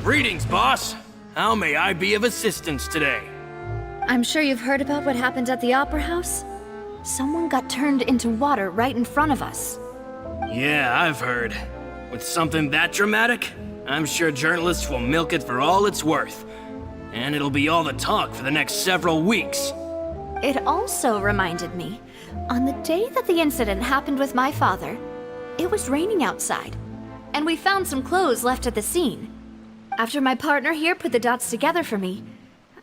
Greetings, boss. How may I be of assistance today? I'm sure you've heard about what happened at the Opera House. Someone got turned into water right in front of us. Yeah, I've heard. With something that dramatic, I'm sure journalists will milk it for all it's worth. And it'll be all the talk for the next several weeks. It also reminded me, on the day that the incident happened with my father, it was raining outside, and we found some clothes left at the scene. After my partner here put the dots together for me,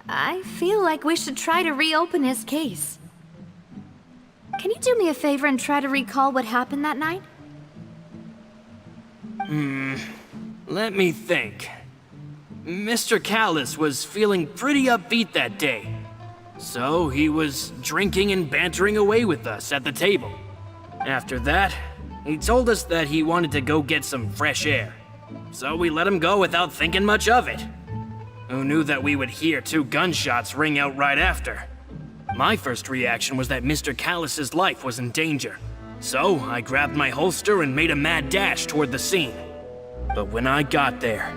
I feel like we should try to reopen his case. Can you do me a favor and try to recall what happened that night? Let me think. Mr. Callis was feeling pretty upbeat that day. So he was drinking and bantering away with us at the table. After that, he told us that he wanted to go get some fresh air. So we let him go without thinking much of it. Who knew that we would hear 2 gunshots ring out right after? My first reaction was that Mr. Callis's life was in danger. So I grabbed my holster and made a mad dash toward the scene. But when I got there,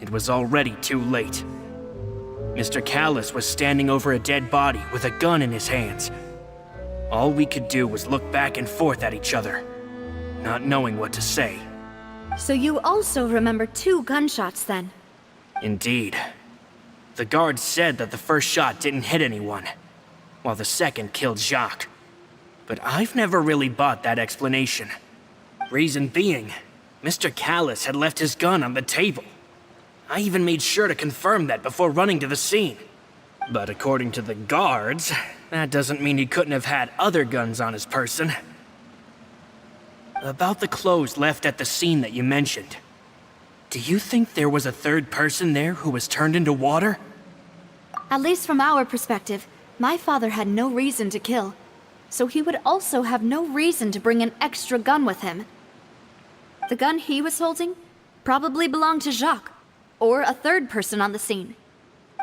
it was already too late. Mr. Callis was standing over a dead body with a gun in his hands. All we could do was look back and forth at each other, not knowing what to say. So you also remember 2 gunshots then? Indeed. The guard said that the first shot didn't hit anyone, while the second killed Jacques. But I've never really bought that explanation. Reason being, Mr. Callis had left his gun on the table. I even made sure to confirm that before running to the scene. But according to the guards, that doesn't mean he couldn't have had other guns on his person. About the clothes left at the scene that you mentioned. Do you think there was a third person there who was turned into water? At least from our perspective, my father had no reason to kill. So he would also have no reason to bring an extra gun with him. The gun he was holding probably belonged to Jacques, or a third person on the scene.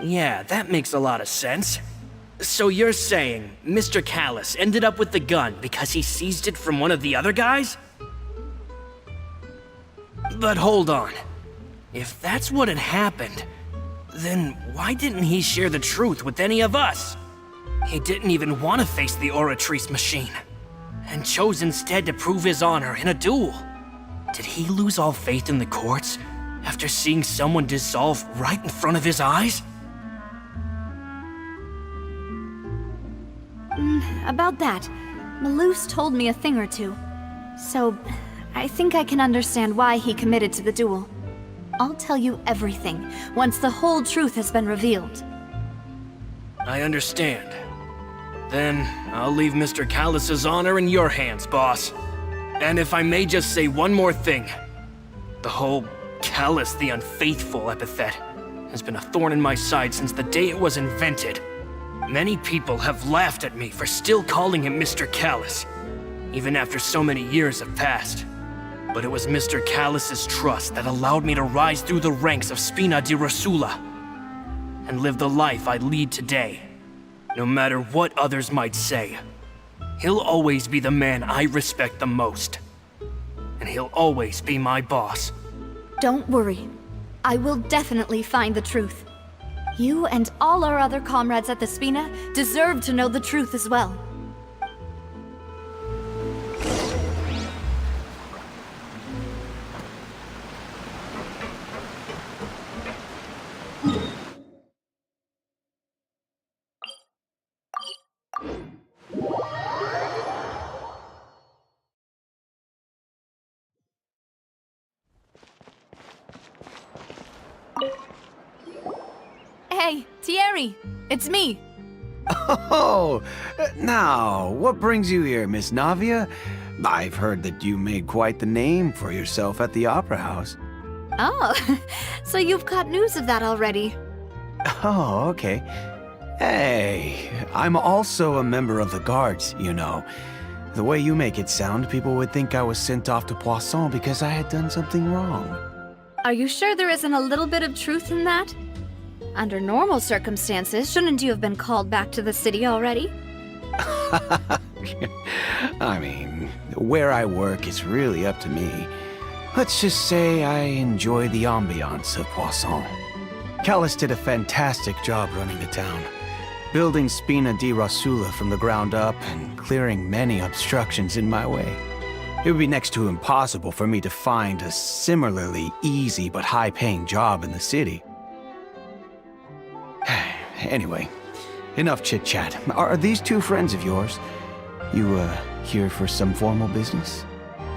Yeah, that makes a lot of sense. So you're saying Mr. Callis ended up with the gun because he seized it from one of the other guys? But hold on. If that's what had happened, then why didn't he share the truth with any of us? He didn't even want to face the Oratrice machine, and chose instead to prove his honor in a duel. Did he lose all faith in the courts after seeing someone dissolve right in front of his eyes? About that, Malouse told me a thing or two. So, I think I can understand why he committed to the duel. I'll tell you everything once the whole truth has been revealed. I understand. Then, I'll leave Mr. Callis's honor in your hands, boss. And if I may just say one more thing. The whole Callis the Unfaithful epithet has been a thorn in my side since the day it was invented. Many people have laughed at me for still calling him Mr. Callis, even after so many years have passed. But it was Mr. Callis's trust that allowed me to rise through the ranks of Spina di Rosula and live the life I lead today. No matter what others might say, he'll always be the man I respect the most. And he'll always be my boss. Don't worry. I will definitely find the truth. You and all our other comrades at the Spina deserve to know the truth as well. Hey, Thierry, it's me. Oh, now, what brings you here, Miss Navia? I've heard that you made quite the name for yourself at the Opera House. Oh, so you've caught news of that already. Oh, okay. Hey, I'm also a member of the Guards, you know. The way you make it sound, people would think I was sent off to Poisson because I had done something wrong. Are you sure there isn't a little bit of truth in that? Under normal circumstances, shouldn't you have been called back to the city already? I mean, where I work is really up to me. Let's just say I enjoy the ambiance of Poisson. Callis did a fantastic job running the town, building Spina di Rosula from the ground up and clearing many obstructions in my way. It would be next to impossible for me to find a similarly easy but high-paying job in the city. Anyway, enough chit-chat. Are these two friends of yours? You, here for some formal business?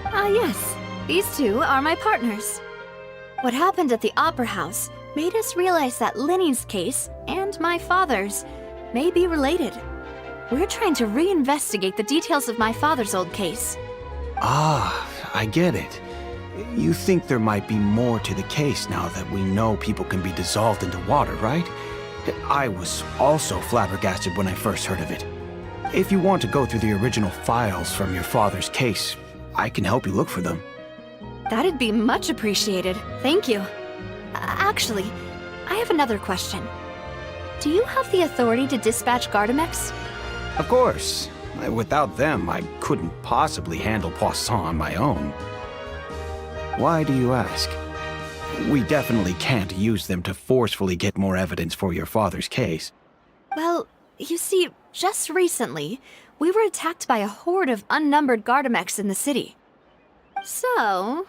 Yes. These two are my partners. What happened at the Opera House made us realize that Linny's case and my father's may be related. We're trying to reinvestigate the details of my father's old case. Ah, I get it. You think there might be more to the case now that we know people can be dissolved into water, right? I was also flabbergasted when I first heard of it. If you want to go through the original files from your father's case, I can help you look for them. That'd be much appreciated. Thank you. Actually, I have another question. Do you have the authority to dispatch Gardamex? Of course. Without them, I couldn't possibly handle Poisson on my own. Why do you ask? We definitely can't use them to forcefully get more evidence for your father's case. Well, you see, just recently, we were attacked by a horde of unnumbered Gardamex in the city. So,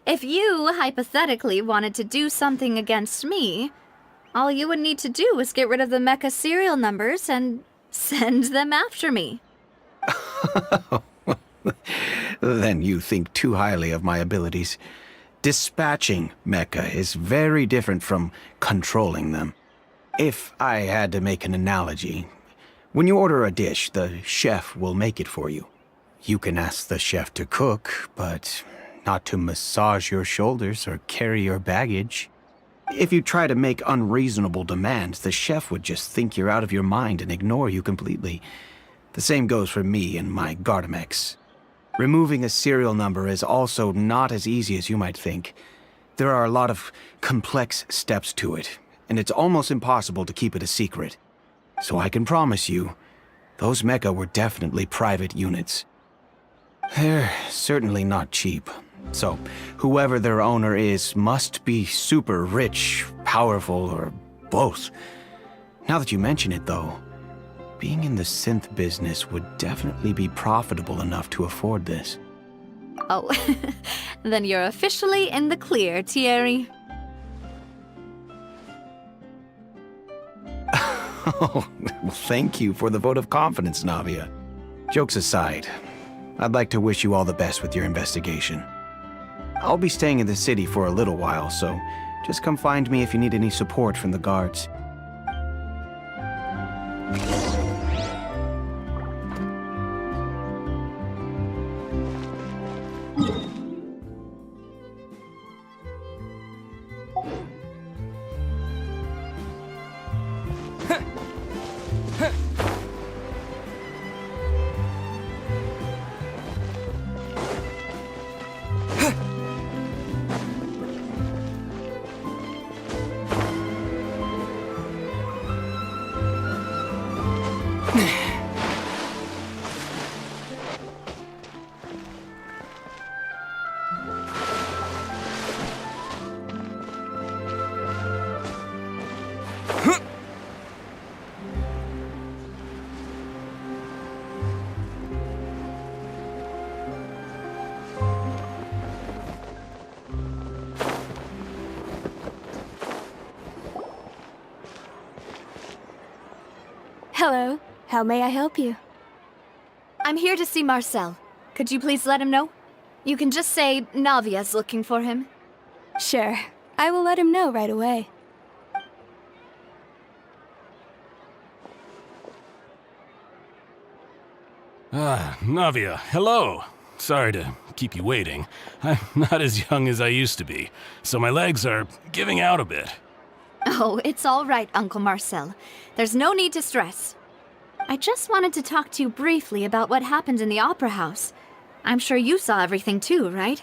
if you hypothetically wanted to do something against me, all you would need to do is get rid of the mecha serial numbers and send them after me. Then you think too highly of my abilities. Dispatching mecha is very different from controlling them. If I had to make an analogy, when you order a dish, the chef will make it for you. You can ask the chef to cook, but not to massage your shoulders or carry your baggage. If you try to make unreasonable demands, the chef would just think you're out of your mind and ignore you completely. The same goes for me and my Gardamex. Removing a serial number is also not as easy as you might think. There are a lot of complex steps to it, and it's almost impossible to keep it a secret. So I can promise you, those mecha were definitely private units. They're certainly not cheap. So, whoever their owner is must be super rich, powerful, or both. Now that you mention it, though, being in the synth business would definitely be profitable enough to afford this. Oh, then you're officially in the clear, Thierry. Oh, well, thank you for the vote of confidence, Navia. Jokes aside, I'd like to wish you all the best with your investigation. I'll be staying in the city for a little while, so just come find me if you need any support from the guards. Hello. How may I help you? I'm here to see Marcel. Could you please let him know? You can just say Navia's looking for him. Sure. I will let him know right away. Navia, hello. Sorry to keep you waiting. I'm not as young as I used to be, so my legs are giving out a bit. Oh, it's all right, Uncle Marcel. There's no need to stress. I just wanted to talk to you briefly about what happened in the Opera House. I'm sure you saw everything too, right?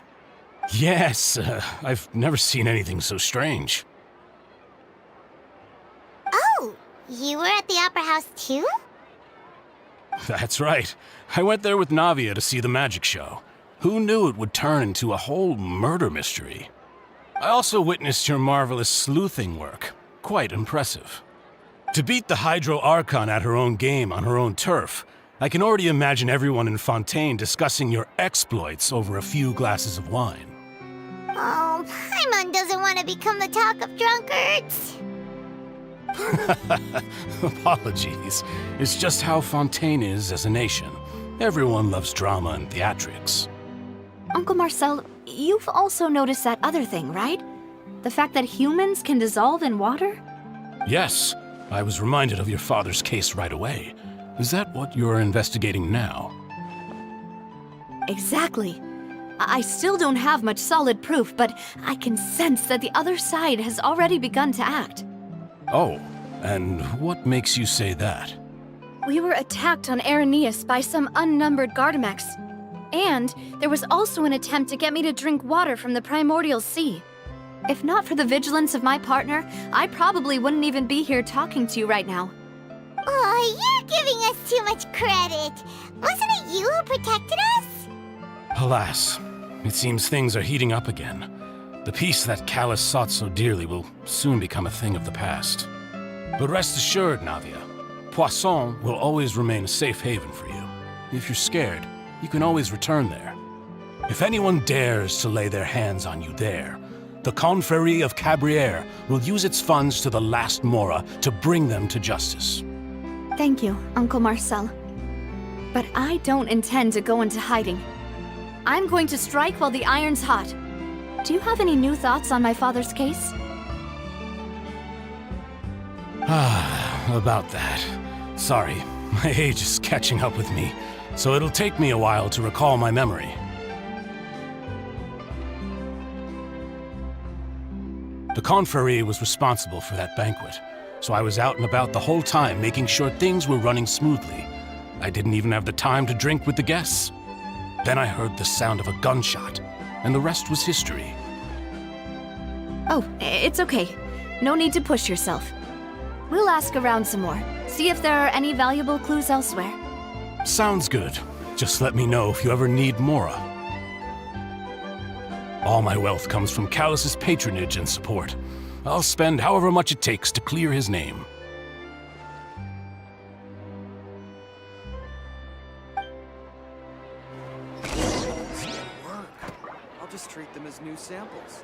Yes, I've never seen anything so strange. Oh, you were at the Opera House too? That's right. I went there with Navia to see the magic show. Who knew it would turn into a whole murder mystery? I also witnessed your marvelous sleuthing work. Quite impressive. To beat the Hydro Archon at her own game on her own turf, I can already imagine everyone in Fontaine discussing your exploits over a few glasses of wine. Oh, Paimon doesn't want to become the talk of drunkards. Apologies. It's just how Fontaine is as a nation. Everyone loves drama and theatrics. Uncle Marcel, you've also noticed that other thing, right? The fact that humans can dissolve in water? Yes, I was reminded of your father's case right away. Is that what you're investigating now? Exactly. I still don't have much solid proof, but I can sense that the other side has already begun to act. Oh, and what makes you say that? We were attacked on Araneus by some unnumbered Gardamex. And there was also an attempt to get me to drink water from the primordial sea. If not for the vigilance of my partner, I probably wouldn't even be here talking to you right now. Oh, you're giving us too much credit. Wasn't it you who protected us? Alas, it seems things are heating up again. The peace that Callus sought so dearly will soon become a thing of the past. But rest assured, Navia, Poisson will always remain a safe haven for you. If you're scared, you can always return there. If anyone dares to lay their hands on you there, the Confrérie of Cabrières will use its funds to the last Mora to bring them to justice. Thank you, Uncle Marcel. But I don't intend to go into hiding. I'm going to strike while the iron's hot. Do you have any new thoughts on my father's case? About that. Sorry, my age is catching up with me, so it'll take me a while to recall my memory. The Confrérie was responsible for that banquet, so I was out and about the whole time making sure things were running smoothly. I didn't even have the time to drink with the guests. Then I heard the sound of a gunshot, and the rest was history. Oh, it's okay. No need to push yourself. We'll ask around some more, see if there are any valuable clues elsewhere. Sounds good. Just let me know if you ever need Mora. All my wealth comes from Callus's patronage and support. I'll spend however much it takes to clear his name. Work. I'll just treat them as new samples.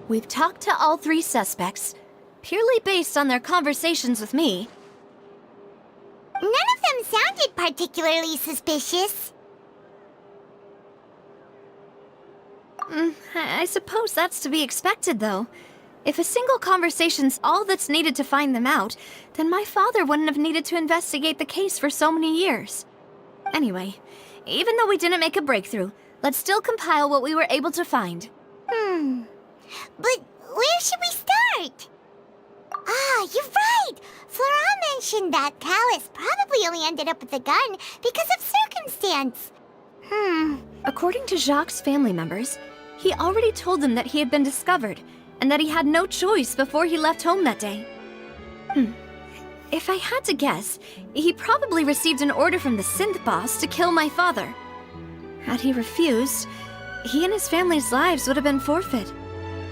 We've talked to all three suspects, purely based on their conversations with me. None of them sounded particularly suspicious. I suppose that's to be expected, though. If a single conversation's all that's needed to find them out, then my father wouldn't have needed to investigate the case for so many years. Anyway, even though we didn't make a breakthrough, let's still compile what we were able to find. But where should we start? Ah, you're right! Flora mentioned that Callus probably only ended up with the gun because of circumstance. According to Jacques' family members, he already told them that he had been discovered, and that he had no choice before he left home that day. If I had to guess, he probably received an order from the synth boss to kill my father. Had he refused, he and his family's lives would have been forfeit.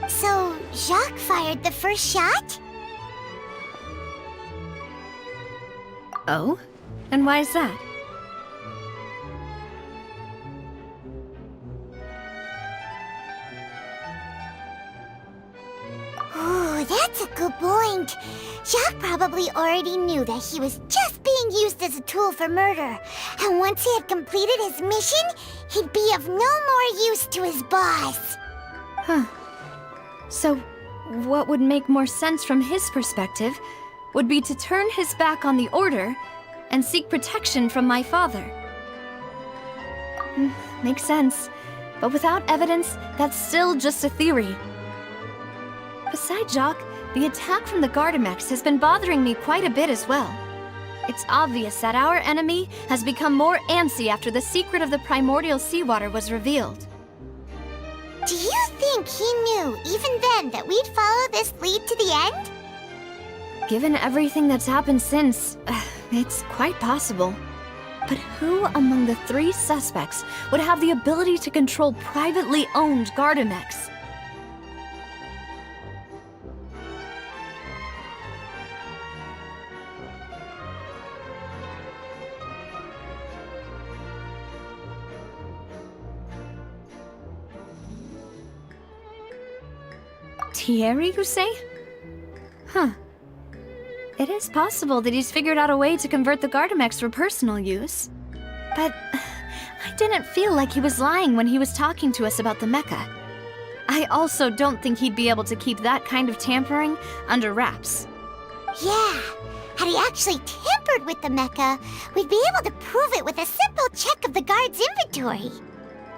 So, Jacques fired the first shot? Oh? And why is that? That's a good point. Jacques probably already knew that he was just being used as a tool for murder. And once he had completed his mission, he'd be of no more use to his boss. Huh. So, what would make more sense from his perspective would be to turn his back on the Order and seek protection from my father. Makes sense. But without evidence, that's still just a theory. Besides Jacques, the attack from the Gardamex has been bothering me quite a bit as well. It's obvious that our enemy has become more antsy after the secret of the primordial seawater was revealed. Do you think he knew, even then, that we'd follow this lead to the end? Given everything that's happened since, it's quite possible. But who among the 3 suspects would have the ability to control privately owned Gardamex? Thierry, you say? Huh. It is possible that he's figured out a way to convert the Gardamex for personal use. But I didn't feel like he was lying when he was talking to us about the mecha. I also don't think he'd be able to keep that kind of tampering under wraps. Yeah, had he actually tampered with the mecha, we'd be able to prove it with a simple check of the guard's inventory.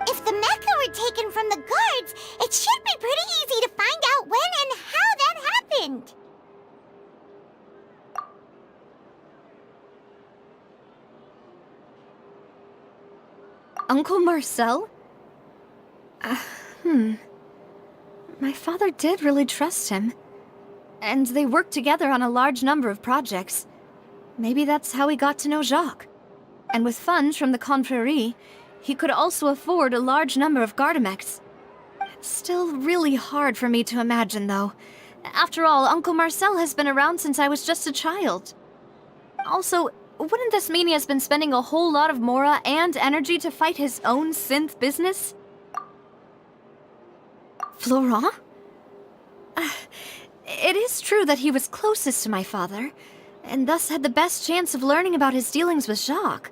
If the mecha were taken from the guards, it should be pretty easy to find out when and how that happened. Uncle Marcel? My father did really trust him. And they worked together on a large number of projects. Maybe that's how he got to know Jacques. And with funds from the Confrérie, he could also afford a large number of Gardamex. It's still really hard for me to imagine, though. After all, Uncle Marcel has been around since I was just a child. Also, wouldn't this mean he has been spending a whole lot of mora and energy to fight his own synth business? Florent? It is true that he was closest to my father, and thus had the best chance of learning about his dealings with Jacques.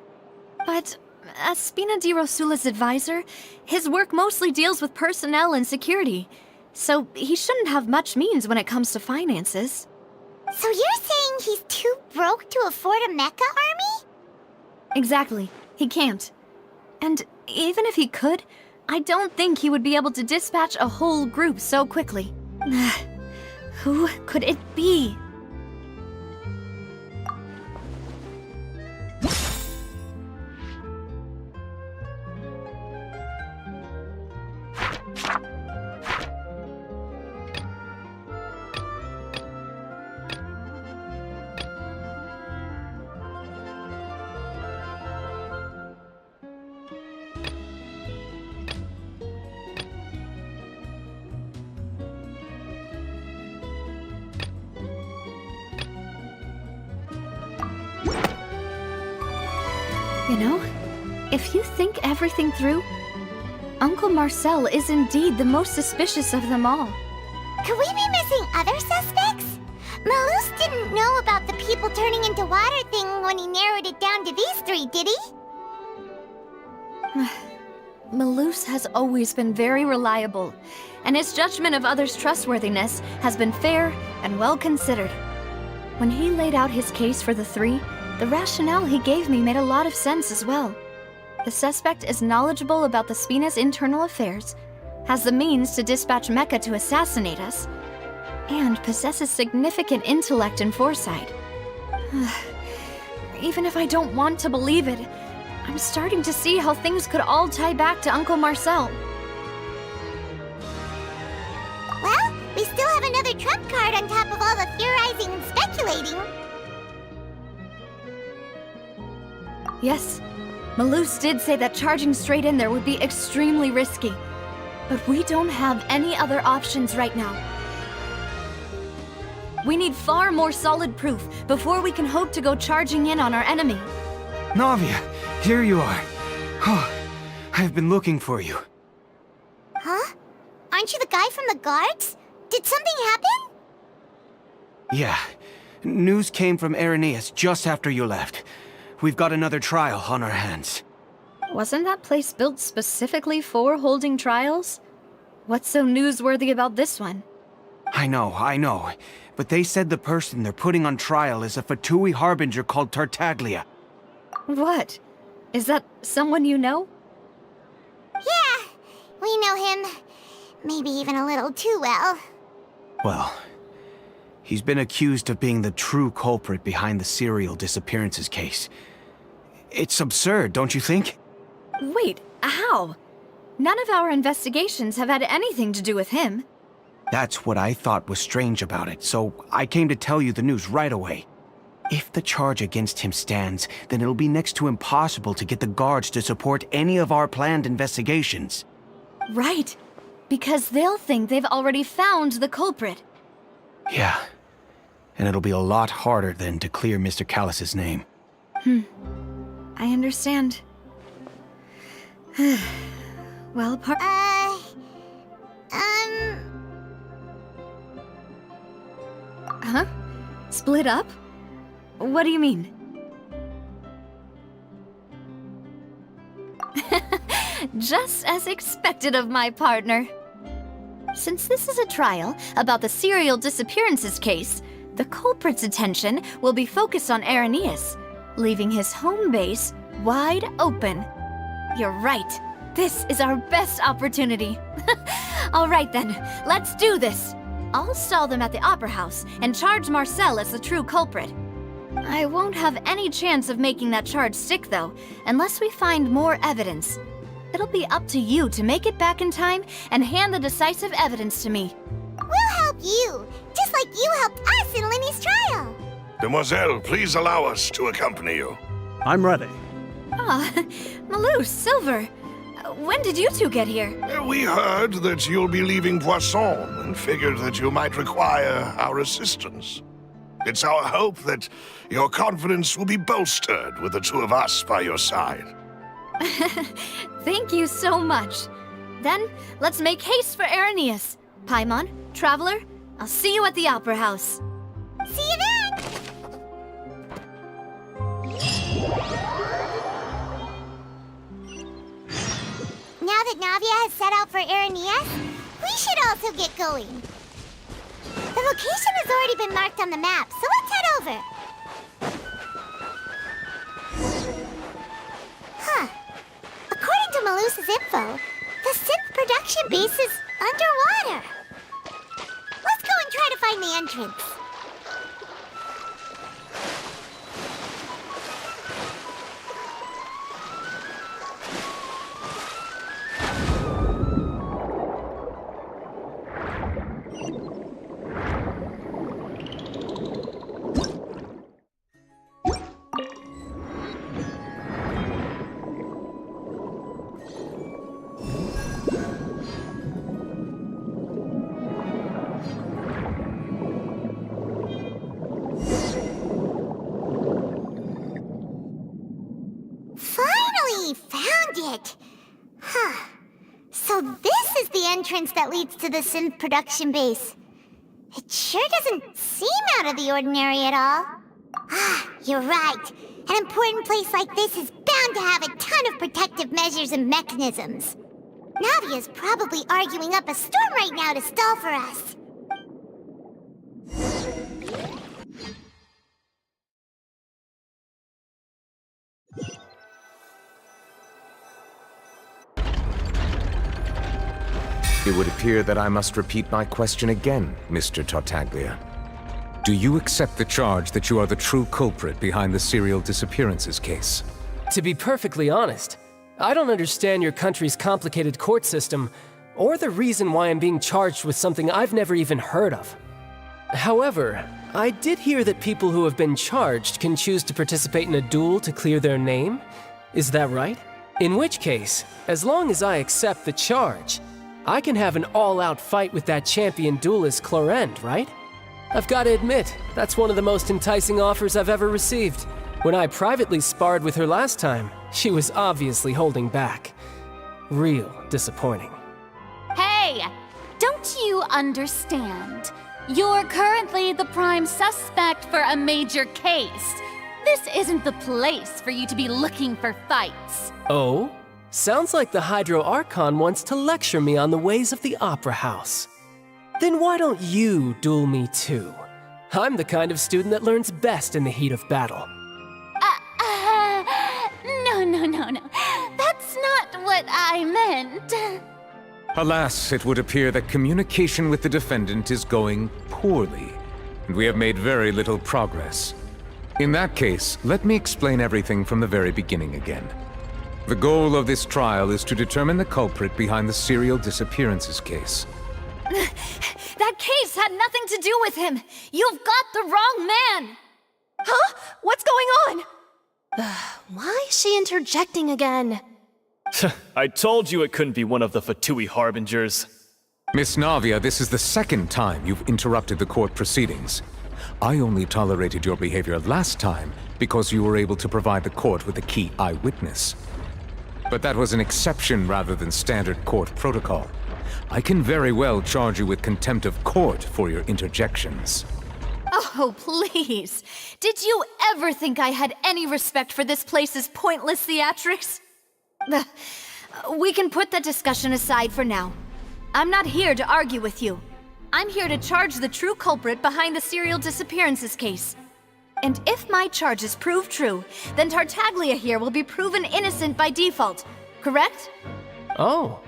But as Spina di Rosula's advisor, his work mostly deals with personnel and security, so he shouldn't have much means when it comes to finances. So you're saying he's too broke to afford a mecha army? Exactly. He can't. And even if he could, I don't think he would be able to dispatch a whole group so quickly. Who could it be? You know, if you think everything through, Uncle Marcel is indeed the most suspicious of them all. Could we be missing other suspects? Malus didn't know about the people turning into water thing when he narrowed it down to these 3, did he? Malus has always been very reliable, and his judgment of others' trustworthiness has been fair and well considered. When he laid out his case for the 3, the rationale he gave me made a lot of sense as well. The suspect is knowledgeable about the Spina's internal affairs, has the means to dispatch Mecha to assassinate us, and possesses significant intellect and foresight. Even if I don't want to believe it, I'm starting to see how things could all tie back to Uncle Marcel. Well, we still have another trump card on top of all the theorizing and speculating. Yes, Malus did say that charging straight in there would be extremely risky. But we don't have any other options right now. We need far more solid proof before we can hope to go charging in on our enemy. Navia, here you are. Oh, I've been looking for you. Huh? Aren't you the guy from the guards? Did something happen? Yeah. News came from Irenaeus just after you left. We've got another trial on our hands. Wasn't that place built specifically for holding trials? What's so newsworthy about this one? I know. But they said the person they're putting on trial is a Fatui harbinger called Tartaglia. What? Is that someone you know? Yeah, we know him. Maybe even a little too well. Well, he's been accused of being the true culprit behind the serial disappearances case. It's absurd, don't you think? Wait, how? None of our investigations have had anything to do with him. That's what I thought was strange about it, so I came to tell you the news right away. If the charge against him stands, then it'll be next to impossible to get the guards to support any of our planned investigations. Right, because they'll think they've already found the culprit. Yeah, and it'll be a lot harder then to clear Mr. Callus's name. I understand. Well, Huh? Split up? What do you mean? Just as expected of my partner. Since this is a trial about the serial disappearances case, the culprit's attention will be focused on Irenaeus, leaving his home base wide open. You're right. This is our best opportunity. All right then, let's do this. I'll stall them at the Opera House and charge Marcel as the true culprit. I won't have any chance of making that charge stick, though, unless we find more evidence. It'll be up to you to make it back in time and hand the decisive evidence to me. We'll help you, just like you helped us in Linny's trial. Demoiselle, please allow us to accompany you. I'm ready. Ah, Malou, Silver. When did you two get here? We heard that you'll be leaving Poisson and figured that you might require our assistance. It's our hope that your confidence will be bolstered with the two of us by your side. Thank you so much. Then, let's make haste for Irenaeus. Paimon, Traveler, I'll see you at the Opera House. See you then! Now that Navia has set out for Irenaeus, we should also get going. The location has already been marked on the map, so let's head over. Huh. According to Malus's info, the synth production base is underwater. Let's go and try to find the entrance. Entrance that leads to the synth production base. It sure doesn't seem out of the ordinary at all. Ah, you're right. An important place like this is bound to have a ton of protective measures and mechanisms. Navia's probably arguing up a storm right now to stall for us. It would appear that I must repeat my question again, Mr. Tartaglia. Do you accept the charge that you are the true culprit behind the serial disappearances case? To be perfectly honest, I don't understand your country's complicated court system, or the reason why I'm being charged with something I've never even heard of. However, I did hear that people who have been charged can choose to participate in a duel to clear their name. Is that right? In which case, as long as I accept the charge, I can have an all-out fight with that champion duelist Clorend, right? I've got to admit, that's one of the most enticing offers I've ever received. When I privately sparred with her last time, she was obviously holding back. Real disappointing. Hey! Don't Don't you understand? You're currently the prime suspect for a major case. This isn't the place for you to be looking for fights. Oh? Sounds like the Hydro Archon wants to lecture me on the ways of the Opera House. Then why don't you duel me too? I'm the kind of student that learns best in the heat of battle. No. That's not what I meant. Alas, it would appear that communication with the defendant is going poorly, and we have made very little progress. In that case, let me explain everything from the very beginning again. The goal of this trial is to determine the culprit behind the serial disappearances case. That case had nothing to do with him! You've got the wrong man! Huh? What's going on? Why is she interjecting again? I told you it couldn't be one of the Fatui Harbingers. Miss Navia, this is the second time you've interrupted the court proceedings. I only tolerated your behavior last time because you were able to provide the court with a key eyewitness. But that was an exception rather than standard court protocol. I can very well charge you with contempt of court for your interjections. Oh, please. Did you ever think I had any respect for this place's pointless theatrics? We can put that discussion aside for now. I'm not here to argue with you. I'm here to charge the true culprit behind the serial disappearances case. And if my charges prove true, then Tartaglia here will be proven innocent by default, correct? Oh,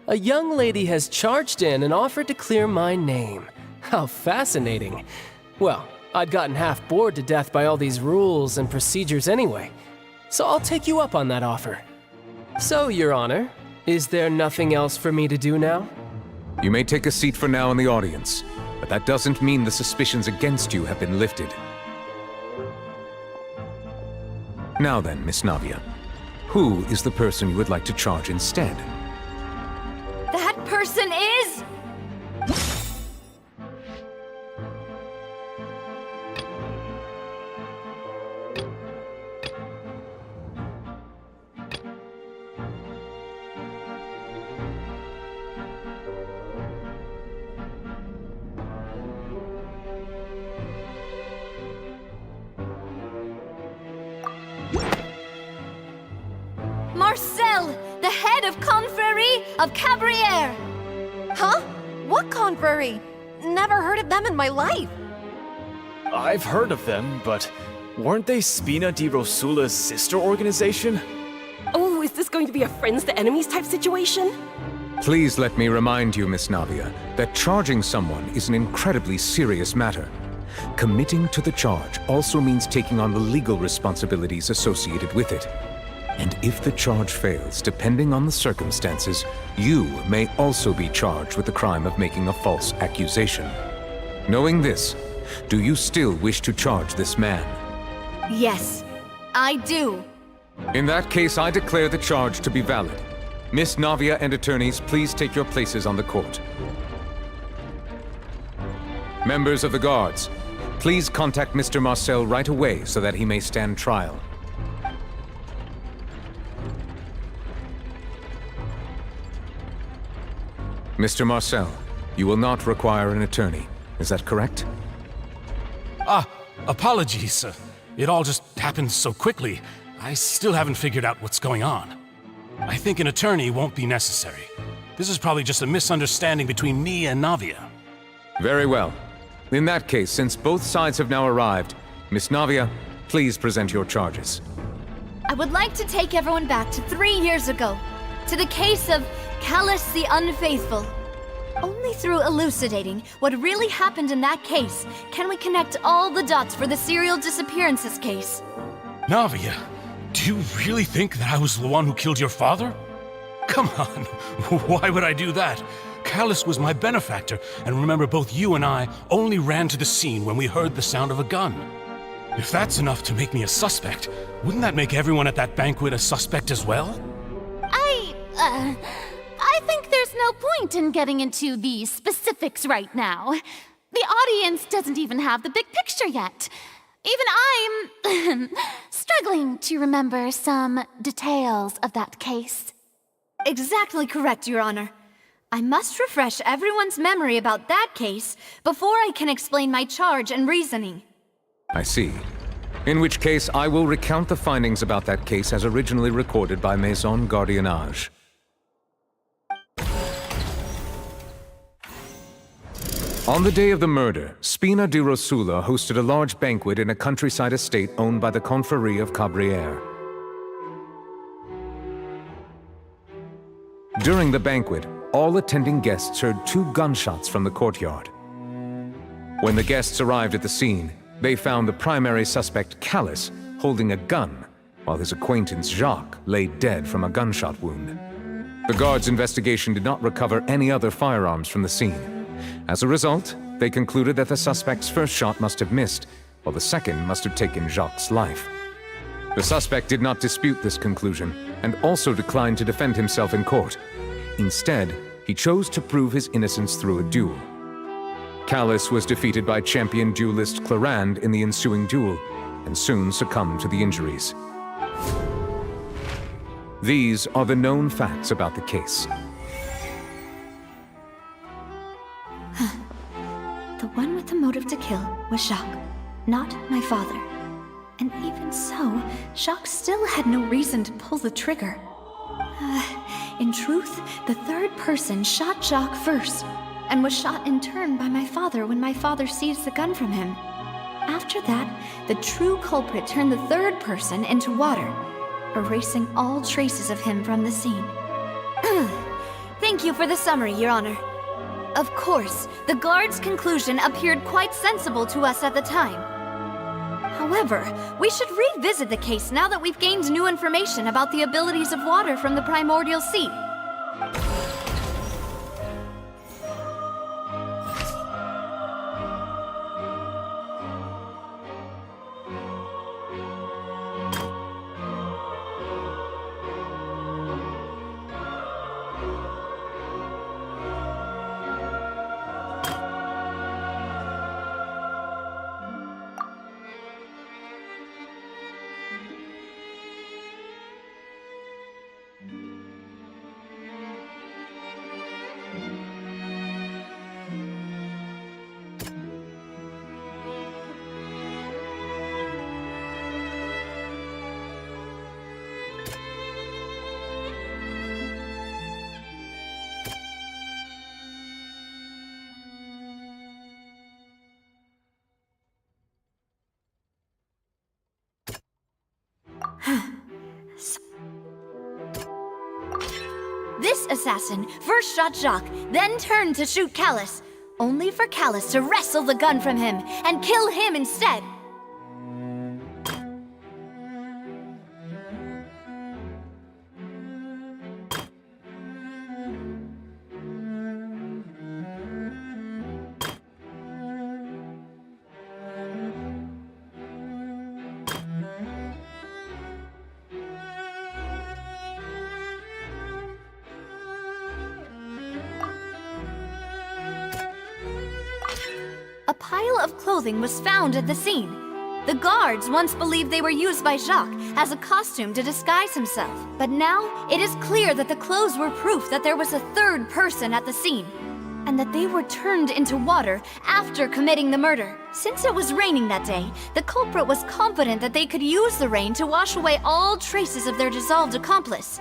a young lady has charged in and offered to clear my name. How fascinating. Well, I'd gotten half bored to death by all these rules and procedures anyway, so I'll take you up on that offer. So, Your Honor, is there nothing else for me to do now? You may take a seat for now in the audience, but that doesn't mean the suspicions against you have been lifted. Now then, Miss Navia, who is the person you would like to charge instead? That person is... Marcel, the head of Confrérie of Cabrières! Huh? What confrérie? Never heard of them in my life. I've heard of them, but weren't they Spina di Rosula's sister organization? Oh, is this going to be a friends to enemies type situation? Please let me remind you, Miss Navia, that charging someone is an incredibly serious matter. Committing to the charge also means taking on the legal responsibilities associated with it. And if the charge fails, depending on the circumstances, you may also be charged with the crime of making a false accusation. Knowing this, do you still wish to charge this man? Yes, I do. In that case, I declare the charge to be valid. Miss Navia and attorneys, please take your places on the court. Members of the guards, please contact Mr. Marcel right away so that he may stand trial. Mr. Marcel, you will not require an attorney. Is that correct? Apologies. It all just happened so quickly. I still haven't figured out what's going on. I think an attorney won't be necessary. This is probably just a misunderstanding between me and Navia. Very well. In that case, since both sides have now arrived, Miss Navia, please present your charges. I would like to take everyone back to 3 years ago, to the case of Callus the Unfaithful. Only through elucidating what really happened in that case can we connect all the dots for the serial disappearances case. Navia, do you really think that I was the one who killed your father? Come on, why would I do that? Callus was my benefactor, and remember both you and I only ran to the scene when we heard the sound of a gun. If that's enough to make me a suspect, wouldn't that make everyone at that banquet a suspect as well? I think there's no point in getting into the specifics right now. The audience doesn't even have the big picture yet. Even I'm struggling to remember some details of that case. Exactly correct, Your Honor. I must refresh everyone's memory about that case before I can explain my charge and reasoning. I see. In which case, I will recount the findings about that case as originally recorded by Maison Gardiennage. On the day of the murder, Spina di Rosula hosted a large banquet in a countryside estate owned by the Confrérie of Cabrières. During the banquet, all attending guests heard 2 gunshots from the courtyard. When the guests arrived at the scene, they found the primary suspect, Callus, holding a gun, while his acquaintance, Jacques, lay dead from a gunshot wound. The guards' investigation did not recover any other firearms from the scene. As a result, they concluded that the suspect's first shot must have missed, while the second must have taken Jacques' life. The suspect did not dispute this conclusion, and also declined to defend himself in court. Instead, he chose to prove his innocence through a duel. Callus was defeated by champion duelist Clarande in the ensuing duel, and soon succumbed to the injuries. These are the known facts about the case. The one with the motive to kill was Jacques, not my father. And even so, Jacques still had no reason to pull the trigger. In truth, the third person shot Jacques first, and was shot in turn by my father when my father seized the gun from him. After that, the true culprit turned the third person into water, erasing all traces of him from the scene. Thank you for the summary, Your Honor. Of course, the guard's conclusion appeared quite sensible to us at the time. However, we should revisit the case now that we've gained new information about the abilities of water from the primordial sea. This assassin first shot Jacques, then turned to shoot Callus, only for Callus to wrestle the gun from him and kill him instead. A pile of clothing was found at the scene. The guards once believed they were used by Jacques as a costume to disguise himself. But now, it is clear that the clothes were proof that there was a third person at the scene, and that they were turned into water after committing the murder. Since it was raining that day, the culprit was confident that they could use the rain to wash away all traces of their dissolved accomplice.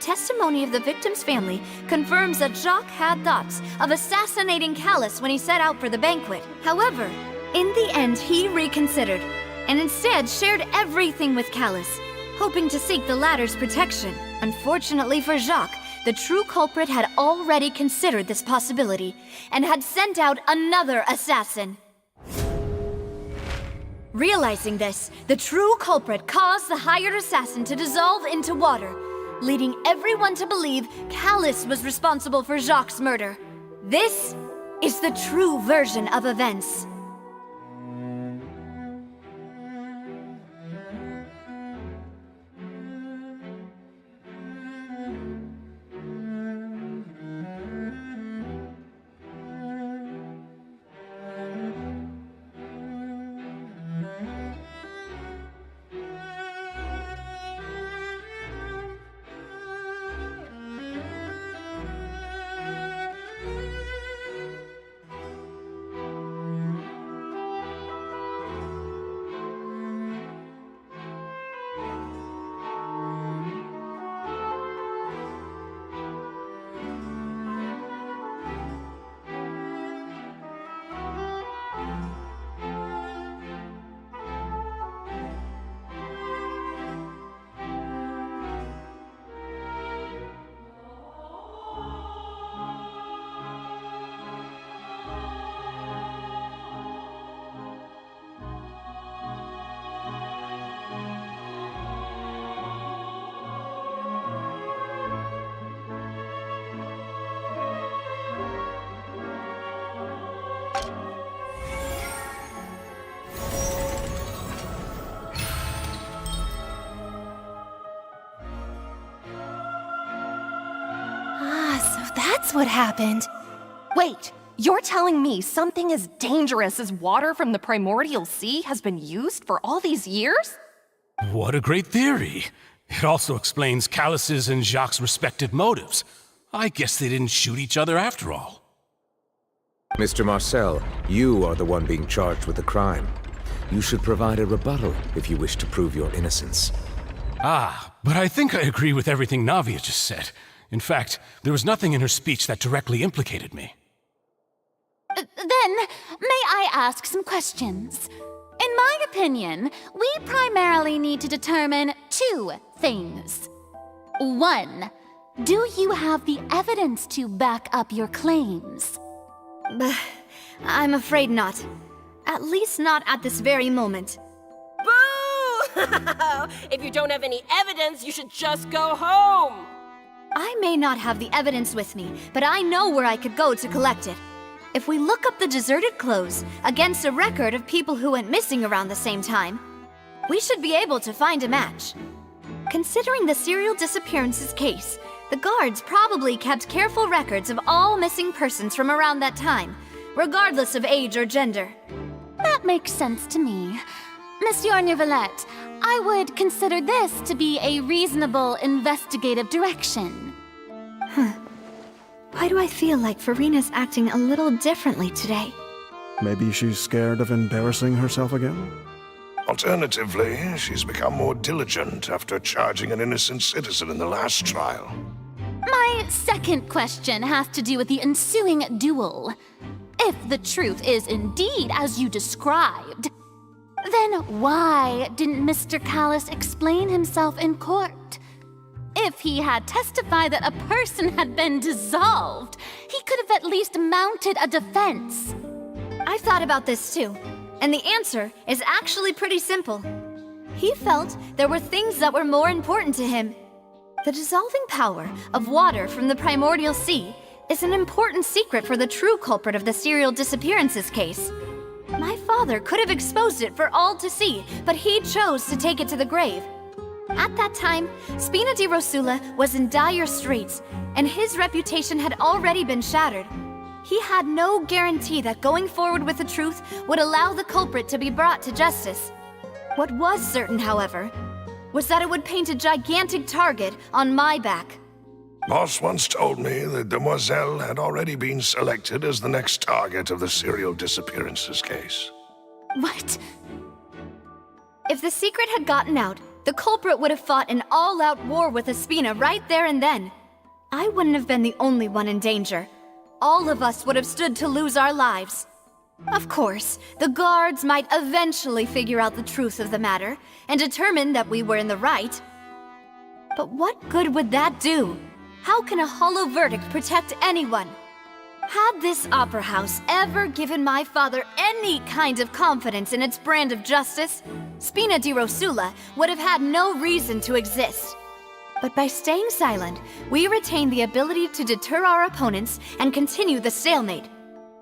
testimony of the victim's family confirms that Jacques had thoughts of assassinating Callus when he set out for the banquet. However, in the end, he reconsidered, and instead shared everything with Callus, hoping to seek the latter's protection. Unfortunately for Jacques, the true culprit had already considered this possibility, and had sent out another assassin. Realizing this, the true culprit caused the hired assassin to dissolve into water, leading everyone to believe Callus was responsible for Jacques' murder. This is the true version of events. That's what happened. Wait, you're telling me something as dangerous as water from the primordial sea has been used for all these years? What a great theory. It also explains Callus's and Jacques' respective motives. I guess they didn't shoot each other after all. Mr. Marcel, you are the one being charged with the crime. You should provide a rebuttal if you wish to prove your innocence. Ah, but I think I agree with everything Navia just said. In fact, there was nothing in her speech that directly implicated me. Then, may I ask some questions? In my opinion, we primarily need to determine two things. One, do you have the evidence to back up your claims? I'm afraid not. At least not at this very moment. Boo! If you don't have any evidence, you should just go home! I may not have the evidence with me, but I know where I could go to collect it. If we look up the deserted clothes against a record of people who went missing around the same time, we should be able to find a match. Considering the serial disappearances case, the guards probably kept careful records of all missing persons from around that time, regardless of age or gender. That makes sense to me. Monsieur Neuvillette, I would consider this to be a reasonable investigative direction. Why do I feel like Farina's acting a little differently today? Maybe she's scared of embarrassing herself again? Alternatively, she's become more diligent after charging an innocent citizen in the last trial. My second question has to do with the ensuing duel. If the truth is indeed as you described, then why didn't Mr. Callus explain himself in court? If he had testified that a person had been dissolved, he could have at least mounted a defense. I've thought about this too, and the answer is actually pretty simple. He felt there were things that were more important to him. The dissolving power of water from the primordial sea is an important secret for the true culprit of the serial disappearances case. My father could have exposed it for all to see, but he chose to take it to the grave. At that time, Spina di Rosula was in dire straits, and his reputation had already been shattered. He had no guarantee that going forward with the truth would allow the culprit to be brought to justice. What was certain, however, was that it would paint a gigantic target on my back. Boss once told me that Demoiselle had already been selected as the next target of the serial disappearances case. What? If the secret had gotten out, the the culprit would have fought an all-out war with Espina right there and then. I wouldn't have been the only one in danger. All of us would have stood to lose our lives. Of course, the guards might eventually figure out the truth of the matter and determine that we were in the right. But what good would that do? How can a hollow verdict protect anyone? Had this opera house ever given my father any kind of confidence in its brand of justice, Spina di Rosula would have had no reason to exist. But by staying silent, we retained the ability to deter our opponents and continue the stalemate.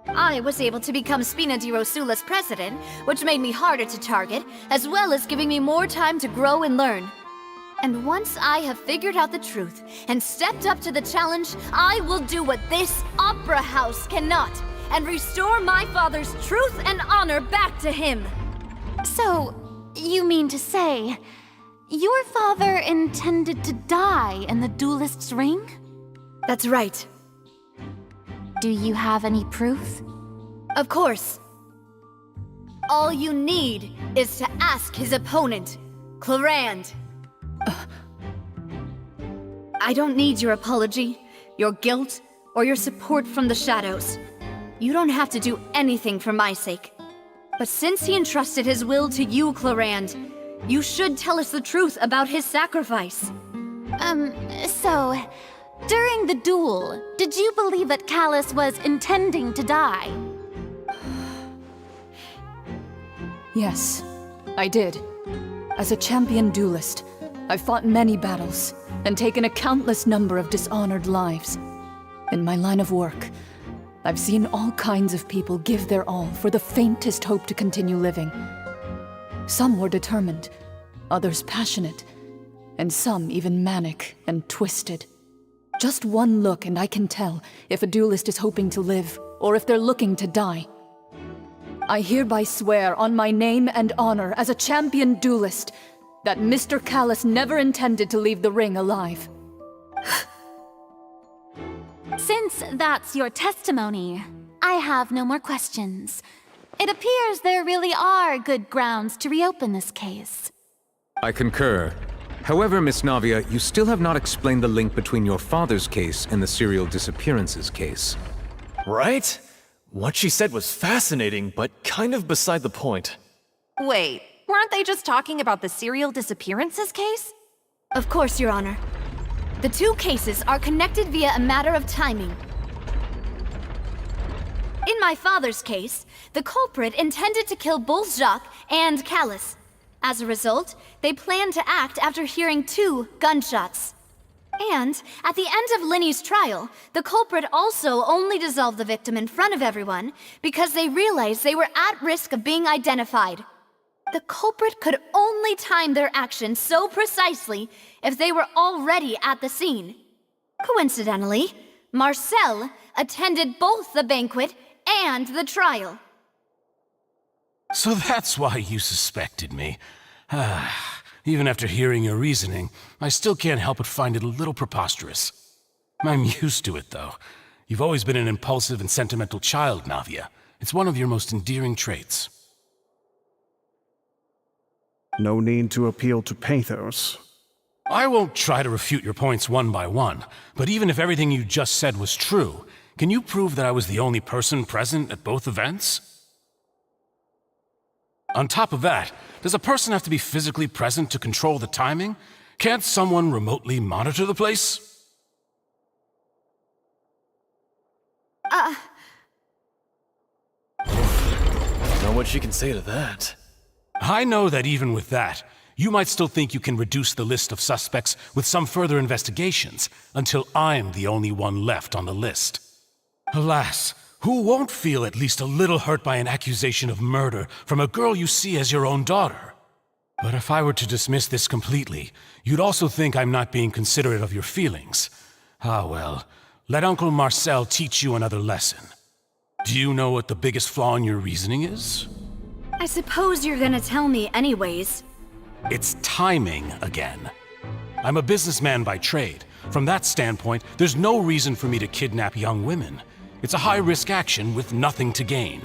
I was able to become Spina di Rosula's president, which made me harder to target, as well as giving me more time to grow and learn. And once I have figured out the truth and stepped up to the challenge, I will do what this opera house cannot, and restore my father's truth and honor back to him. So, you mean to say, your father intended to die in the duelist's ring? That's right. Do you have any proof? Of course. All you need is to ask his opponent, Clarand. I don't need your apology, your guilt, or your support from the shadows. You don't have to do anything for my sake. But since he entrusted his will to you, Clarand, you should tell us the truth about his sacrifice. So, during the duel, did you believe that Callus was intending to die? Yes, I did. As a champion duelist, I've fought many battles and taken a countless number of dishonored lives. In my line of work, I've seen all kinds of people give their all for the faintest hope to continue living. Some were determined, others passionate, and some even manic and twisted. Just one look and I can tell if a duelist is hoping to live or if they're looking to die. I hereby swear on my name and honor as a champion duelist that Mr. Callus never intended to leave the ring alive. Since that's your testimony, I have no more questions. It appears there really are good grounds to reopen this case. I concur. However, Miss Navia, you still have not explained the link between your father's case and the serial disappearances case. Right? What she said was fascinating, but kind of beside the point. Wait, weren't they just talking about the serial disappearances case? Of course, Your Honor. The two cases are connected via a matter of timing. In my father's case, the culprit intended to kill both Jacques and Callus. As a result, they planned to act after hearing 2 gunshots. And at the end of Linny's trial, the culprit also only dissolved the victim in front of everyone because they realized they were at risk of being identified. The culprit could only time their actions so precisely if they were already at the scene. Coincidentally, Marcel attended both the banquet and the trial. So that's why you suspected me. Even after hearing your reasoning, I still can't help but find it a little preposterous. I'm used to it, though. You've always been an impulsive and sentimental child, Navia. It's one of your most endearing traits. No need to appeal to pathos. I won't try to refute your points one by one, but even if everything you just said was true, can you prove that I was the only person present at both events? On top of that, does a person have to be physically present to control the timing? Can't someone remotely monitor the place? Know what she can say to that. I know that even with that, you might still think you can reduce the list of suspects with some further investigations until I'm the only one left on the list. Alas, who won't feel at least a little hurt by an accusation of murder from a girl you see as your own daughter? But if I were to dismiss this completely, you'd also think I'm not being considerate of your feelings. Ah well, let Uncle Marcel teach you another lesson. Do you know what the biggest flaw in your reasoning is? I suppose you're gonna tell me anyways. It's timing again. I'm a businessman by trade. From that standpoint, there's no reason for me to kidnap young women. It's a high-risk action with nothing to gain.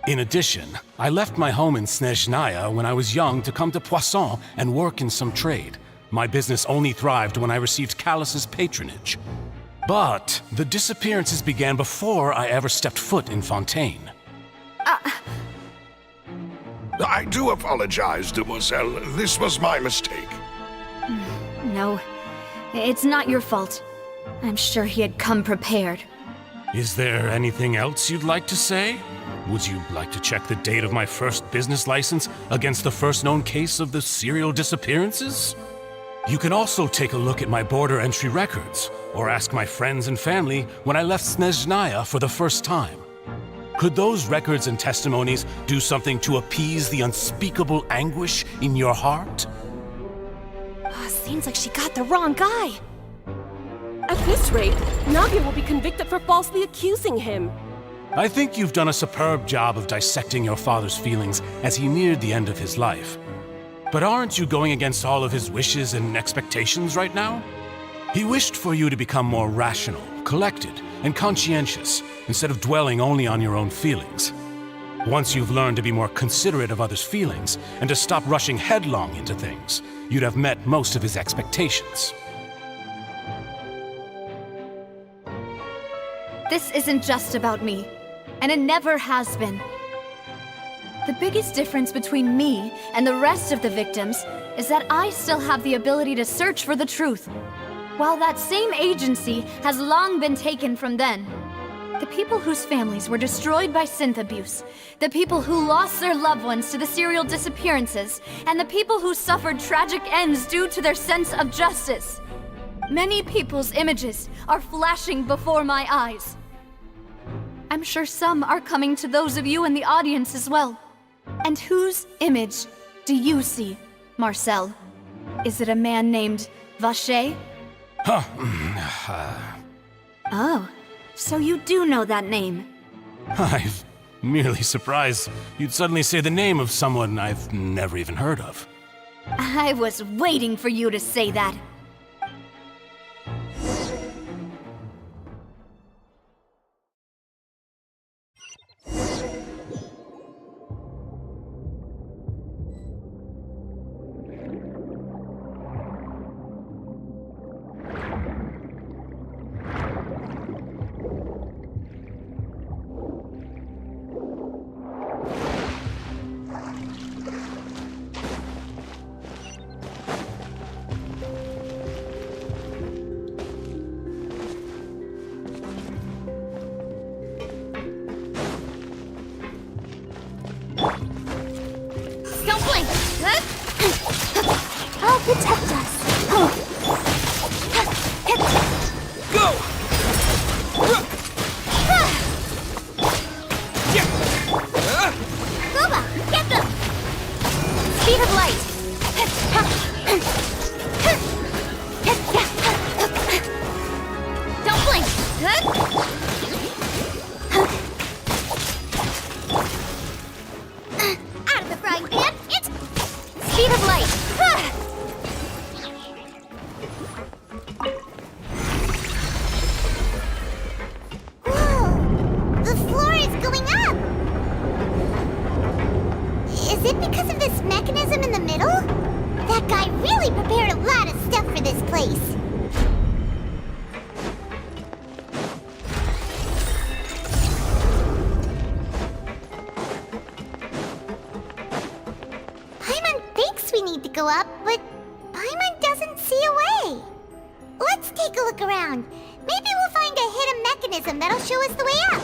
In addition, I left my home in Snezhnaya when I was young to come to Poisson and work in some trade. My business only thrived when I received Callus's patronage. But the disappearances began before I ever stepped foot in Fontaine. I do apologize, demoiselle. This was my mistake. No, it's not your fault. I'm sure he had come prepared. Is there anything else you'd like to say? Would you like to check the date of my first business license against the first known case of the serial disappearances? You can also take a look at my border entry records, or ask my friends and family when I left Snezhnaya for the first time. Could those records and testimonies do something to appease the unspeakable anguish in your heart? Seems like she got the wrong guy. At this rate, Navia will be convicted for falsely accusing him. I think you've done a superb job of dissecting your father's feelings as he neared the end of his life. But aren't you going against all of his wishes and expectations right now? He wished for you to become more rational, collected, and conscientious, instead of dwelling only on your own feelings. Once you've learned to be more considerate of others' feelings, and to stop rushing headlong into things, you'd have met most of his expectations. This isn't just about me, and it never has been. The biggest difference between me and the rest of the victims is that I still have the ability to search for the truth, while that same agency has long been taken from them. The people whose families were destroyed by synth abuse, the people who lost their loved ones to the serial disappearances, and the people who suffered tragic ends due to their sense of justice. Many people's images are flashing before my eyes. I'm sure some are coming to those of you in the audience as well. And whose image do you see, Marcel? Is it a man named Vacher? Oh, so you do know that name. I'm merely surprised you'd suddenly say the name of someone I've never even heard of. I was waiting for you to say that. Don't blink! I'll protect us. Go! Luba, get them! Speed of light. Don't blink! Out of the frying pan, it's speed of light. Whoa! The floor is going up! Is it because of this mechanism in the middle? That guy really prepared a lot of stuff for this place. Paimon thinks we need to go up, but Paimon doesn't see a way. Let's take a look around. Maybe we'll find a hidden mechanism that'll show us the way up.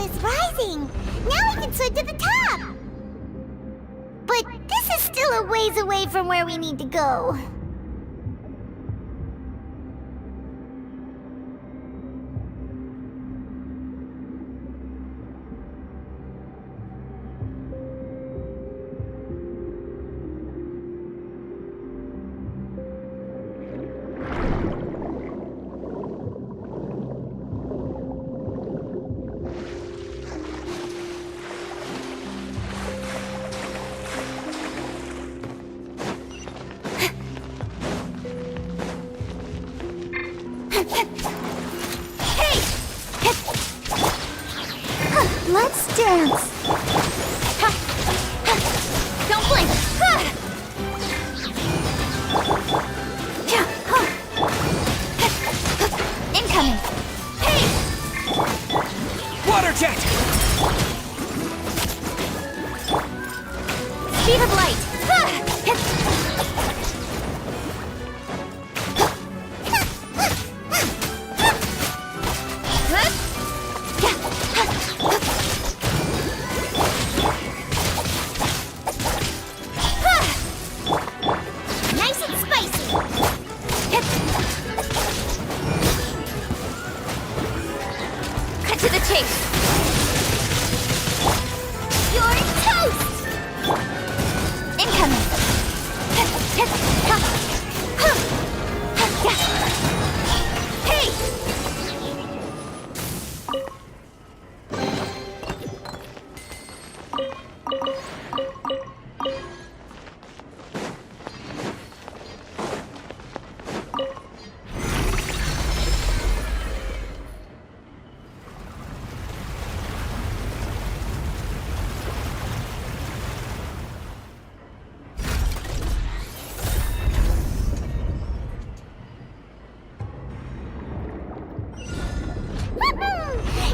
is rising. Now we can swim to the top. But this is still a ways away from where we need to go. Let's dance. Don't blink. Incoming. Hey! Water jet! Speed of light. Nice and spicy. Cut to the chase. You're toast. Incoming. Hey!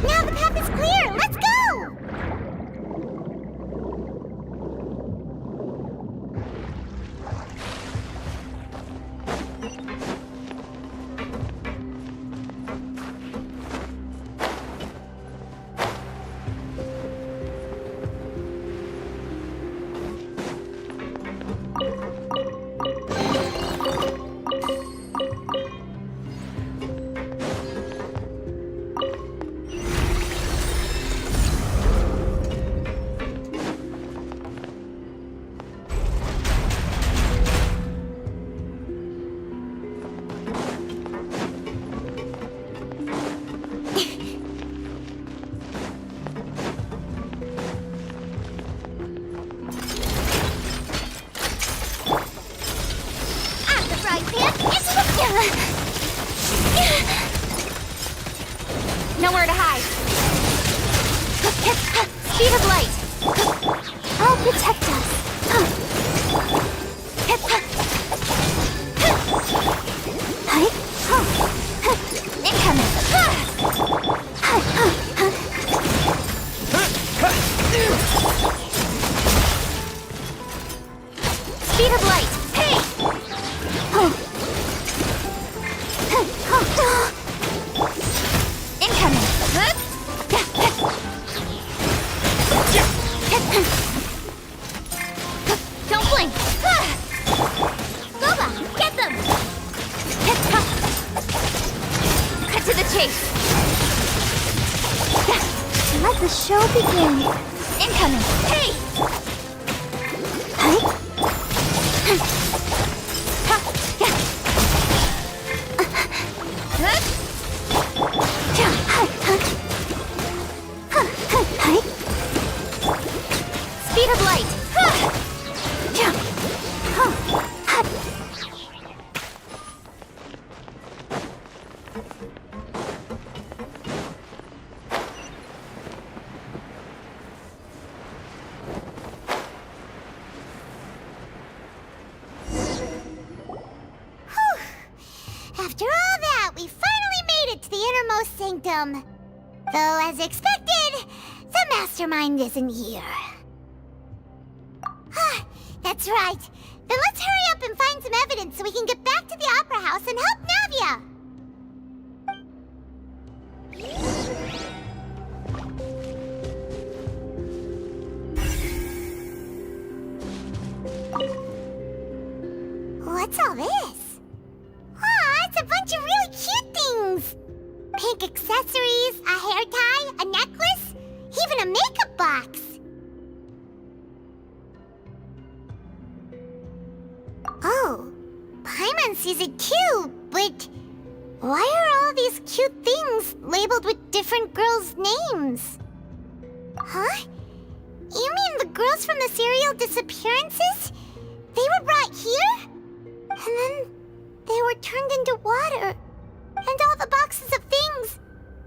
Now the path is clear! Let's go! Nowhere to hide. Speed of light. I'll protect us. Incoming. Speed of light. Hey! Incoming. Don't blink. Goba, get them. Cut to the chase. Let the show begin. Incoming. Hey! Speed of light. After all that, we finally made it to the innermost sanctum. Though, as expected, the mastermind isn't here. That's right. Then let's hurry up and find some evidence so we can get back to the Opera House and help Navia! pink accessories, a hair tie, a necklace, even a makeup box. Oh, Paimon sees it too, but why are all these cute things labeled with different girls' names? Huh? You mean the girls from the serial disappearances? They were brought here? And then they were turned into water. And all the boxes of things,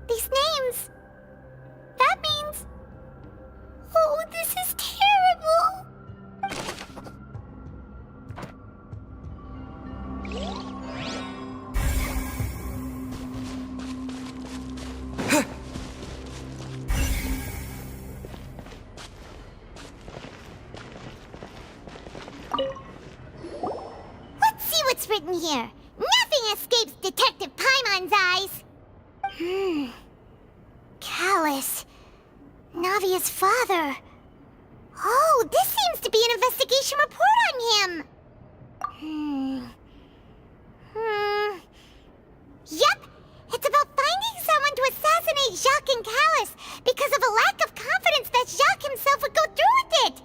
these names. That means... Oh, this is terrible! Let's see what's written here. Nothing escapes Detective Paimon's eyes. Callus. Navia's father. Oh, this seems to be an investigation report on him. Yep, it's about finding someone to assassinate Jacques and Callus because of a lack of confidence that Jacques himself would go through with it.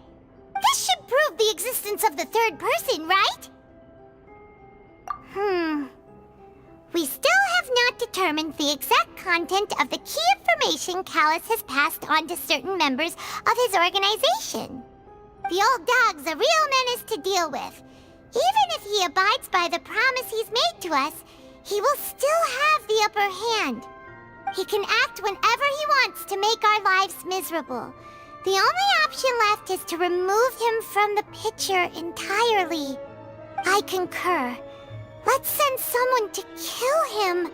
This should prove the existence of the third person, right? We still have not determined the exact content of the key information Callus has passed on to certain members of his organization. The old dog's a real menace to deal with. Even if he abides by the promise he's made to us, he will still have the upper hand. He can act whenever he wants to make our lives miserable. The only option left is to remove him from the picture entirely. I concur. Let's send someone to kill him.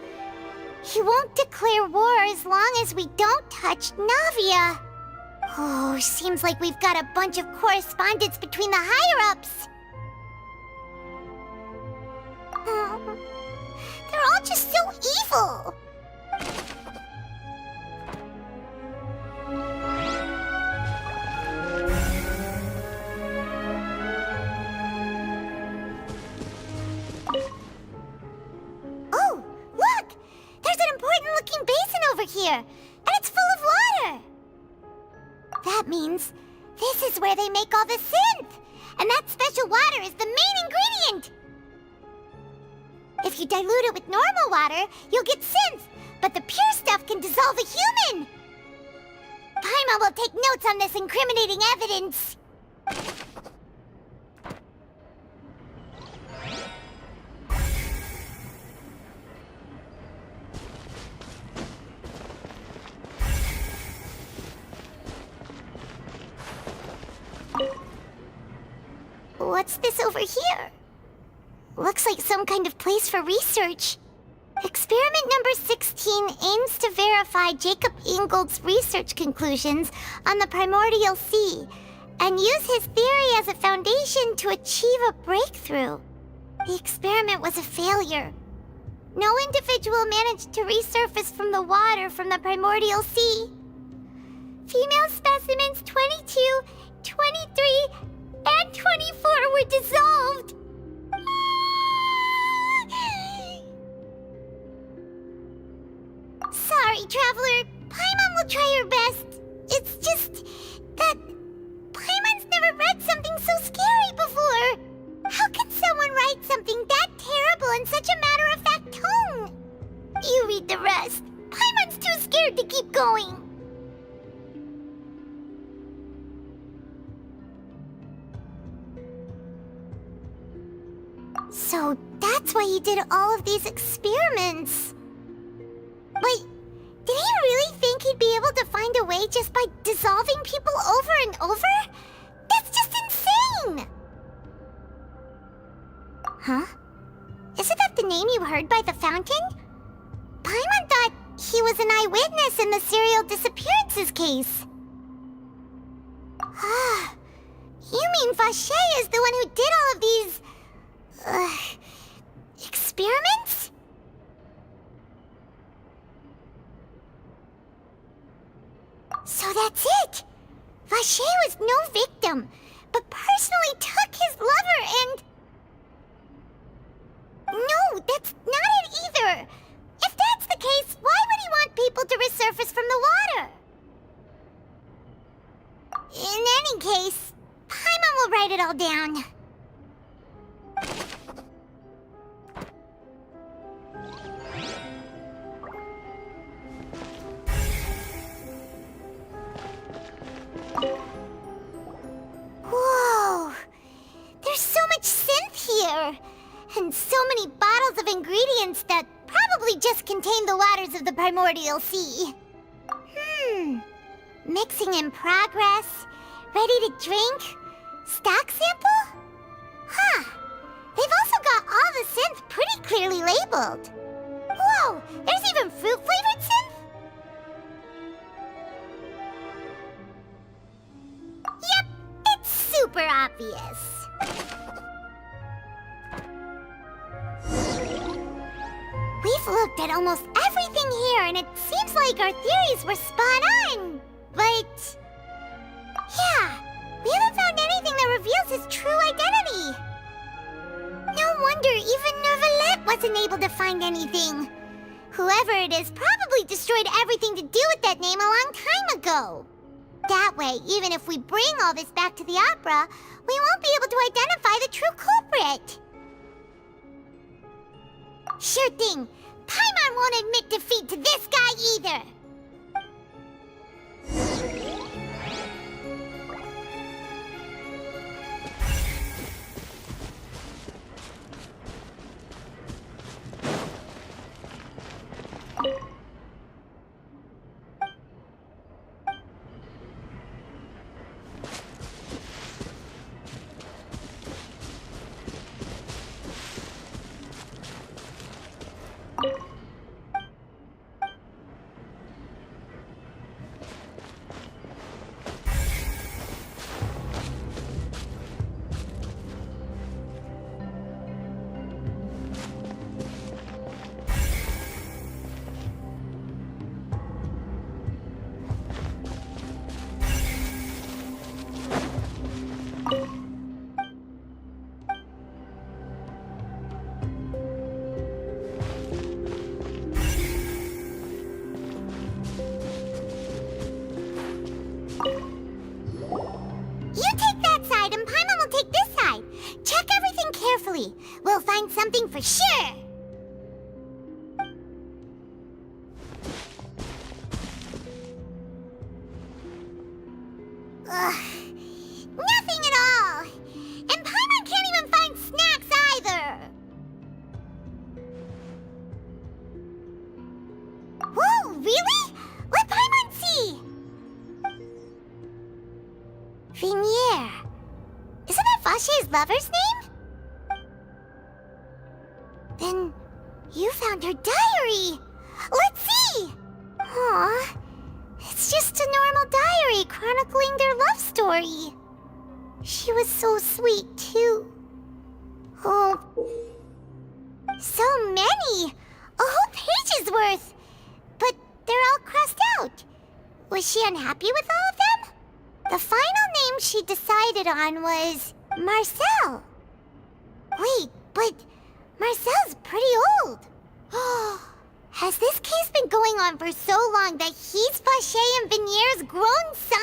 He won't declare war as long as we don't touch Navia. Oh, seems like we've got a bunch of correspondence between the higher-ups. They're all just so evil. Oh, look! There's an important-looking basin over here, and it's full of water. That means this is where they make all the synth, and that special water is the main ingredient. If you dilute it with normal water, you'll get synth, but the pure stuff can dissolve a human. Paimon will take notes on this incriminating evidence. What's this over here? Looks like some kind of place for research. Experiment number 16 aims to verify Jacob Ingold's research conclusions on the primordial sea and use his theory as a foundation to achieve a breakthrough. The experiment was a failure. No individual managed to resurface from the water from the primordial sea. Female specimens 22, 23, and 24 were dissolved. Sorry, Traveler. Paimon will try her best. It's just that Paimon's never read something so scary before. How can someone write something that terrible in such a matter-of-fact tone? You read the rest. Paimon's too scared to keep going. So that's why he did all of these experiments. Wait, did he really think he'd be able to find a way just by dissolving people over and over? That's just insane! Huh? Isn't that the name you heard by the fountain? Paimon thought he was an eyewitness in the serial disappearances case. Ah, you mean Vache is the one who did all of these... experiments? So that's it! Vache was no victim, but personally took his lover and... No, that's not it either! If that's the case, why would he fell down. Whoa! There's so much synth here! And so many bottles of ingredients that probably just contain the waters of the Primordial Sea. Mixing in progress. Ready to drink? Stock sample? Huh. They've also got all the synth pretty clearly labeled. Whoa! There's even fruit-flavored synth? Yep, it's super obvious. We've looked at almost everything here, and it seems like our theories were spot on. But... yeah, we haven't found anything that reveals his true identity. No wonder even Nervalette wasn't able to find anything. Whoever it is probably destroyed everything to do with that name a long time ago. That way, even if we bring all this back to the opera, we won't be able to identify the true culprit. Sure thing. Paimon won't admit defeat to this guy either. We'll find something for sure. Ugh. Nothing at all. And Paimon can't even find snacks either. Whoa, really? Let Paimon see. Vinier. Isn't that Vache's lover's name? Then you found her diary. Let's see. Aw, it's just a normal diary chronicling their love story. She was so sweet, too. Oh, so many. A whole page's worth. But they're all crossed out. Was she unhappy with all of them? The final name she decided on was Marcel. Wait, but Marcel's pretty old. Has this case been going on for so long that he's Vache and Vinier's grown son?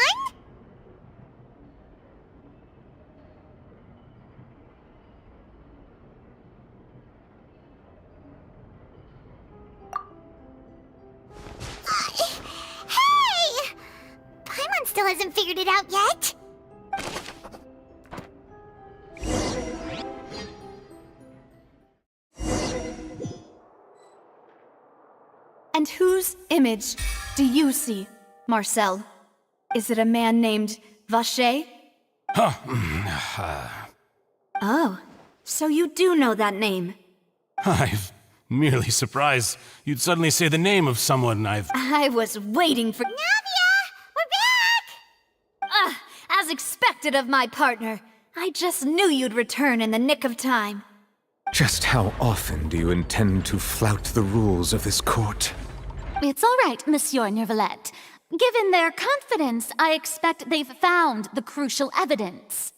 Hey! Paimon still hasn't figured it out yet. And whose image do you see, Marcel? Is it a man named Vache? Oh, so you do know that name. I'm merely surprised you'd suddenly say the name of someone I was waiting for... Navia! We're back! As expected of my partner. I just knew you'd return in the nick of time. Just how often do you intend to flout the rules of this court? It's all right, Monsieur Nervalette. Given their confidence, I expect they've found the crucial evidence.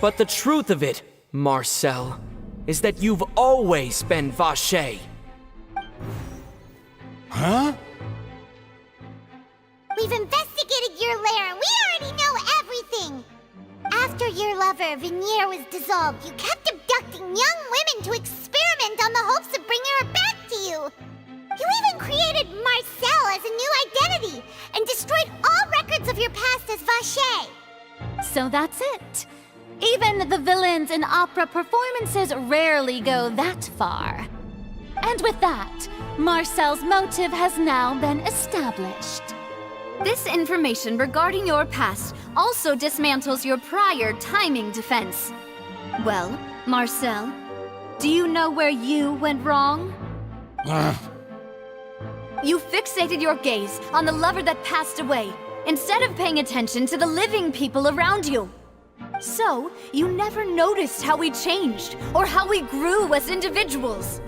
But the truth of it, Marcel, is that you've always been Vacher. Huh? We've investigated your lair and we already know everything! After your lover, Vinier, was dissolved, you kept abducting young women to experiment on the hopes of bringing her back to you! You even created Marcel as a new identity and destroyed all records of your past as Vacher! So that's it. Even the villains in opera performances rarely go that far. And with that, Marcel's motive has now been established. This information regarding your past also dismantles your prior timing defense. Well, Marcel, do you know where you went wrong? You fixated your gaze on the lover that passed away, instead of paying attention to the living people around you. So, you never noticed how we changed, or how we grew as individuals.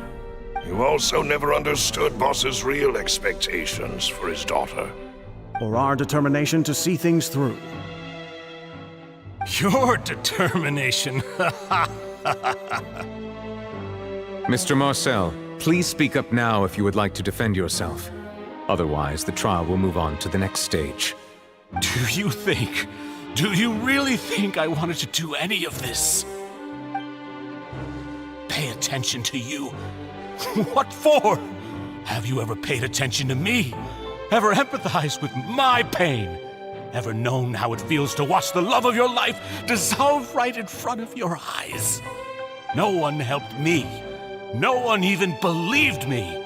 You also never understood Boss's real expectations for his daughter. Or our determination to see things through. Your determination. Mr. Marcel, please speak up now if you would like to defend yourself. Otherwise, the trial will move on to the next stage. Do you really think I wanted to do any of this? Pay attention to you? What for? Have you ever paid attention to me? Ever empathized with my pain? Ever known how it feels to watch the love of your life dissolve right in front of your eyes? No one helped me. No one even believed me.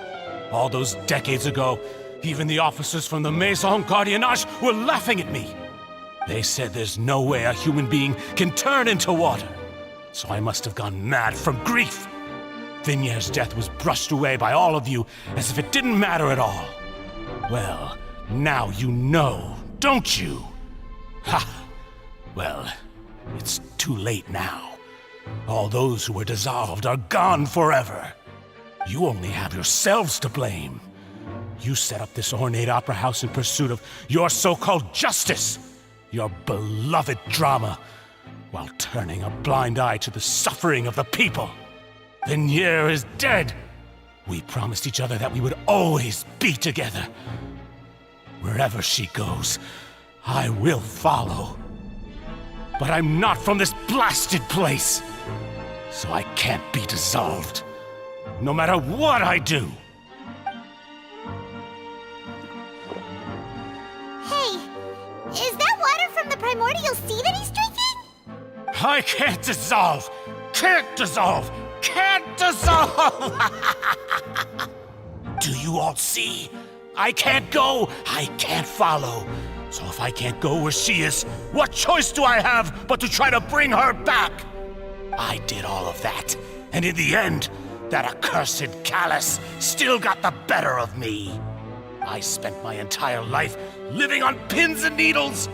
All those decades ago, even the officers from the Maison Gardiennage were laughing at me. They said there's no way a human being can turn into water. So I must have gone mad from grief. Vinier's death was brushed away by all of you as if it didn't matter at all. Well, now you know, don't you? Ha! Well, it's too late now. All those who were dissolved are gone forever. You only have yourselves to blame. You set up this ornate opera house in pursuit of your so-called justice, your beloved drama, while turning a blind eye to the suffering of the people. Vinier is dead. We promised each other that we would always be together. Wherever she goes, I will follow. But I'm not from this blasted place, so I can't be dissolved, no matter what I do. Hey, is that water from the primordial sea that he's drinking? I can't dissolve! Can't dissolve! Can't dissolve! Do you all see? I can't go, I can't follow. So if I can't go where she is, what choice do I have but to try to bring her back? I did all of that, and in the end, that accursed Callus still got the better of me. I spent my entire life living on pins and needles,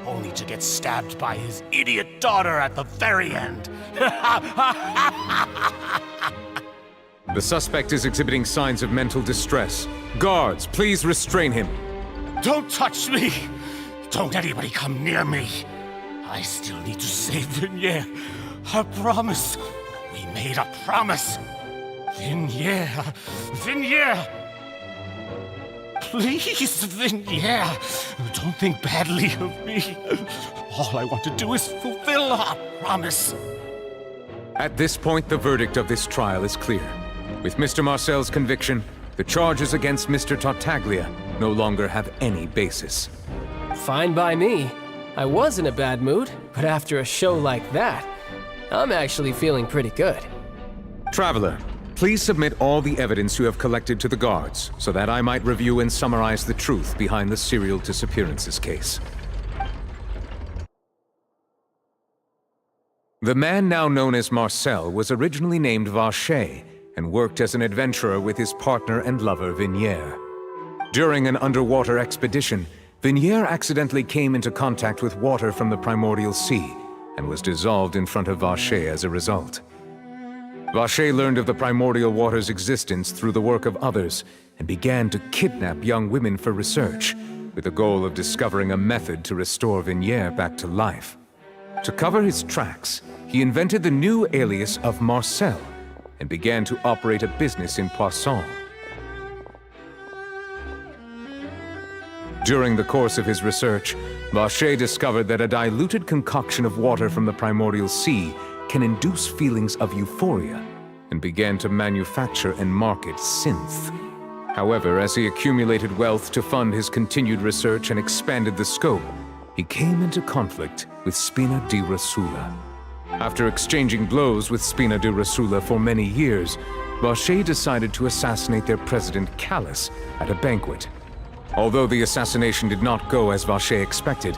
only to get stabbed by his idiot daughter at the very end. The suspect is exhibiting signs of mental distress. Guards, please restrain him. Don't touch me! Don't anybody come near me! I still need to save Vinier. A promise. We made a promise. Vinier. Vinier! Please, Vinier. Don't think badly of me. All I want to do is fulfill our promise. At this point, the verdict of this trial is clear. With Mr. Marcel's conviction, the charges against Mr. Tartaglia no longer have any basis. Fine by me. I was in a bad mood, but after a show like that, I'm actually feeling pretty good. Traveler, please submit all the evidence you have collected to the guards, so that I might review and summarize the truth behind the serial disappearances case. The man now known as Marcel was originally named Vacher and worked as an adventurer with his partner and lover Vinier. During an underwater expedition, Vinier accidentally came into contact with water from the primordial sea and was dissolved in front of Vacher as a result. Vacher learned of the primordial water's existence through the work of others and began to kidnap young women for research, with the goal of discovering a method to restore Vinier back to life. To cover his tracks, he invented the new alias of Marcel and began to operate a business in Poisson. During the course of his research, Vacher discovered that a diluted concoction of water from the primordial sea can induce feelings of euphoria, and began to manufacture and market synth. However, as he accumulated wealth to fund his continued research and expanded the scope, he came into conflict with Spina di Rosula. After exchanging blows with Spina di Rosula for many years, Vacher decided to assassinate their president Callus at a banquet. Although the assassination did not go as Vacher expected,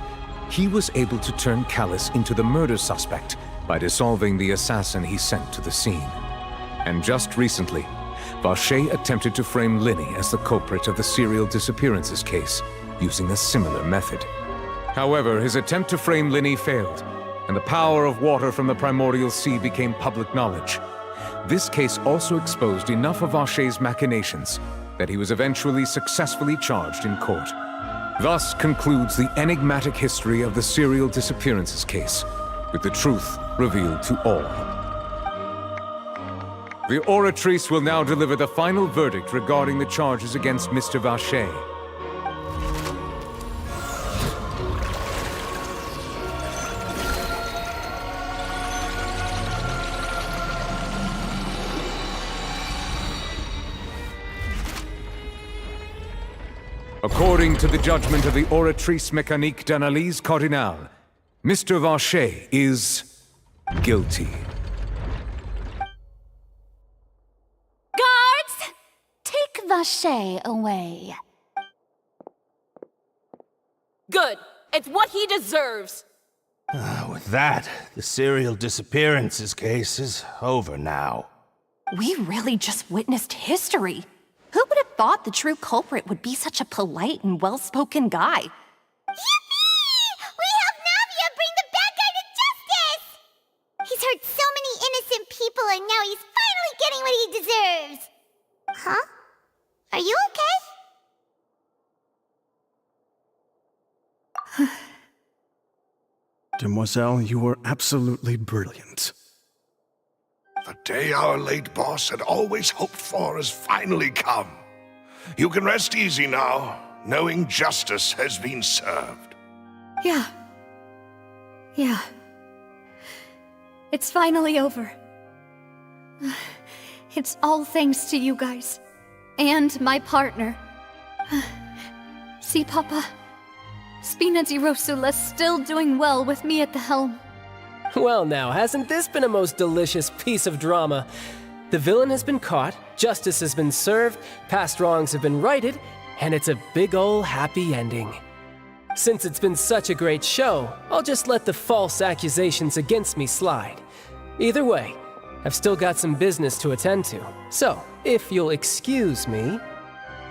he was able to turn Callus into the murder suspect by dissolving the assassin he sent to the scene. And just recently, Vacher attempted to frame Linny as the culprit of the serial disappearances case, using a similar method. However, his attempt to frame Linny failed, and the power of water from the primordial sea became public knowledge. This case also exposed enough of Vacher's machinations that he was eventually successfully charged in court. Thus concludes the enigmatic history of the serial disappearances case, with the truth revealed to all. The Oratrice will now deliver the final verdict regarding the charges against Mr. Vacher. According to the judgment of the Oratrice Mécanique d'Analyse Cardinale, Mr. Vacher is guilty. Guards! Take Vacher away. Good. It's what he deserves. With that, the serial disappearances case is over now. We really just witnessed history. Who would have thought the true culprit would be such a polite and well-spoken guy? Yippee! We helped Navia bring the bad guy to justice! He's hurt so many innocent people and now he's finally getting what he deserves! Huh? Are you okay? Demoiselle, you were absolutely brilliant. The day our late boss had always hoped for has finally come. You can rest easy now, knowing justice has been served. Yeah. It's finally over. It's all thanks to you guys. And my partner. See, Papa? Spina di Rosula's still doing well with me at the helm. Well now, hasn't this been a most delicious piece of drama? The villain has been caught, justice has been served, past wrongs have been righted, and it's a big ol' happy ending. Since it's been such a great show, I'll just let the false accusations against me slide. Either way, I've still got some business to attend to, so if you'll excuse me...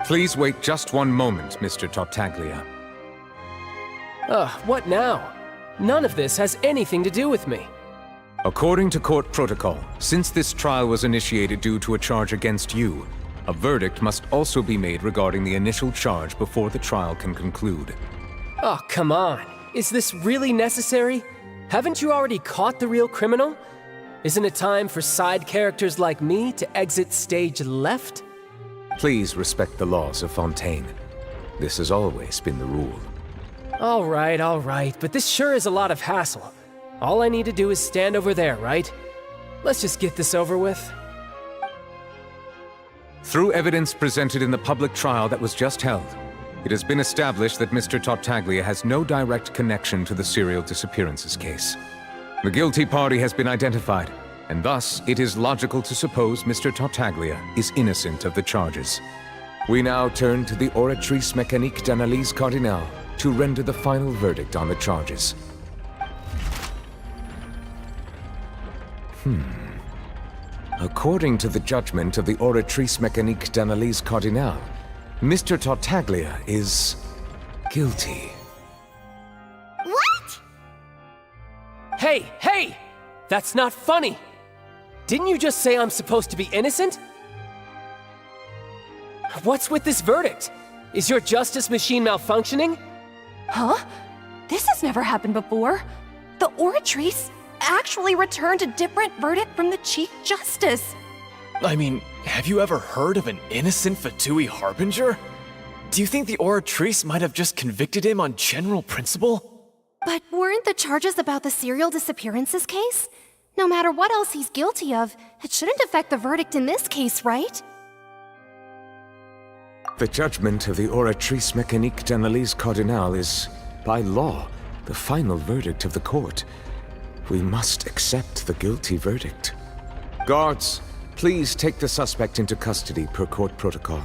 Please wait just one moment, Mr. Tartaglia. What now? None of this has anything to do with me. According to court protocol, since this trial was initiated due to a charge against you, a verdict must also be made regarding the initial charge before the trial can conclude. Oh, come on. Is this really necessary? Haven't you already caught the real criminal? Isn't it time for side characters like me to exit stage left? Please respect the laws of Fontaine. This has always been the rule. All right, but this sure is a lot of hassle. All I need to do is stand over there, right? Let's just get this over with. Through evidence presented in the public trial that was just held, it has been established that Mr. Tartaglia has no direct connection to the serial disappearances case. The guilty party has been identified, and thus it is logical to suppose Mr. Tartaglia is innocent of the charges. We now turn to the Oratrice Mécanique d'Analyse Cardinale to render the final verdict on the charges. According to the judgment of the Oratrice Mécanique d'Analyse Cardinale, Mr. Tartaglia is guilty. What? Hey! That's not funny! Didn't you just say I'm supposed to be innocent? What's with this verdict? Is your justice machine malfunctioning? Huh? This has never happened before. the Oratrice actually returned a different verdict from the Chief Justice. I mean, have you ever heard of an innocent Fatui Harbinger? Do you think the Oratrice might have just convicted him on general principle? But weren't the charges about the serial disappearances case? No matter what else he's guilty of, it shouldn't affect the verdict in this case, right? The judgment of the Oratrice Mécanique d'Analyse Cardinal is, by law, the final verdict of the court. We must accept the guilty verdict. Guards, please take the suspect into custody per court protocol.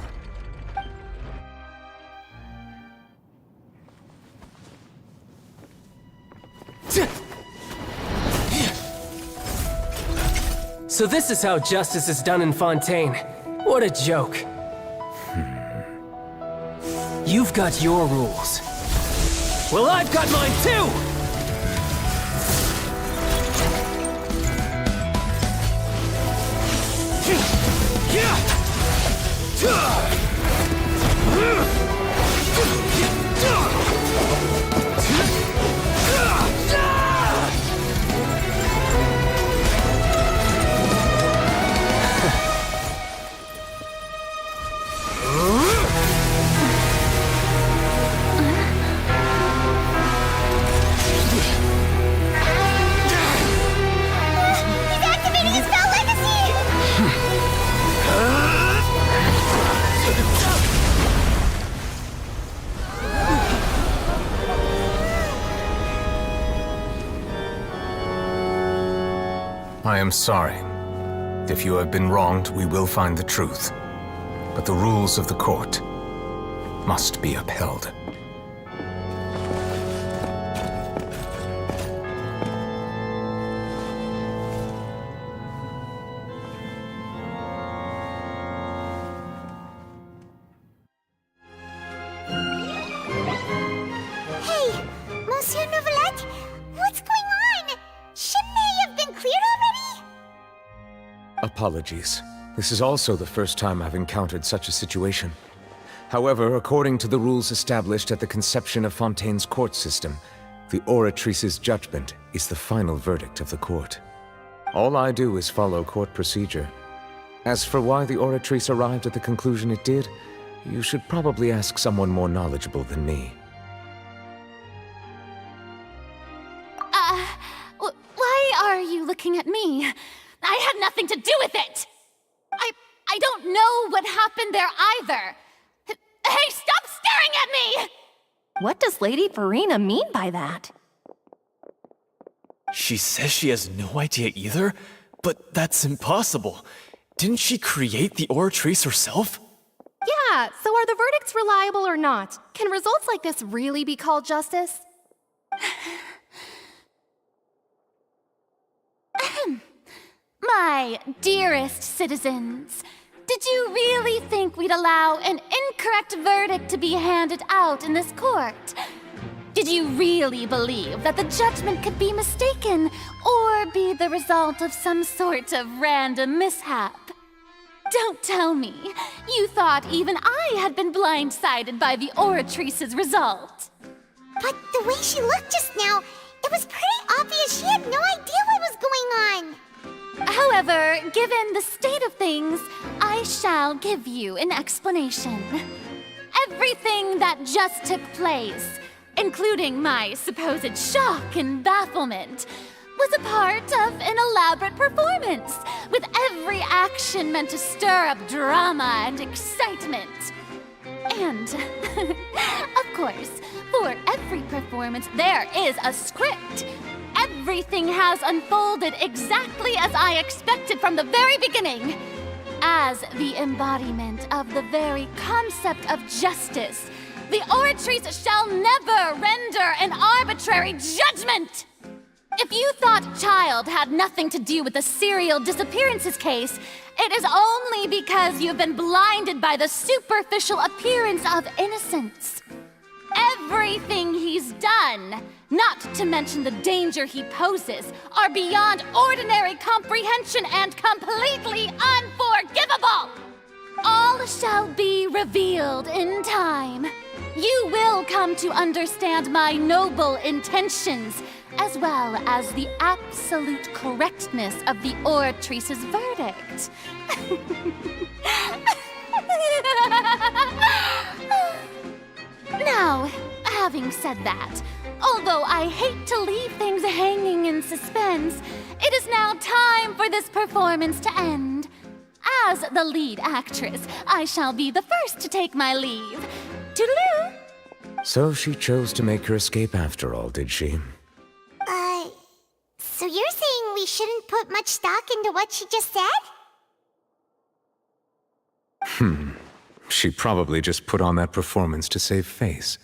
So this is how justice is done in Fontaine. What a joke. You've got your rules. Well, I've got mine too! I am sorry. If you have been wronged, we will find the truth. But the rules of the court must be upheld. Hey, Monsieur Novelette, what's going on? Shouldn't they have been cleared already? Apologies. This is also the first time I've encountered such a situation. However, according to the rules established at the conception of Fontaine's court system, the Oratrice's judgment is the final verdict of the court. All I do is follow court procedure. As for why the Oratrice arrived at the conclusion it did, you should probably ask someone more knowledgeable than me. Why are you looking at me? I had nothing to do with it! I don't know what happened there either! Hey, stop staring at me! What does Lady Farina mean by that? She says she has no idea either, but that's impossible. Didn't she create the Oratrice herself? Yeah, so are the verdicts reliable or not? Can results like this really be called justice? My dearest citizens, did you really think we'd allow an incorrect verdict to be handed out in this court? Did you really believe that the judgment could be mistaken or be the result of some sort of random mishap? Don't tell me you thought even I had been blindsided by the Oratrice's result. But the way she looked just now, it was pretty obvious she had no idea what was going on. However, given the state of things, I shall give you an explanation. Everything that just took place, including my supposed shock and bafflement, was a part of an elaborate performance, with every action meant to stir up drama and excitement. And, of course, for every performance, there is a script. Everything has unfolded exactly as I expected from the very beginning. As the embodiment of the very concept of justice, the Oratrice shall never render an arbitrary judgment! If you thought Child had nothing to do with the serial disappearances case, it is only because you've been blinded by the superficial appearance of innocence. Everything he's done, not to mention the danger he poses, are beyond ordinary comprehension and completely unforgivable! All shall be revealed in time. You will come to understand my noble intentions as well as the absolute correctness of the oratrice's verdict. Now, having said that, although I hate to leave things hanging in suspense, it is now time for this performance to end. As the lead actress, I shall be the first to take my leave. Toodaloo! So she chose to make her escape after all, did she? So you're saying we shouldn't put much stock into what she just said? She probably just put on that performance to save face.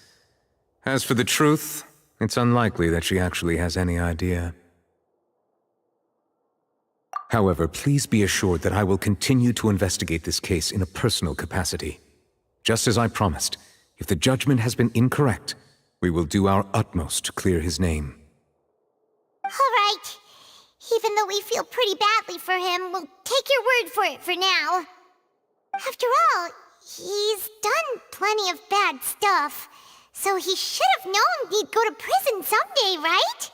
As for the truth, it's unlikely that she actually has any idea. However, please be assured that I will continue to investigate this case in a personal capacity. Just as I promised, if the judgment has been incorrect, we will do our utmost to clear his name. All right. Even though we feel pretty badly for him, we'll take your word for it for now. After all, he's done plenty of bad stuff, so he should have known he'd go to prison someday, right?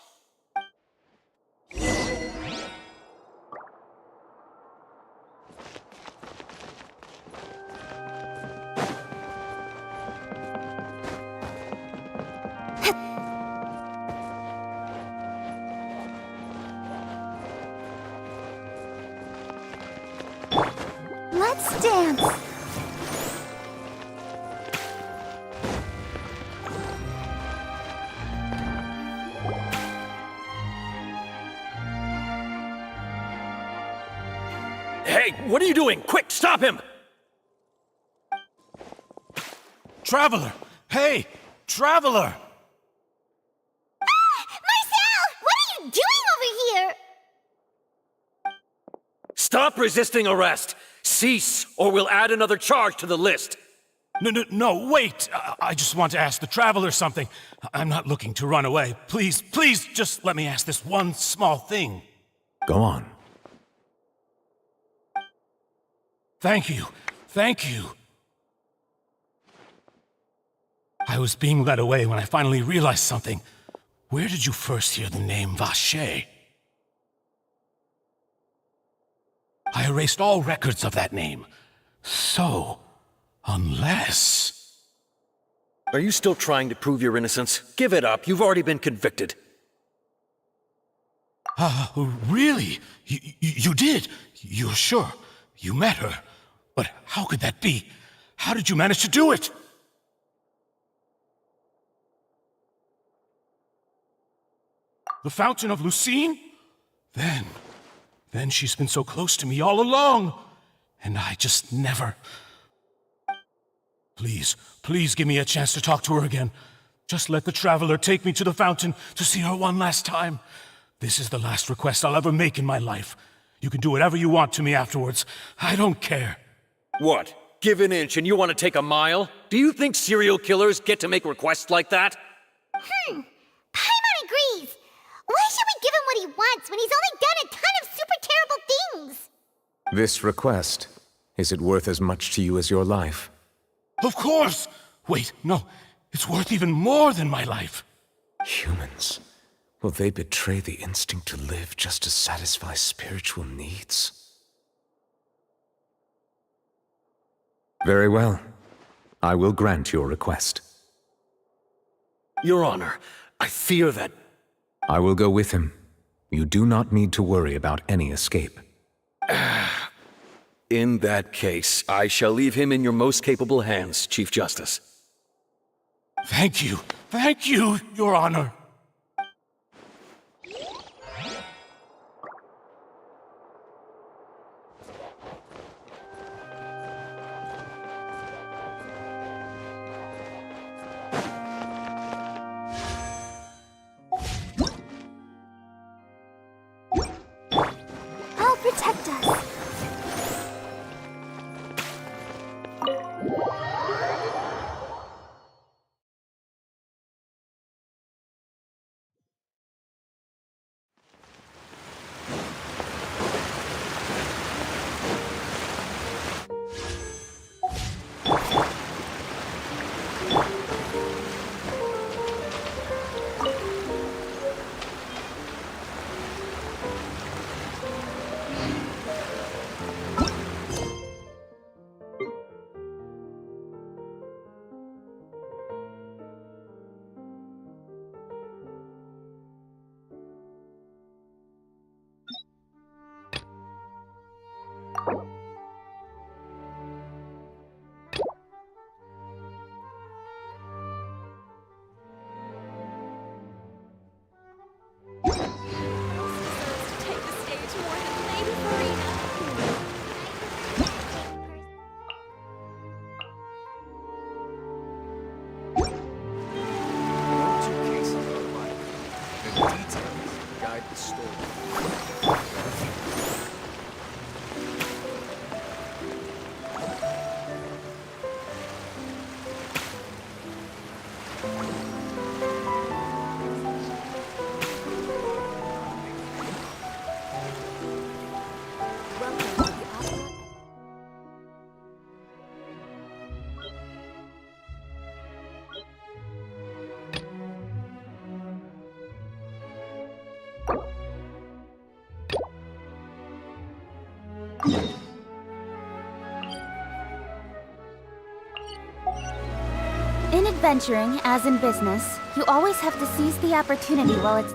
Let's dance. Hey, what are you doing? Quick, stop him! Traveler! Hey! Traveler! Marcel! What are you doing over here? Stop resisting arrest! Cease, or we'll add another charge to the list. No, wait! I just want to ask the Traveler something. I'm not looking to run away. Please, just let me ask this one small thing. Go on. Thank you. I was being led away when I finally realized something. Where did you first hear the name Vacher? I erased all records of that name. So, unless... Are you still trying to prove your innocence? Give it up. You've already been convicted. Really? You did? You're sure? You met her? But how could that be? How did you manage to do it? The Fountain of Lucine? Then she's been so close to me all along. And I just never... Please give me a chance to talk to her again. Just let the Traveler take me to the fountain to see her one last time. This is the last request I'll ever make in my life. You can do whatever you want to me afterwards. I don't care. What? Give an inch and you want to take a mile? Do you think serial killers get to make requests like that? Paimon agrees. Why should we give him what he wants when he's only done a ton of super terrible things? This request, is it worth as much to you as your life? Of course! Wait, no. It's worth even more than my life. Humans. Will they betray the instinct to live just to satisfy spiritual needs? Very well. I will grant your request. Your Honor, I fear that... I will go with him. You do not need to worry about any escape. In that case, I shall leave him in your most capable hands, Chief Justice. Thank you, Your Honor. I'll protect us. adventuring, as in business, you always have to seize the opportunity while it's...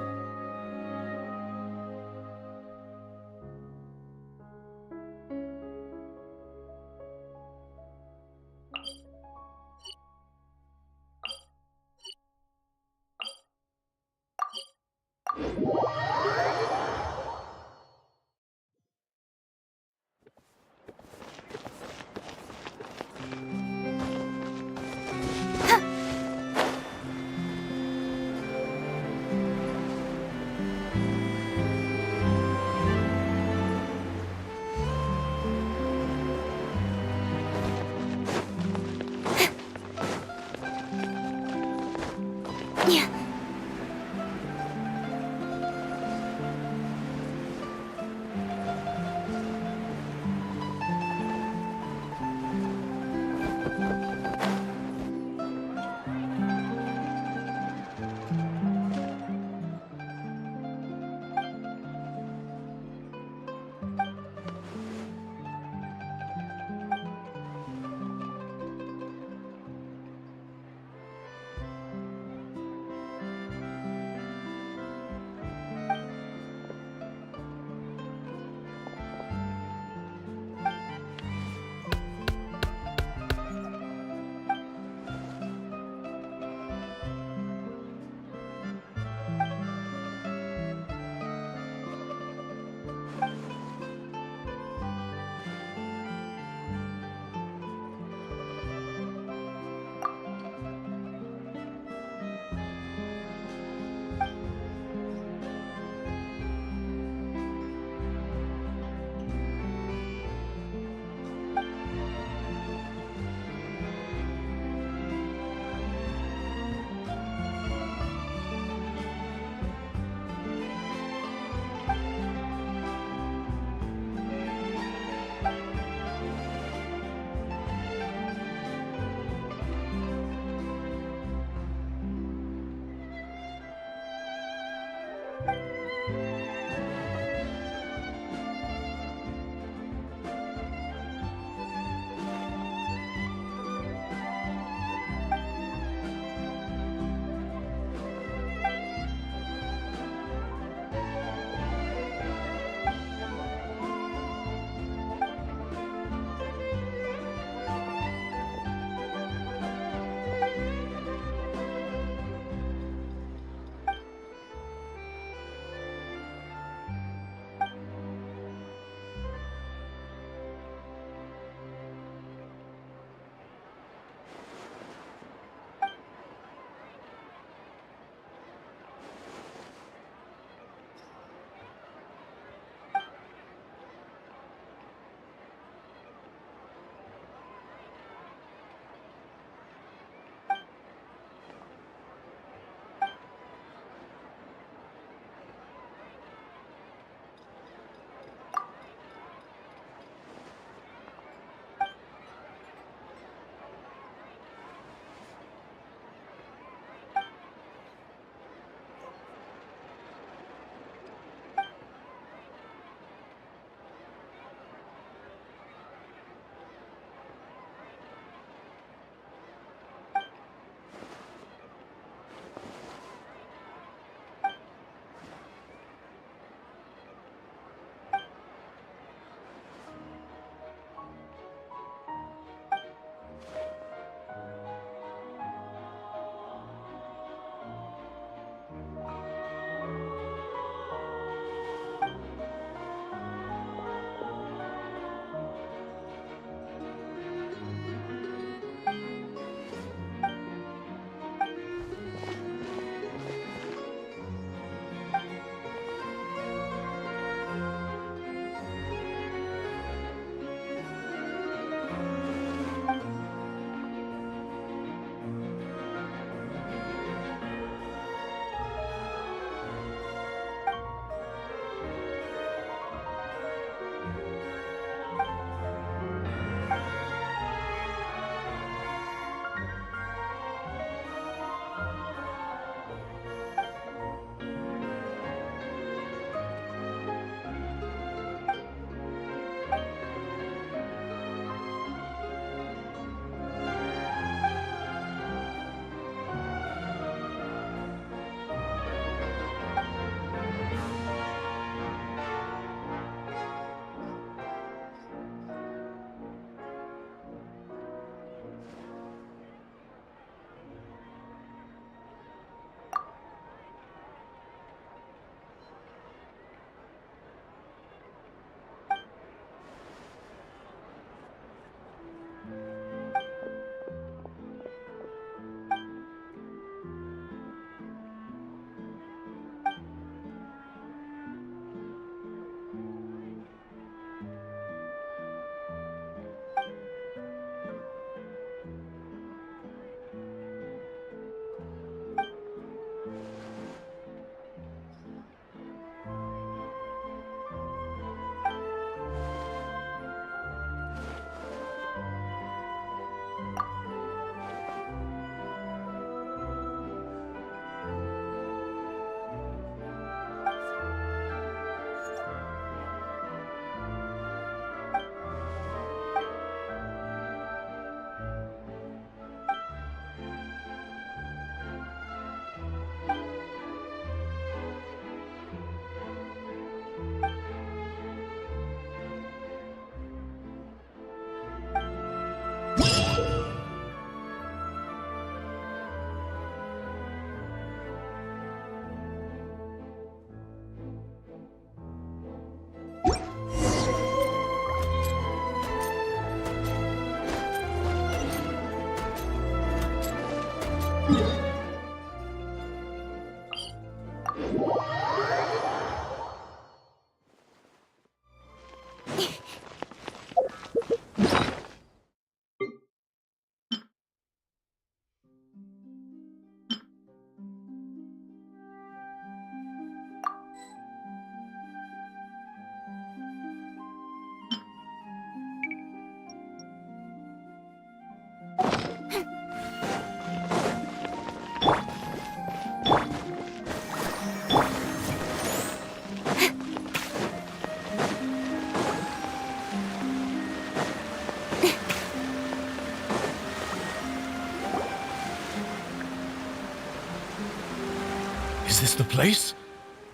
Is this the place?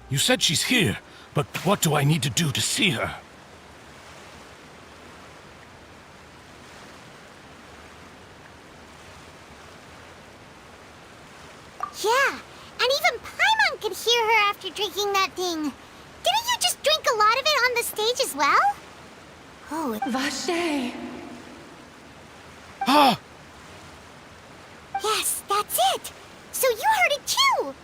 You said she's here, but what do I need to do to see her? Yeah, and even Paimon could hear her after drinking that thing. Didn't you just drink a lot of it on the stage as well? Oh, Vache! Ah! Yes, that's it! So you heard it too!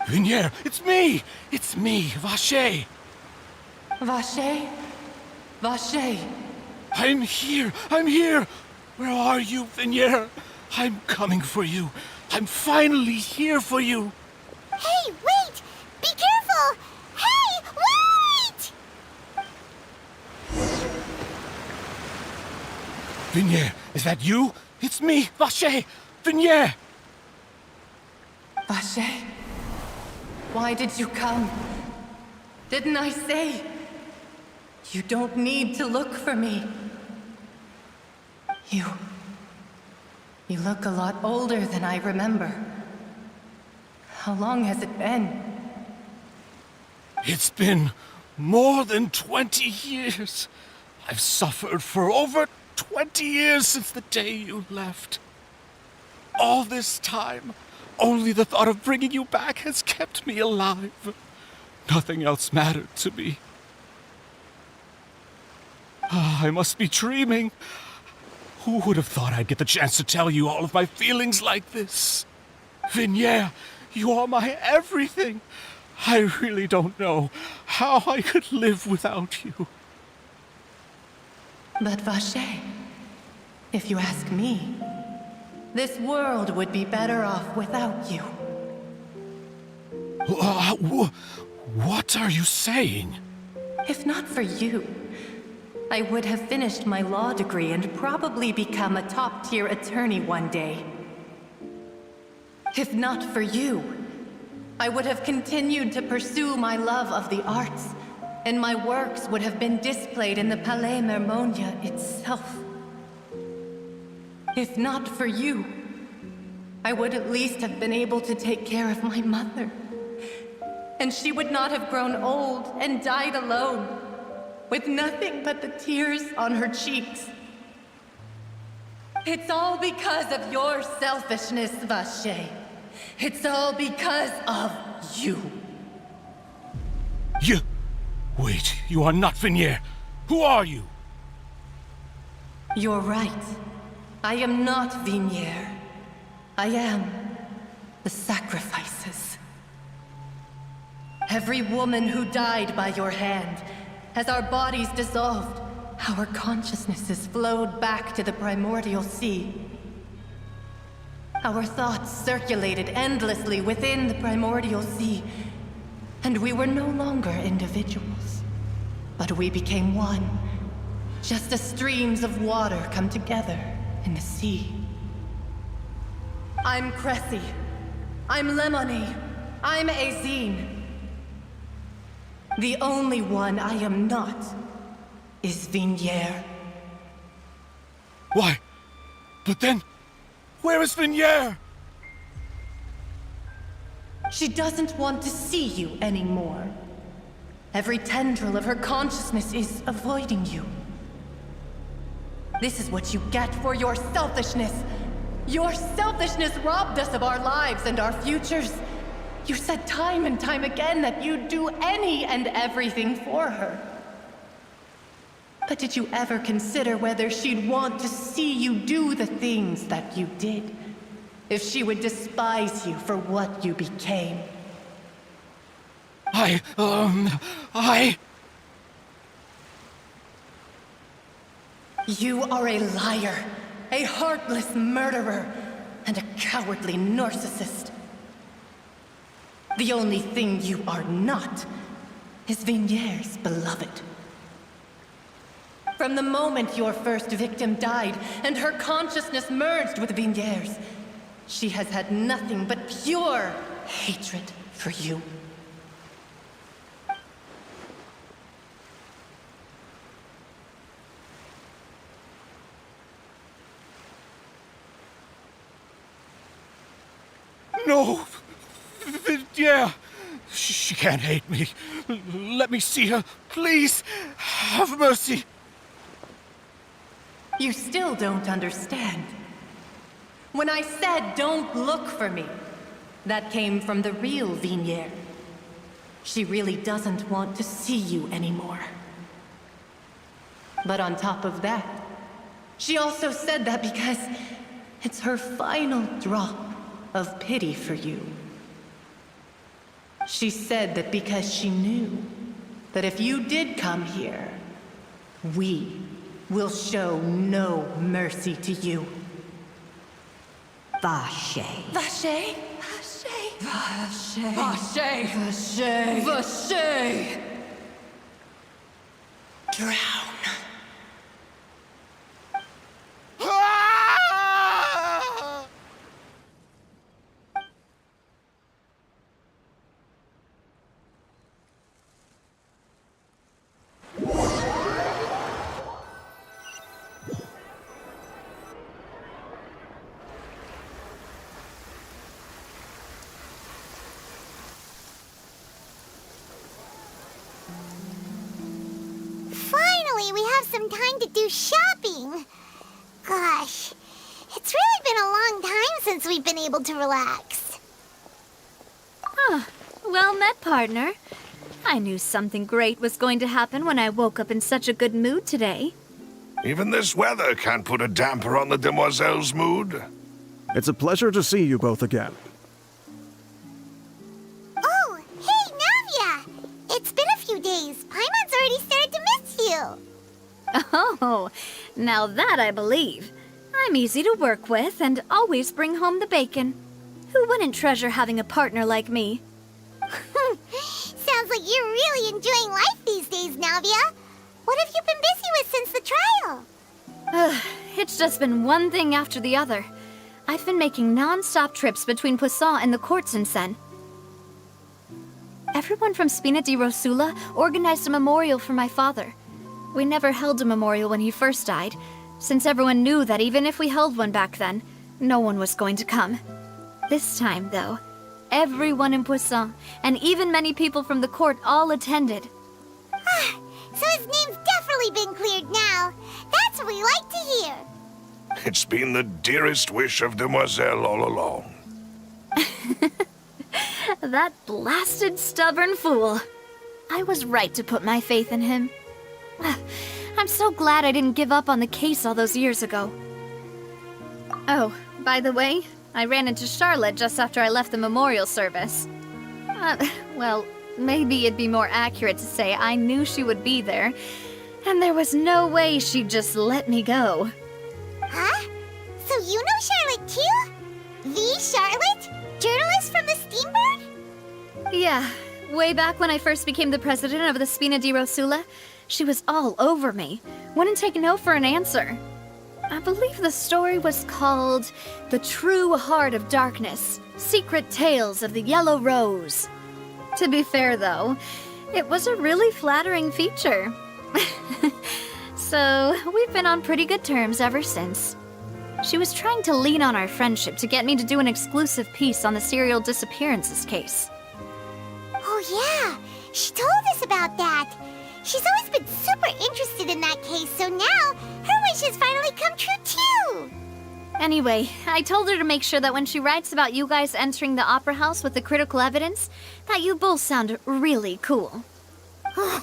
Vinier, it's me! It's me, Vache! Vache? Vache! I'm here! I'm here! Where are you, Vinier? I'm coming for you. I'm finally here for you. Hey, wait! Be careful! Hey, wait! Vinier, is that you? It's me, Vache! Vinier! Vache? Why did you come? Didn't I say? You don't need to look for me. You look a lot older than I remember. How long has it been? It's been more than 20 years. I've suffered for over 20 years since the day you left. All this time, only the thought of bringing you back has kept me alive. Nothing else mattered to me. I must be dreaming. Who would have thought I'd get the chance to tell you all of my feelings like this? Vinier, you are my everything. I really don't know how I could live without you. But Vache, if you ask me, this world would be better off without you. What are you saying? If not for you, I would have finished my law degree and probably become a top-tier attorney one day. If not for you, I would have continued to pursue my love of the arts, and my works would have been displayed in the Palais Mermonia itself. If not for you, I would at least have been able to take care of my mother. And she would not have grown old and died alone, with nothing but the tears on her cheeks. It's all because of your selfishness, Vache. It's all because of you. You... Wait, you are not Vinier. Who are you? You're right. I am not Vinier. I am the sacrifices. Every woman who died by your hand, as our bodies dissolved, our consciousnesses flowed back to the primordial sea. Our thoughts circulated endlessly within the primordial sea, and we were no longer individuals, but we became one, just as streams of water come together in the sea. I'm Cressy. I'm Lemony. I'm Azine. The only one I am not is Vinier. Why? But then, where is Vinier? She doesn't want to see you anymore. Every tendril of her consciousness is avoiding you. This is what you get for your selfishness. Your selfishness robbed us of our lives and our futures. You said time and time again that you'd do any and everything for her. But did you ever consider whether she'd want to see you do the things that you did? if she would despise you for what you became. You are a liar, a heartless murderer, and a cowardly narcissist. The only thing you are not is Vigniere's beloved. From the moment your first victim died and her consciousness merged with Vigniere's, she has had nothing but pure hatred for you. No! Yeah! She can't hate me. Let me see her, please! Have mercy! You still don't understand. When I said don't look for me, that came from the real Vigniere. She really doesn't want to see you anymore. But on top of that, she also said that because it's her final drop of pity for you. She said that because she knew that if you did come here, we will show no mercy to you. Vache. Vache? Vache? Vache. Vache. Vache. Vache. Drown. Finally, we have some time to do shopping. Gosh, it's really been a long time since we've been able to relax. Well met, partner. I knew something great was going to happen when I woke up in such a good mood today. Even this weather can't put a damper on the demoiselle's mood. It's a pleasure to see you both again. Oh, hey, Navia! It's been a few days. Paimon's already started to miss you. Oh, now that I believe. I'm easy to work with and always bring home the bacon. Who wouldn't treasure having a partner like me? Sounds like you're really enjoying life these days, Navia. What have you been busy with since the trial? It's just been one thing after the other. I've been making non-stop trips between Poisson and the courts in Sen. Everyone from Spina di Rosula organized a memorial for my father. We never held a memorial when he first died, since everyone knew that even if we held one back then, no one was going to come. This time, though, everyone in Poisson, and even many people from the court, all attended. So his name's definitely been cleared now. That's what we like to hear. It's been the dearest wish of Demoiselle all along. That blasted stubborn fool. I was right to put my faith in him. I'm so glad I didn't give up on the case all those years ago. Oh, by the way, I ran into Charlotte just after I left the memorial service. Well, maybe it'd be more accurate to say I knew she would be there, and there was no way she'd just let me go. Huh? So you know Charlotte too? The Charlotte? Journalist from the Steambird? Yeah, way back when I first became the president of the Spina di Rosula, she was all over me. Wouldn't take no for an answer. I believe the story was called The True Heart of Darkness, Secret Tales of the Yellow Rose. To be fair, though, it was a really flattering feature. So, we've been on pretty good terms ever since. She was trying to lean on our friendship to get me to do an exclusive piece on the serial disappearances case. Oh yeah, she told us about that. She's always been super interested in that case, so now her wish has finally come true too. Anyway, I told her to make sure that when she writes about you guys entering the opera house with the critical evidence, that you both sound really cool. Now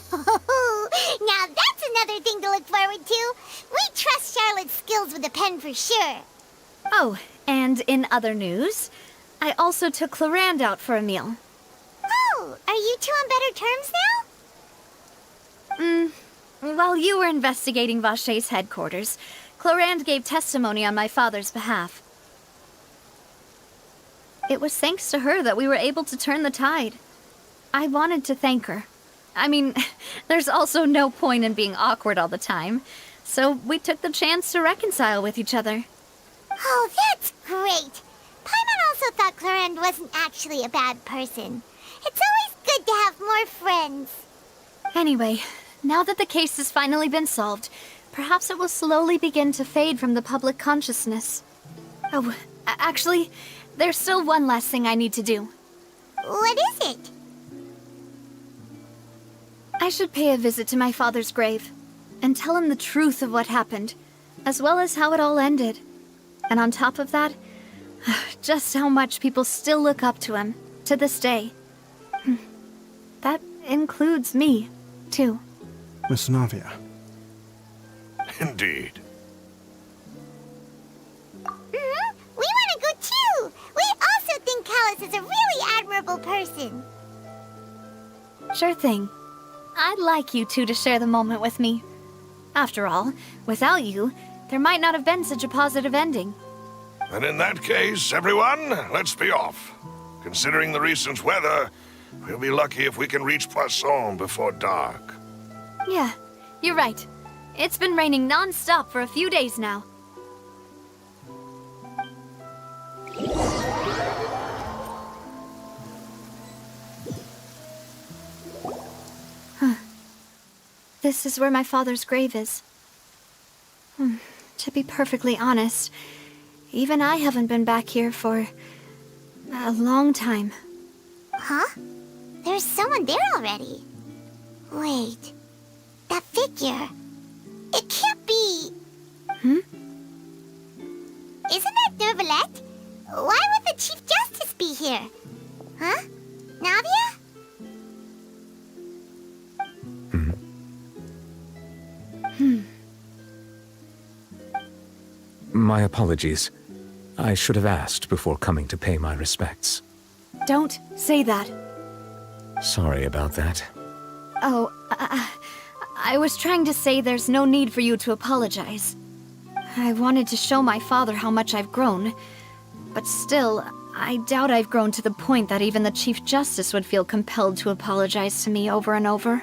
that's another thing to look forward to. We trust Charlotte's skills with a pen for sure. Oh, and in other news, I also took Clorand out for a meal. Oh, are you two on better terms now? While you were investigating Vache's headquarters, Clorand gave testimony on my father's behalf. It was thanks to her that we were able to turn the tide. I wanted to thank her. I mean, there's also no point in being awkward all the time, so we took the chance to reconcile with each other. Oh, that's great! Paimon also thought Clorand wasn't actually a bad person. It's always good to have more friends. Anyway, now that the case has finally been solved, perhaps it will slowly begin to fade from the public consciousness. Oh, actually, there's still one last thing I need to do. What is it? I should pay a visit to my father's grave, and tell him the truth of what happened, as well as how it all ended. And on top of that, just how much people still look up to him, to this day. That includes me, too. Miss Navia. Indeed. We want to go too! We also think Callus is a really admirable person. Sure thing. I'd like you two to share the moment with me. After all, without you, there might not have been such a positive ending. And in that case, everyone, let's be off. Considering the recent weather, we'll be lucky if we can reach Poisson before dark. Yeah, you're right. It's been raining non-stop for a few days now. This is where my father's grave is. To be perfectly honest, even I haven't been back here for a long time. Huh? There's someone there already. Wait. That figure. It can't be... Isn't that Neuvillette? Why would the Chief Justice be here? Huh? Navia? My apologies. I should have asked before coming to pay my respects. Don't say that. Sorry about that. Oh, I was trying to say there's no need for you to apologize. I wanted to show my father how much I've grown, but still, I doubt I've grown to the point that even the Chief Justice would feel compelled to apologize to me over and over.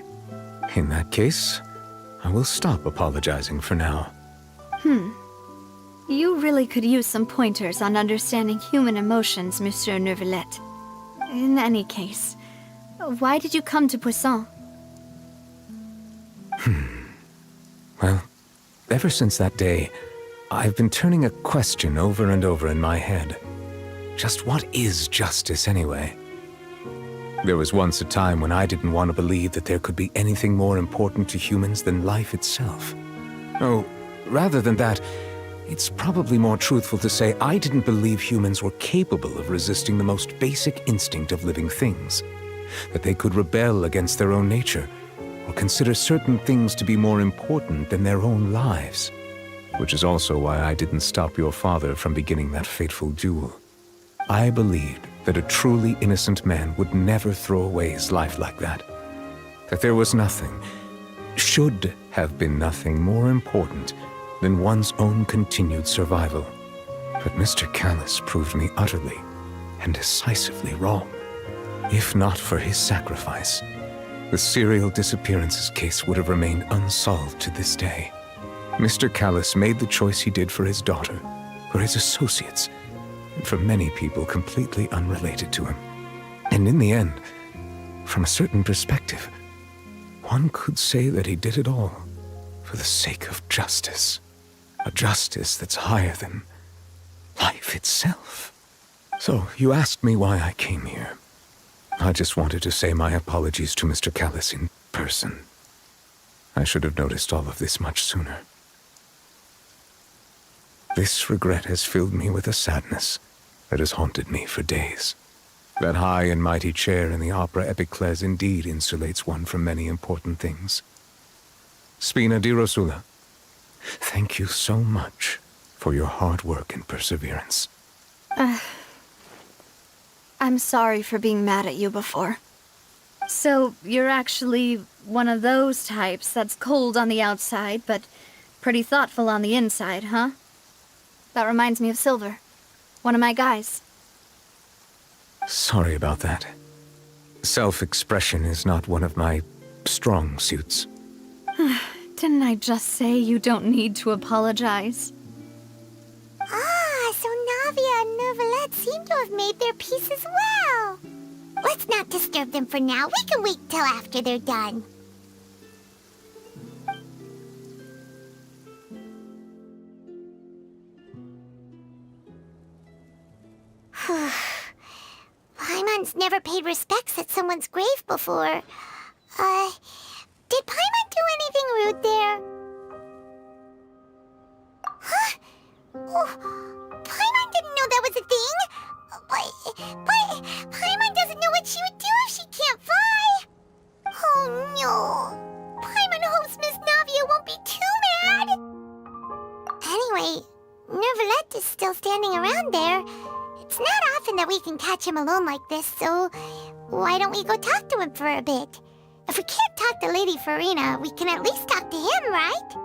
In that case, I will stop apologizing for now. You really could use some pointers on understanding human emotions, Monsieur Neuvillette. In any case, why did you come to Poisson? Well, ever since that day, I've been turning a question over and over in my head. Just what is justice, anyway? There was once a time when I didn't want to believe that there could be anything more important to humans than life itself. Oh, rather than that, it's probably more truthful to say I didn't believe humans were capable of resisting the most basic instinct of living things. That they could rebel against their own nature, or consider certain things to be more important than their own lives. Which is also why I didn't stop your father from beginning that fateful duel. I believed that a truly innocent man would never throw away his life like that. That there was nothing, should have been nothing more important than one's own continued survival. But Mr. Callus proved me utterly and decisively wrong. If not for his sacrifice, the serial disappearances case would have remained unsolved to this day. Mr. Callus made the choice he did for his daughter, for his associates, and for many people completely unrelated to him. And in the end, from a certain perspective, one could say that he did it all for the sake of justice. A justice that's higher than life itself. So, you asked me why I came here. I just wanted to say my apologies to Mr. Callus in person. I should have noticed all of this much sooner. This regret has filled me with a sadness that has haunted me for days. That high and mighty chair in the Opera Epiclese indeed insulates one from many important things. Spina di Rosula, thank you so much for your hard work and perseverance. I'm sorry for being mad at you before. So, you're actually one of those types that's cold on the outside, but pretty thoughtful on the inside, huh? That reminds me of Silver, one of my guys. Sorry about that. Self-expression is not one of my strong suits. Didn't I just say you don't need to apologize? Ah, so Navia and Neuvillette seem to have made their peace as well. Let's not disturb them for now. We can wait till after they're done. Paimon's never paid respects at someone's grave before. Did Paimon do anything rude there? Huh? Oh, Paimon didn't know that was a thing. But Paimon doesn't know what she would do if she can't fly. Oh no. Paimon hopes Miss Navia won't be too mad. Anyway, Neuvillette is still standing around there. It's not often that we can catch him alone like this, so why don't we go talk to him for a bit? If we can't talk to Lady Farina, we can at least talk to him, right?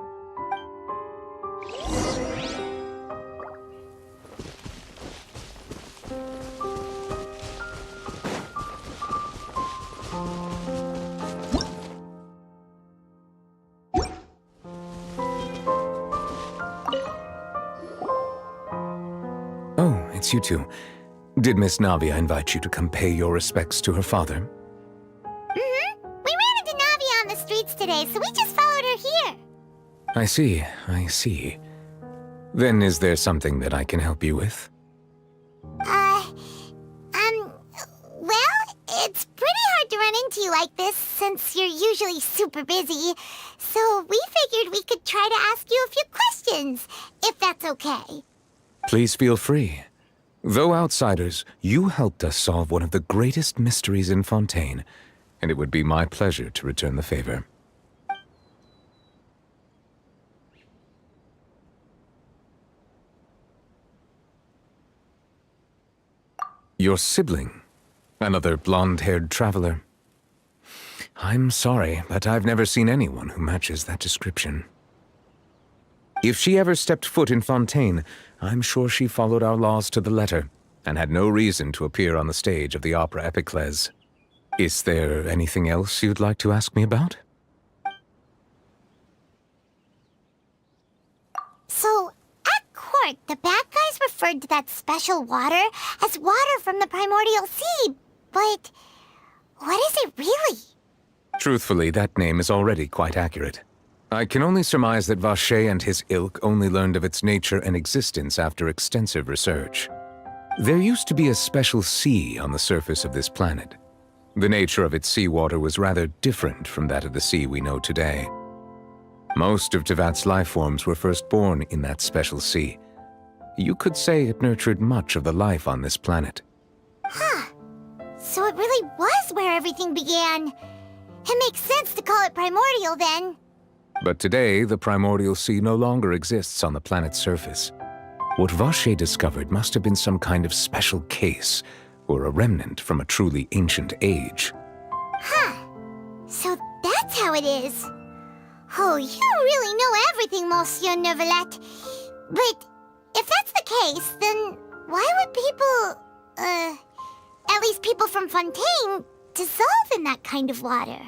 Oh, it's you two. Did Miss Navia invite you to come pay your respects to her father? We ran into Navia on the streets today, so we just followed her here. I see. Then is there something that I can help you with? Well, it's pretty hard to run into you like this since you're usually super busy. So we figured we could try to ask you a few questions, if that's okay. Please feel free. Though outsiders, you helped us solve one of the greatest mysteries in Fontaine, and it would be my pleasure to return the favor. Your sibling? Another blonde-haired traveler? I'm sorry, but I've never seen anyone who matches that description. If she ever stepped foot in Fontaine, I'm sure she followed our laws to the letter, and had no reason to appear on the stage of the opera Epiclese. Is there anything else you'd like to ask me about? So, at court, the bad guys referred to that special water as water from the primordial sea, but what is it really? Truthfully, that name is already quite accurate. I can only surmise that Vacher and his ilk only learned of its nature and existence after extensive research. There used to be a special sea on the surface of this planet. The nature of its seawater was rather different from that of the sea we know today. Most of Tevat's life forms were first born in that special sea. You could say it nurtured much of the life on this planet. Huh. So it really was where everything began. It makes sense to call it primordial then. But today, the primordial sea no longer exists on the planet's surface. What Vacher discovered must have been some kind of special case, or a remnant from a truly ancient age. Huh. So that's how it is. Oh, you really know everything, Monsieur Neuvillette. But if that's the case, then why would people, at least people from Fontaine, dissolve in that kind of water?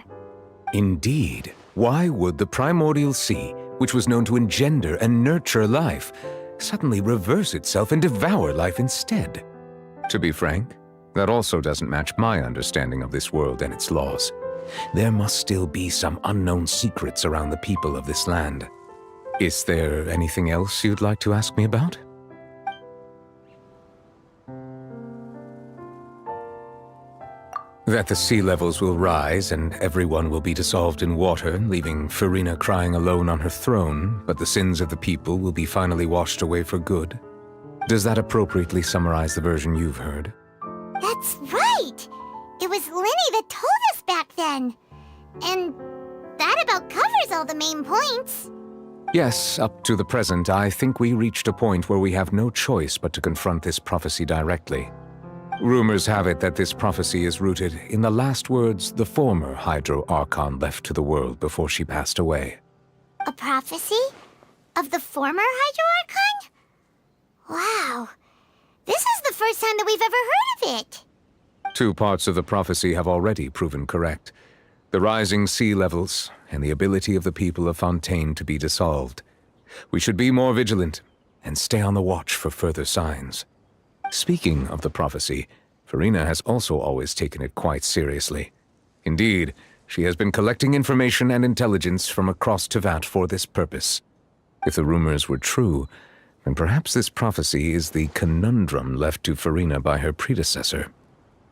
Indeed. Why would the primordial sea, which was known to engender and nurture life, suddenly reverse itself and devour life instead? To be frank, that also doesn't match my understanding of this world and its laws. There must still be some unknown secrets around the people of this land. Is there anything else you'd like to ask me about? That the sea levels will rise and everyone will be dissolved in water, leaving Farina crying alone on her throne, but the sins of the people will be finally washed away for good. Does that appropriately summarize the version you've heard? That's right! It was Linny that told us back then. And that about covers all the main points. Yes, up to the present, I think we reached a point where we have no choice but to confront this prophecy directly. Rumors have it that this prophecy is rooted in the last words the former Hydro Archon left to the world before she passed away. A prophecy? Of the former Hydro Archon? Wow. This is the first time that we've ever heard of it. 2 parts of the prophecy have already proven correct. The rising sea levels and the ability of the people of Fontaine to be dissolved. We should be more vigilant and stay on the watch for further signs. Speaking of the prophecy, Farina has also always taken it quite seriously. Indeed, she has been collecting information and intelligence from across Tevat for this purpose. If the rumors were true, then perhaps this prophecy is the conundrum left to Farina by her predecessor.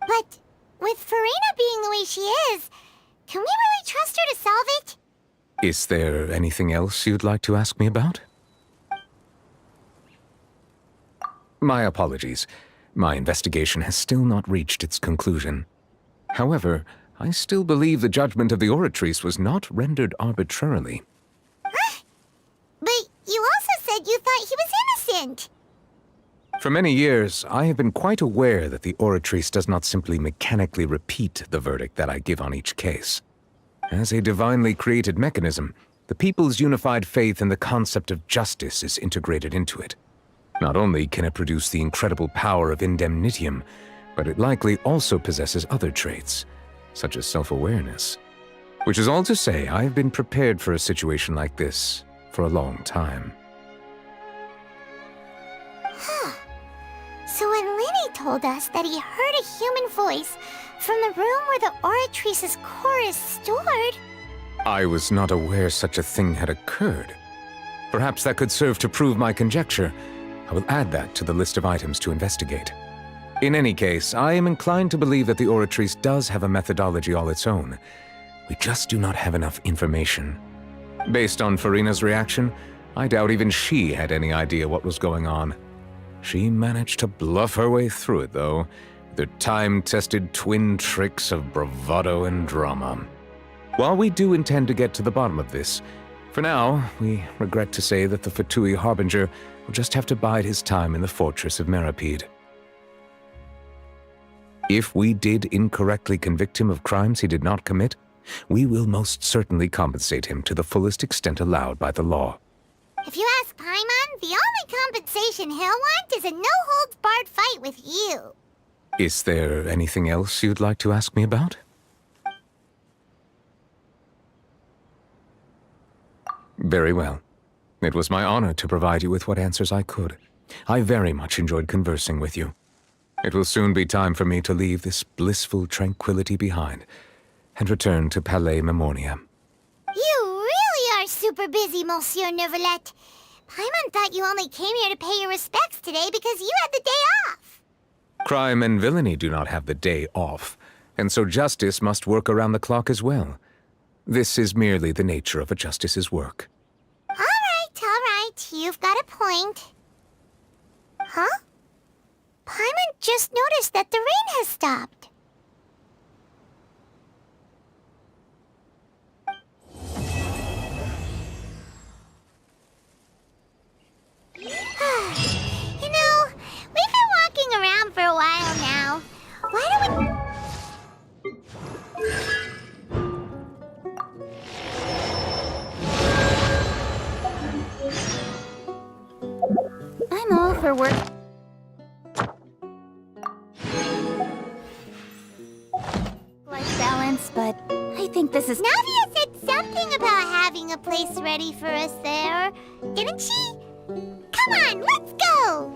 But with Farina being the way she is, can we really trust her to solve it? Is there anything else you'd like to ask me about? My apologies. My investigation has still not reached its conclusion. However, I still believe the judgment of the Oratrice was not rendered arbitrarily. Huh? But you also said you thought he was innocent. For many years, I have been quite aware that the Oratrice does not simply mechanically repeat the verdict that I give on each case. As a divinely created mechanism, the people's unified faith in the concept of justice is integrated into it. Not only can it produce the incredible power of indemnitium, but it likely also possesses other traits, such as self-awareness. Which is all to say, I have been prepared for a situation like this for a long time. Huh. So when Lenny told us that he heard a human voice from the room where the Oratrice's core is stored... I was not aware such a thing had occurred. Perhaps that could serve to prove my conjecture. I will add that to the list of items to investigate. In any case, I am inclined to believe that the Oratrice does have a methodology all its own. We just do not have enough information. Based on Farina's reaction, I doubt even she had any idea what was going on. She managed to bluff her way through it, though, with her time-tested twin tricks of bravado and drama. While we do intend to get to the bottom of this, for now, we regret to say that the Fatui Harbinger will just have to bide his time in the fortress of Meripede. If we did incorrectly convict him of crimes he did not commit, we will most certainly compensate him to the fullest extent allowed by the law. If you ask Paimon, the only compensation he'll want is a no-holds-barred fight with you. Is there anything else you'd like to ask me about? Very well. It was my honor to provide you with what answers I could. I very much enjoyed conversing with you. It will soon be time for me to leave this blissful tranquility behind and return to Palais Memornia. You really are super busy, Monsieur Neuvillette. Paimon thought you only came here to pay your respects today because you had the day off. Crime and villainy do not have the day off, and so justice must work around the clock as well. This is merely the nature of a justice's work. All right. You've got a point. Huh? Paimon just noticed that the rain has stopped. You know, we've been walking around for a while now. Why don't we... I'm all for work. Life balance, but I think this is... Navia said something about having a place ready for us there, didn't she? Come on, let's go!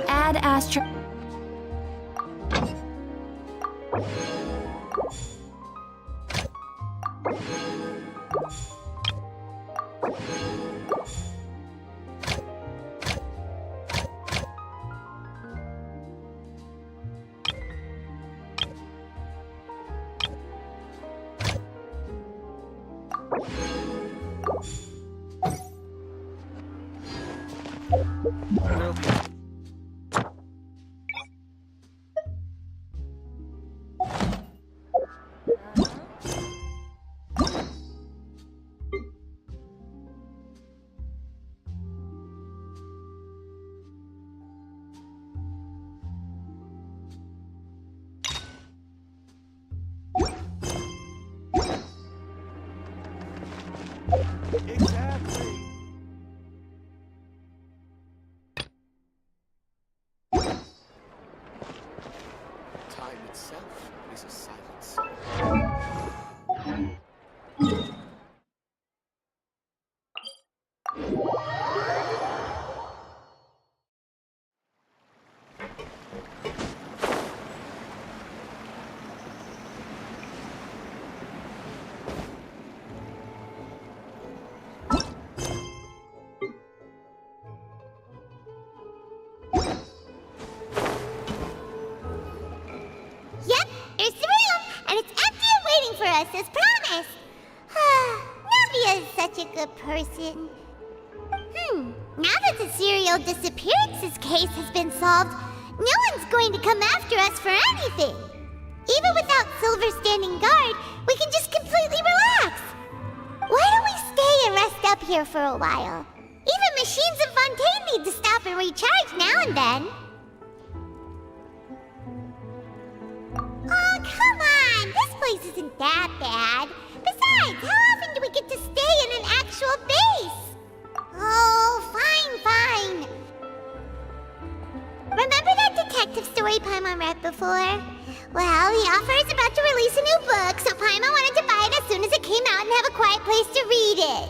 Add Astro. Exactly. Time itself is a silence. Yep, here's the room, and it's empty and waiting for us as promised. Navia is such a good person. Now that the serial disappearances case has been solved, no one's going to come after us for anything. Even without Silver standing guard, we can just completely relax. Why don't we stay and rest up here for a while? Even machines in Fontaine need to stop and recharge now and then. Oh, come on! This place isn't that bad. Besides, how often do we get to stay in an actual base? Oh, fine. Remember that detective story Paimon read before? Well, the author is about to release a new book, so Paimon wanted to buy it as soon as it came out and have a quiet place to read it.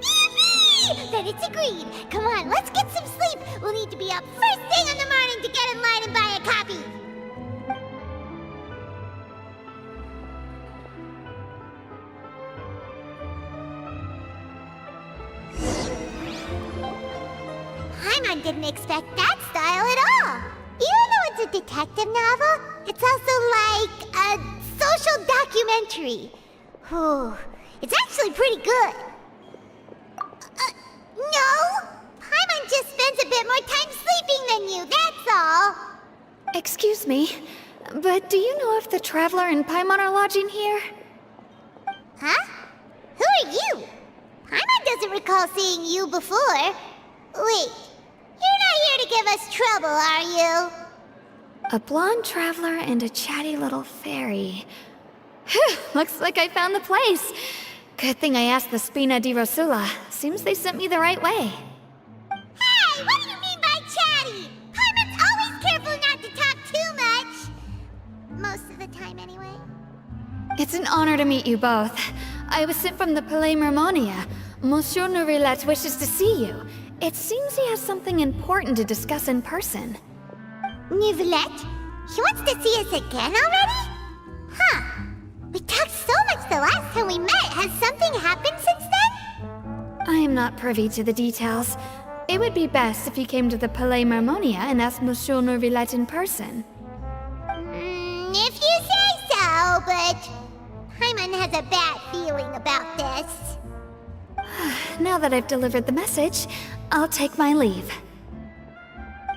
Yippee! Then it's agreed. Come on, let's get some sleep. We'll need to be up first thing in the morning to get in line and buy a copy. Paimon didn't expect that style at all. Even though it's a detective novel, it's also like a social documentary. Whew, it's actually pretty good. No! Paimon just spends a bit more time sleeping than you, that's all. Excuse me, but do you know if the Traveler and Paimon are lodging here? Huh? Who are you? Paimon doesn't recall seeing you before. Wait, you're not here to give us trouble, are you? A blonde traveler and a chatty little fairy. Whew, looks like I found the place. Good thing I asked the Spina di Rosula. Seems they sent me the right way. Hey, what do you mean by chatty? Paimon's always careful not to talk too much. Most of the time, anyway. It's an honor to meet you both. I was sent from the Palais Mermonia. Monsieur Nourillet wishes to see you. It seems he has something important to discuss in person. Nourillet? He wants to see us again already? Huh. We talked so much the last time we met. Has something happened since then? I am not privy to the details. It would be best if you came to the Palais Marmonia and asked Monsieur Neuvillette in person. If you say so, but Paimon has a bad feeling about this. Now that I've delivered the message, I'll take my leave.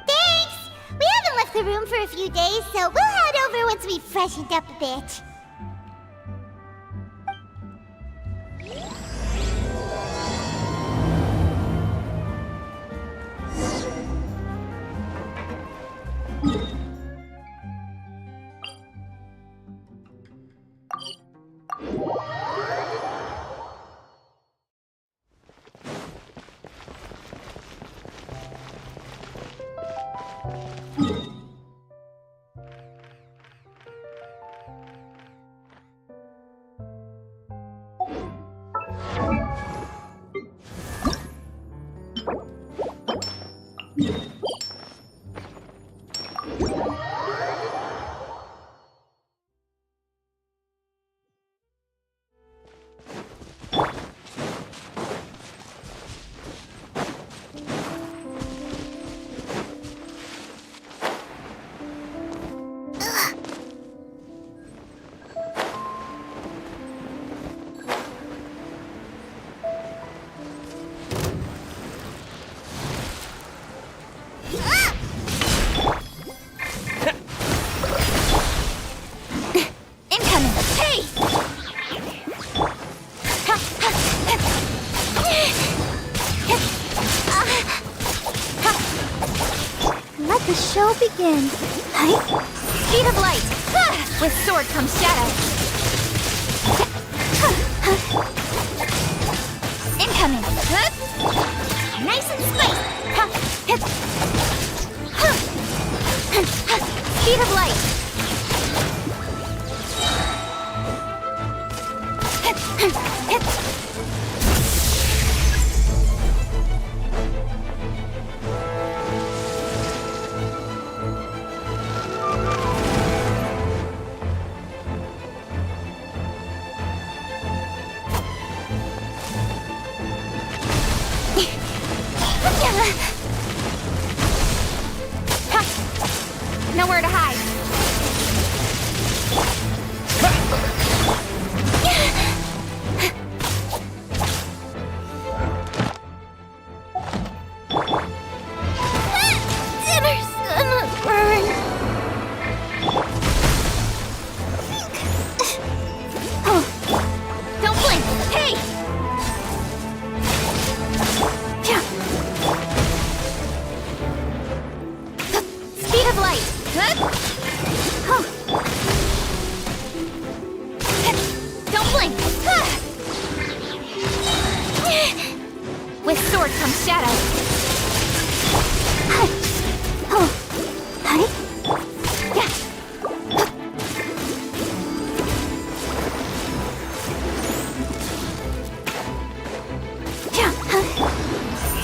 Thanks! We haven't left the room for a few days, so we'll head over once we've freshened up a bit. Let the show begin. Speed of light. With sword comes shadow. Incoming. Nice and spiced. Speed of light. Nowhere to hide. Dinner's gonna burn. Oh, don't blink. Hey! Speed of light. Don't blink. With sword comes shadow.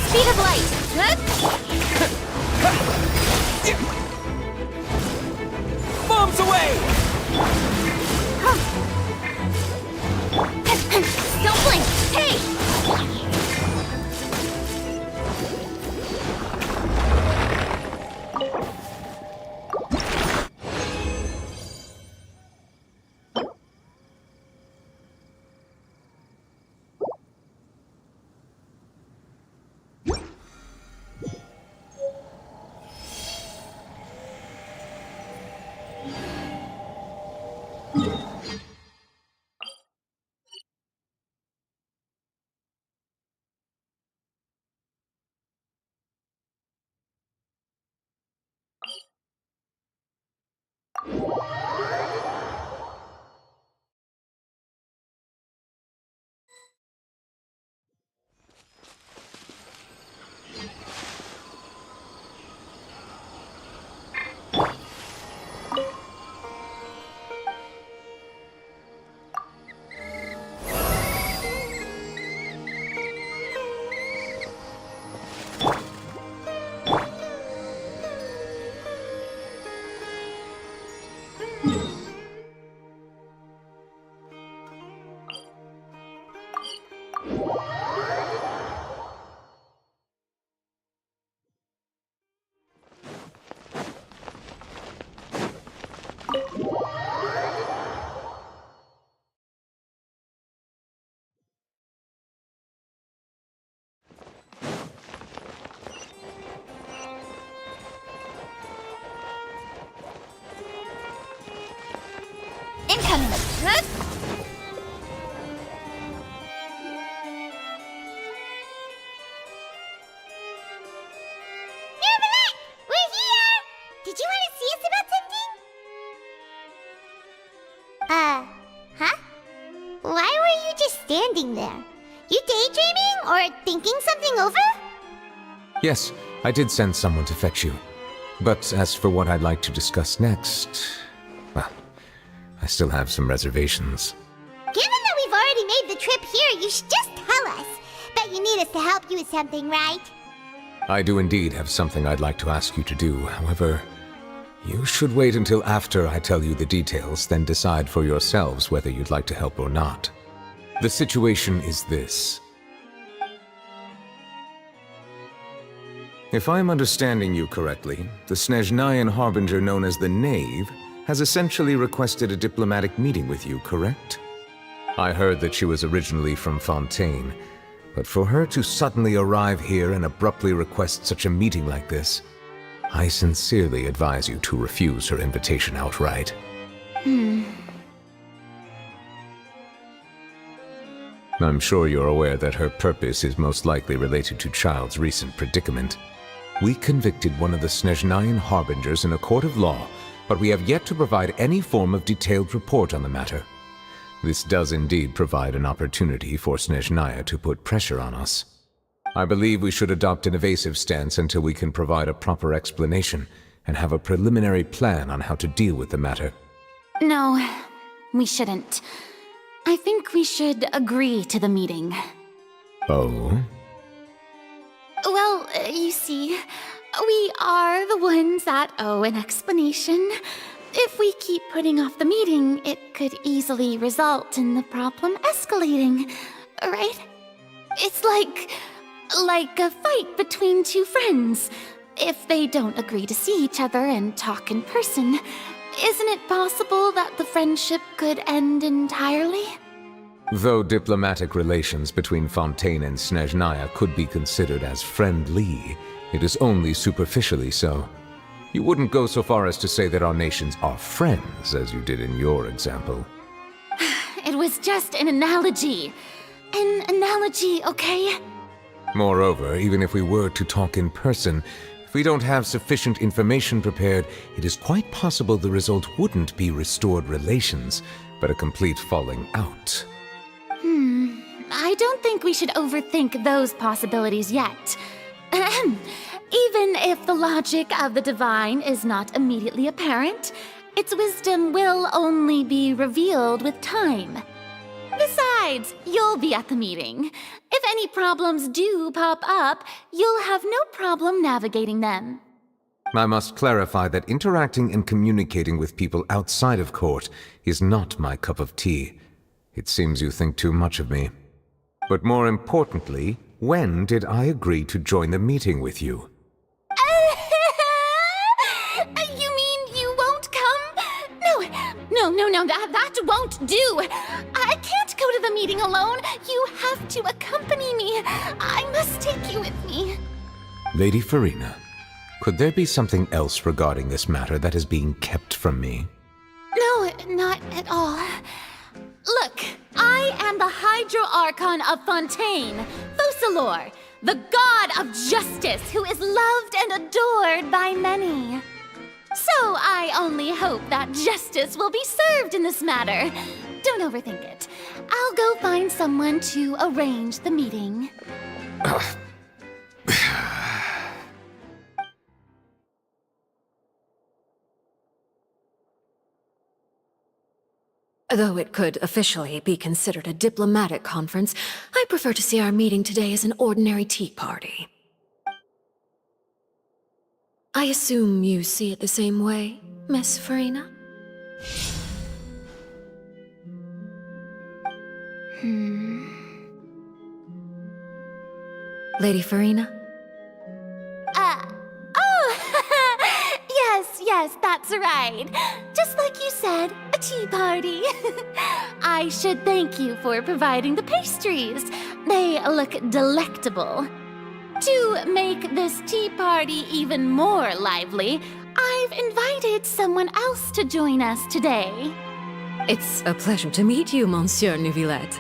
Speed of light. Bombs away! Don't blink! Hey! Incoming! Huh? Mirabelette! We're here! Did you want to see us about something? Huh? Why were you just standing there? You daydreaming or thinking something over? Yes, I did send someone to fetch you. But as for what I'd like to discuss next, well, I still have some reservations. Given that we've already made the trip here, you should just tell us. Bet you need us to help you with something, right? I do indeed have something I'd like to ask you to do. However, you should wait until after I tell you the details, then decide for yourselves whether you'd like to help or not. The situation is this. If I'm understanding you correctly, the Snezhnayan Harbinger known as the Knave has essentially requested a diplomatic meeting with you, correct? I heard that she was originally from Fontaine, but for her to suddenly arrive here and abruptly request such a meeting like this, I sincerely advise you to refuse her invitation outright. I'm sure you're aware that her purpose is most likely related to Child's recent predicament. We convicted one of the Snezhnayan Harbingers in a court of law, but we have yet to provide any form of detailed report on the matter. This does indeed provide an opportunity for Snezhnaya to put pressure on us. I believe we should adopt an evasive stance until we can provide a proper explanation and have a preliminary plan on how to deal with the matter. No, we shouldn't. I think we should agree to the meeting. Oh? Well, you see, we are the ones that owe an explanation. If we keep putting off the meeting, it could easily result in the problem escalating, right? It's like a fight between two friends. If they don't agree to see each other and talk in person, isn't it possible that the friendship could end entirely? Though diplomatic relations between Fontaine and Snezhnaya could be considered as friendly, it is only superficially so. You wouldn't go so far as to say that our nations are friends, as you did in your example. It was just an analogy. An analogy, okay? Moreover, even if we were to talk in person, if we don't have sufficient information prepared, it is quite possible the result wouldn't be restored relations, but a complete falling out. I don't think we should overthink those possibilities yet. Even if the logic of the divine is not immediately apparent, its wisdom will only be revealed with time. Besides, you'll be at the meeting. If any problems do pop up, you'll have no problem navigating them. I must clarify that interacting and communicating with people outside of court is not my cup of tea. It seems you think too much of me. But more importantly, when did I agree to join the meeting with you? You mean you won't come? No, that won't do. I can't go to the meeting alone. You have to accompany me. I must take you with me. Lady Farina, could there be something else regarding this matter that is being kept from me? No, not at all. Look, I am the Hydro Archon of Fontaine, Focalor, the god of justice who is loved and adored by many. So I only hope that justice will be served in this matter. Don't overthink it. I'll go find someone to arrange the meeting. Though it could officially be considered a diplomatic conference, I prefer to see our meeting today as an ordinary tea party. I assume you see it the same way, Miss Farina? Lady Farina? Yes, that's right. Just like you said, a tea party. I should thank you for providing the pastries. They look delectable. To make this tea party even more lively, I've invited someone else to join us today. It's a pleasure to meet you, Monsieur Neuvillette.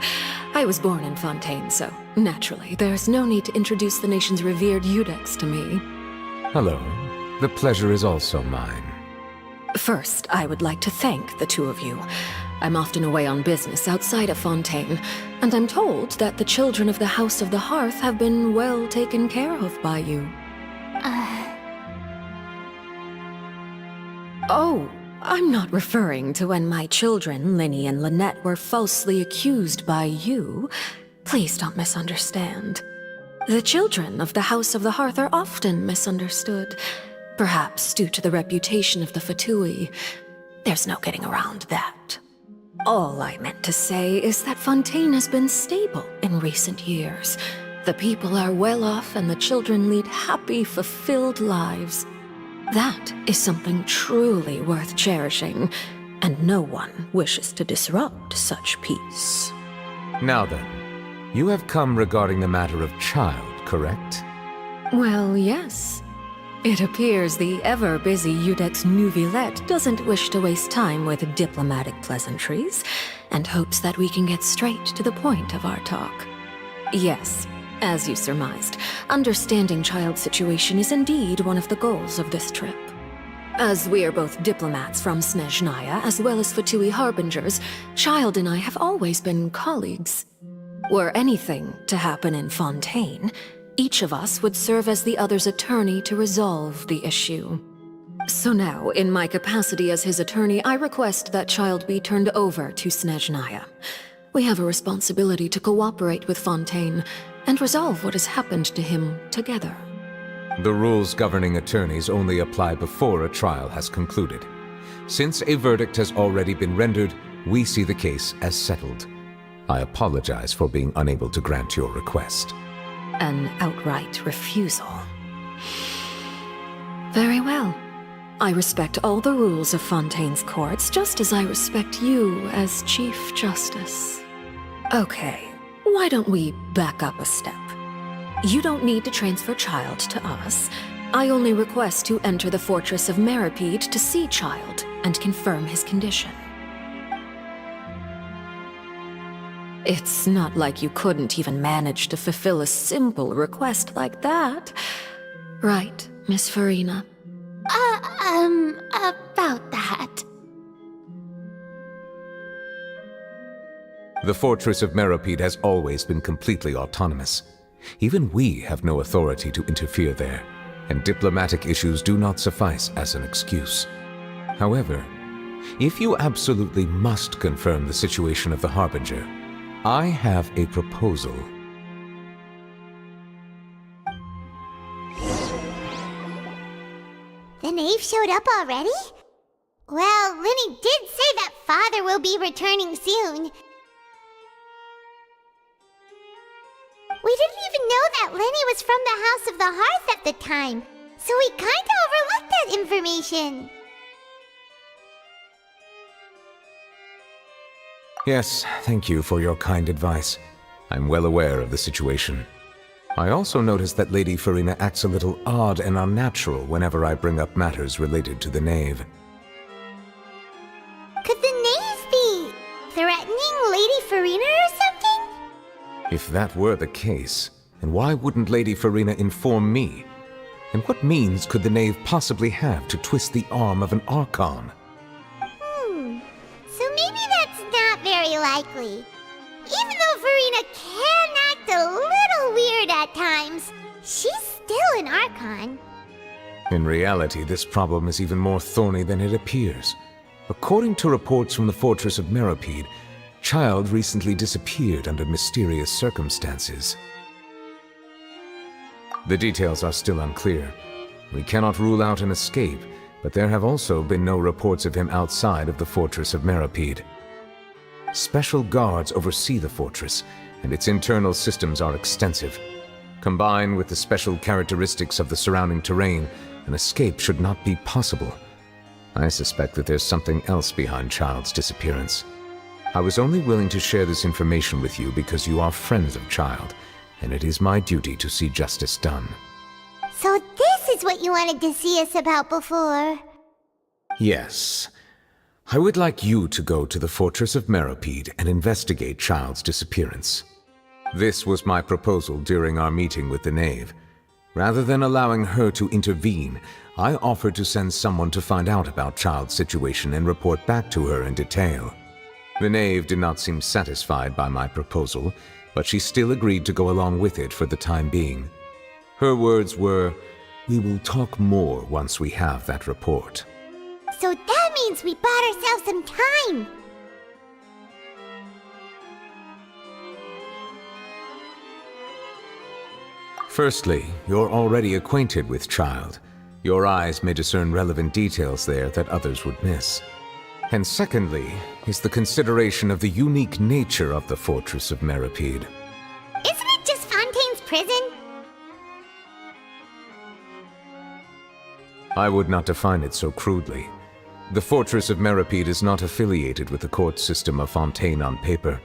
I was born in Fontaine, so naturally, there's no need to introduce the nation's revered Iudex to me. Hello. The pleasure is also mine. First, I would like to thank the two of you. I'm often away on business outside of Fontaine, and I'm told that the children of the House of the Hearth have been well taken care of by you. Oh, I'm not referring to when my children, Linny and Lynette, were falsely accused by you. Please don't misunderstand. The children of the House of the Hearth are often misunderstood, perhaps due to the reputation of the Fatui. There's no getting around that. All I meant to say is that Fontaine has been stable in recent years. The people are well off and the children lead happy, fulfilled lives. That is something truly worth cherishing, and no one wishes to disrupt such peace. Now then, you have come regarding the matter of child, correct? Well, yes. It appears the ever-busy Iudex Neuvillette doesn't wish to waste time with diplomatic pleasantries, and hopes that we can get straight to the point of our talk. Yes, as you surmised, understanding Child's situation is indeed one of the goals of this trip. As we are both diplomats from Snezhnaya as well as Fatui Harbingers, Child and I have always been colleagues. Were anything to happen in Fontaine, each of us would serve as the other's attorney to resolve the issue. So now, in my capacity as his attorney, I request that Child be turned over to Snezhnaya. We have a responsibility to cooperate with Fontaine and resolve what has happened to him together. The rules governing attorneys only apply before a trial has concluded. Since a verdict has already been rendered, we see the case as settled. I apologize for being unable to grant your request. An outright refusal. Very well. I respect all the rules of Fontaine's courts, just as I respect you as Chief Justice. Okay, why don't we back up a step? You don't need to transfer Child to us. I only request to enter the fortress of Meripede to see Child and confirm his condition. It's not like you couldn't even manage to fulfill a simple request like that. Right, Miss Farina? About that. The fortress of Meripede has always been completely autonomous. Even we have no authority to interfere there, and diplomatic issues do not suffice as an excuse. However, if you absolutely must confirm the situation of the Harbinger, I have a proposal. The knave showed up already? Well, Linny did say that Father will be returning soon. We didn't even know that Linny was from the House of the Hearth at the time, so we kinda overlooked that information. Yes, thank you for your kind advice. I'm well aware of the situation. I also noticed that Lady Farina acts a little odd and unnatural whenever I bring up matters related to the knave. Could the knave be threatening Lady Farina or something? If that were the case, then why wouldn't Lady Farina inform me? And what means could the knave possibly have to twist the arm of an Archon? So maybe that's not very likely. Even though Farina can act a little weird at times, she's still an Archon. In reality, this problem is even more thorny than it appears. According to reports from the Fortress of Meripede, Child recently disappeared under mysterious circumstances. The details are still unclear. We cannot rule out an escape, but there have also been no reports of him outside of the Fortress of Meripede. Special guards oversee the fortress, and its internal systems are extensive. Combined with the special characteristics of the surrounding terrain, an escape should not be possible. I suspect that there's something else behind Child's disappearance. I was only willing to share this information with you because you are friends of Child, and it is my duty to see justice done. So this is what you wanted to see us about before. Yes. I would like you to go to the Fortress of Meropide and investigate Child's disappearance. This was my proposal during our meeting with the Knave. Rather than allowing her to intervene, I offered to send someone to find out about Child's situation and report back to her in detail. The Knave did not seem satisfied by my proposal, but she still agreed to go along with it for the time being. Her words were, "We will talk more once we have that report." So that means we bought ourselves some time. Firstly, you're already acquainted with Child. Your eyes may discern relevant details there that others would miss. And secondly, is the consideration of the unique nature of the Fortress of Meropide. Isn't it just Fontaine's prison? I would not define it so crudely. The Fortress of Meropide is not affiliated with the court system of Fontaine on paper.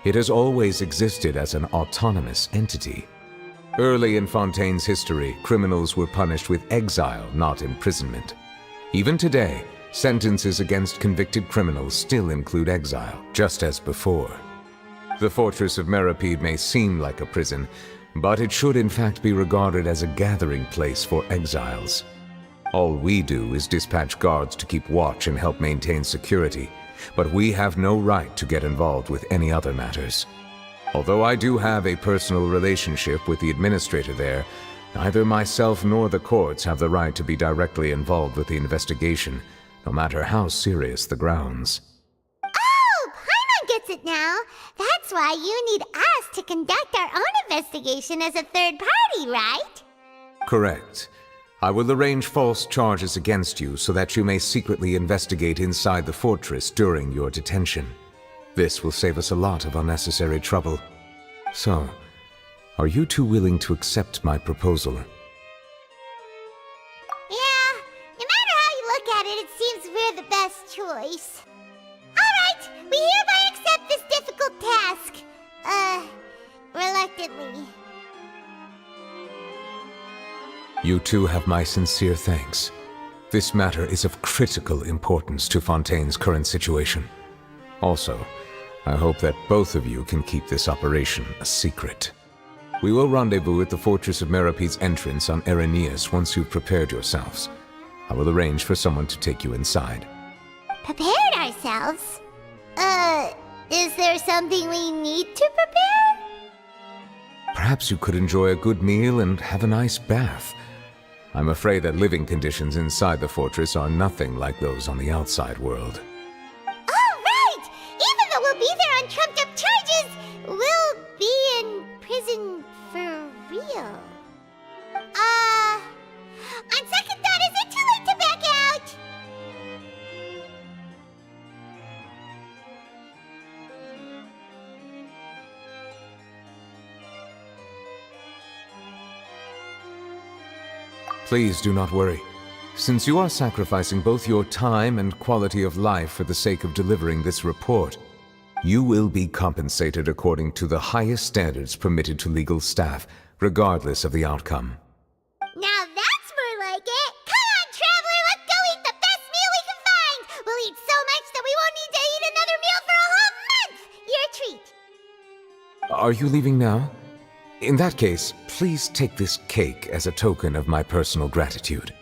It has always existed as an autonomous entity. Early in Fontaine's history, criminals were punished with exile, not imprisonment. Even today, sentences against convicted criminals still include exile, just as before. The Fortress of Meropide may seem like a prison, but it should in fact be regarded as a gathering place for exiles. All we do is dispatch guards to keep watch and help maintain security, but we have no right to get involved with any other matters. Although I do have a personal relationship with the administrator there, neither myself nor the courts have the right to be directly involved with the investigation, no matter how serious the grounds. Oh, Paimon gets it now. That's why you need us to conduct our own investigation as a third party, right? Correct. I will arrange false charges against you so that you may secretly investigate inside the fortress during your detention. This will save us a lot of unnecessary trouble. So, are you two willing to accept my proposal? Yeah, no matter how you look at it, it seems we're the best choice. Alright, we hereby accept this difficult task. Reluctantly. You two have my sincere thanks. This matter is of critical importance to Fontaine's current situation. Also, I hope that both of you can keep this operation a secret. We will rendezvous at the Fortress of Meropide's entrance on Erinius once you've prepared yourselves. I will arrange for someone to take you inside. Prepared ourselves? Is there something we need to prepare? Perhaps you could enjoy a good meal and have a nice bath. I'm afraid that living conditions inside the fortress are nothing like those on the outside world. We'll be there on trumped-up charges. We'll be in prison for real. On second thought, is it too late to back out? Please do not worry. Since you are sacrificing both your time and quality of life for the sake of delivering this report, you will be compensated according to the highest standards permitted to legal staff, regardless of the outcome. Now that's more like it! Come on, traveler, let's go eat the best meal we can find! We'll eat so much that we won't need to eat another meal for a whole month! Your treat! Are you leaving now? In that case, please take this cake as a token of my personal gratitude.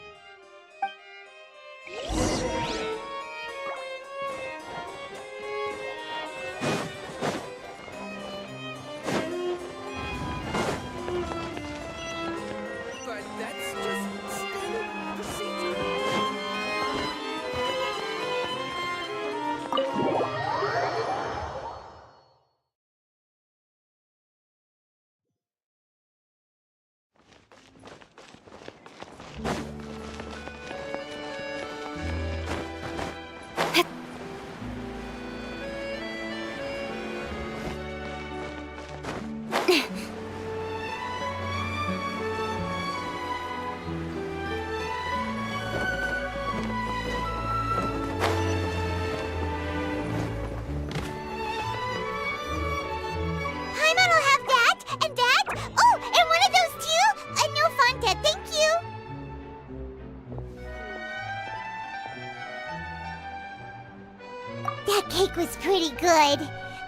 That cake was pretty good.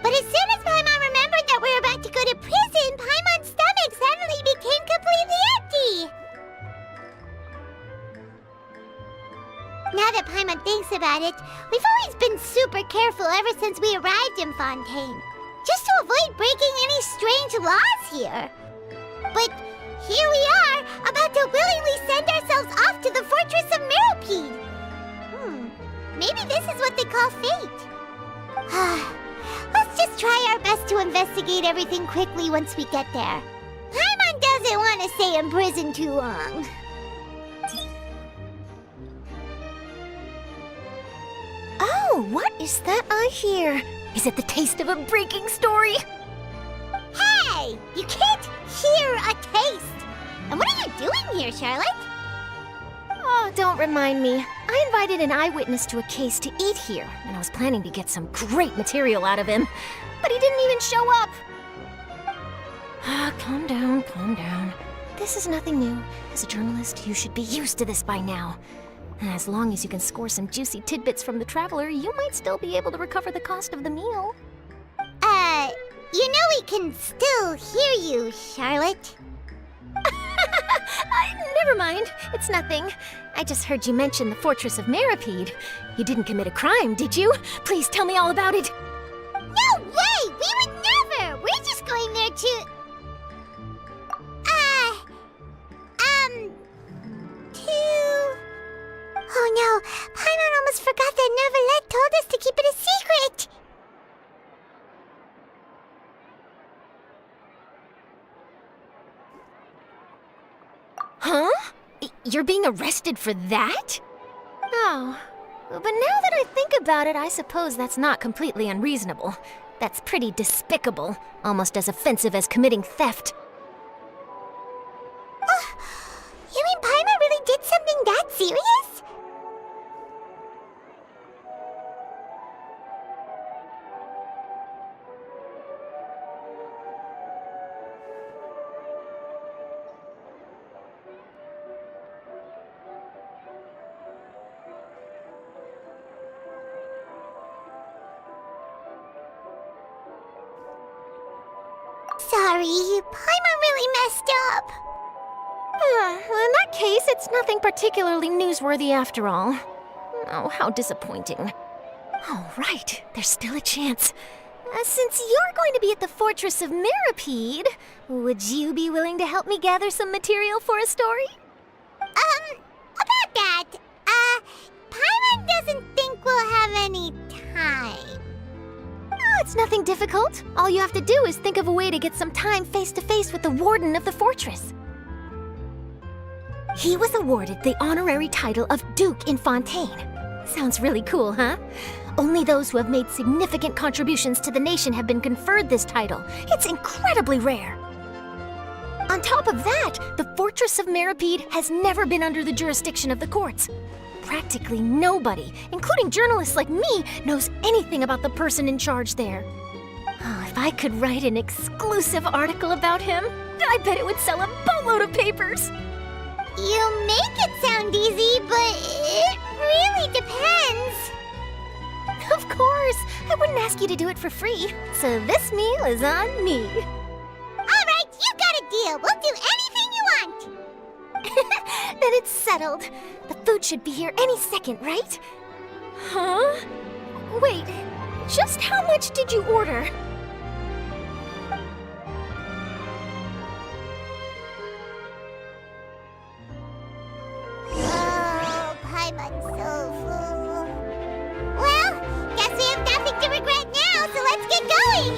But as soon as Paimon remembered that we were about to go to prison, Paimon's stomach suddenly became completely empty. Now that Paimon thinks about it, we've always been super careful ever since we arrived in Fontaine, just to avoid breaking any strange laws here. But here we are, about to willingly send ourselves off to the Fortress of Meropide. Maybe this is what they call fate. Let's just try our best to investigate everything quickly once we get there. Paimon doesn't want to stay in prison too long. Oh, what is that I hear? Is it the taste of a breaking story? Hey! You can't hear a taste! And what are you doing here, Charlotte? Oh, don't remind me. I invited an eyewitness to a case to eat here, and I was planning to get some great material out of him. But he didn't even show up. Calm down, calm down. This is nothing new. As a journalist, you should be used to this by now. And as long as you can score some juicy tidbits from the traveler, you might still be able to recover the cost of the meal. You know we can still hear you, Charlotte. Never mind. It's nothing. I just heard you mention the Fortress of Meropide. You didn't commit a crime, did you? Please tell me all about it. No way! We would never! We're just going there to... Oh no, Paimon almost forgot that Neuvillette told us to keep it a secret! Huh? You're being arrested for that? Oh, but now that I think about it, I suppose that's not completely unreasonable. That's pretty despicable, almost as offensive as committing theft. You mean Paimon really did something that serious? Sorry, Paimon really messed up. Well, in that case, it's nothing particularly newsworthy after all. Oh, how disappointing. All right, there's still a chance. Since you're going to be at the Fortress of Meropide, would you be willing to help me gather some material for a story? About that, Paimon doesn't think we'll have any time. Oh, it's nothing difficult. All you have to do is think of a way to get some time face-to-face with the warden of the fortress. He was awarded the honorary title of Duke in Fontaine. Sounds really cool, huh? Only those who have made significant contributions to the nation have been conferred this title. It's incredibly rare. On top of that, the Fortress of Meropide has never been under the jurisdiction of the courts. Practically nobody, including journalists like me, knows anything about the person in charge there. Oh, if I could write an exclusive article about him, I bet it would sell a boatload of papers. You make it sound easy, but it really depends. Of course, I wouldn't ask you to do it for free, so this meal is on me. All right, you got a deal. We'll do anything you want. Then it's settled. The food should be here any second, right? Huh? Wait, just how much did you order? Oh, Paimon's so full. Well, guess we have nothing to regret now, so let's get going.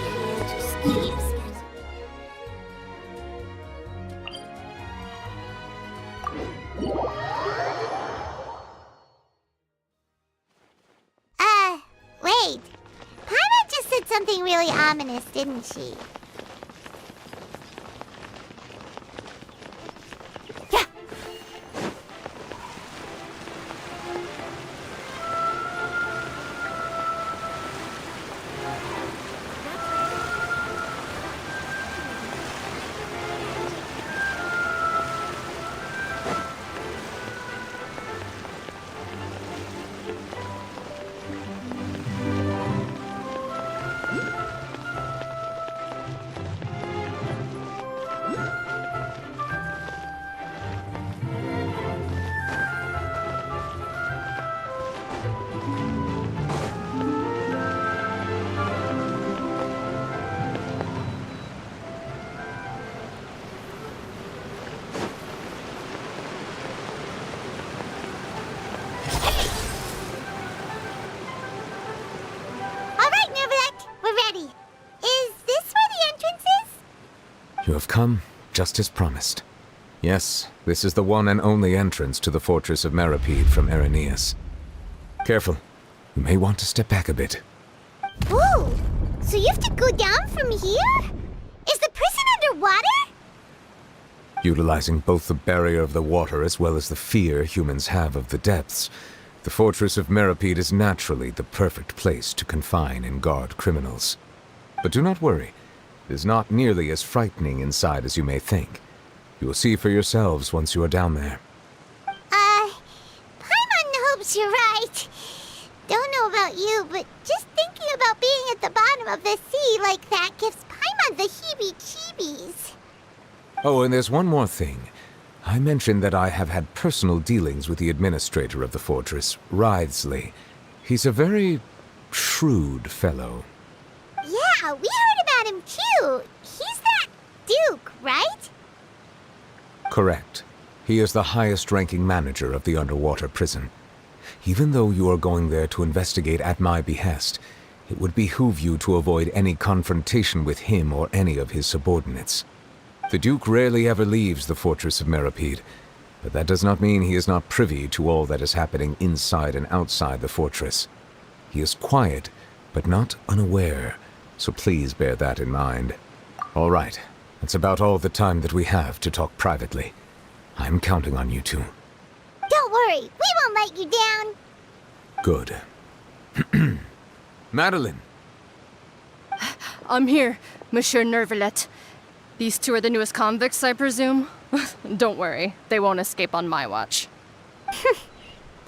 Wait. Paimon just said something really ominous, didn't she? Yeah. have come, just as promised. Yes, this is the one and only entrance to the fortress of Meripede from Irenaeus. Careful. You may want to step back a bit. Whoa! So you have to go down from here? Is the prison underwater? Utilizing both the barrier of the water as well as the fear humans have of the depths, the fortress of Meripede is naturally the perfect place to confine and guard criminals. But do not worry. It is not nearly as frightening inside as you may think. You will see for yourselves once you are down there. Paimon hopes you're right. Don't know about you, but just thinking about being at the bottom of the sea like that gives Paimon the heebie-jeebies. Oh, and there's one more thing. I mentioned that I have had personal dealings with the administrator of the fortress, Writhsley. He's a very shrewd fellow. Yeah, we heard about him too. He's that Duke, right? Correct. He is the highest-ranking manager of the underwater prison. Even though you are going there to investigate at my behest, it would behoove you to avoid any confrontation with him or any of his subordinates. The Duke rarely ever leaves the fortress of Meripede, but that does not mean he is not privy to all that is happening inside and outside the fortress. He is quiet, but not unaware, so please bear that in mind. All right, that's about all the time that we have to talk privately. I'm counting on you two. Don't worry, we won't let you down. Good. Madeline! I'm here, Monsieur Nervalet. These two are the newest convicts, I presume? Don't worry, they won't escape on my watch.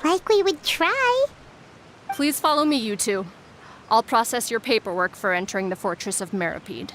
Like we would try. Please follow me, you two. I'll process your paperwork for entering the fortress of Meripede.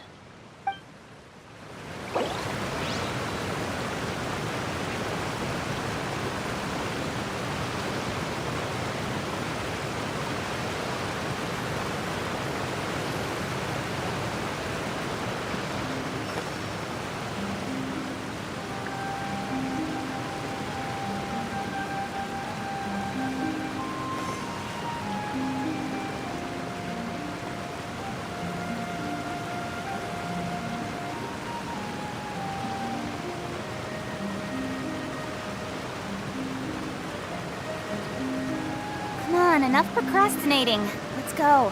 Come on, enough procrastinating. Let's go.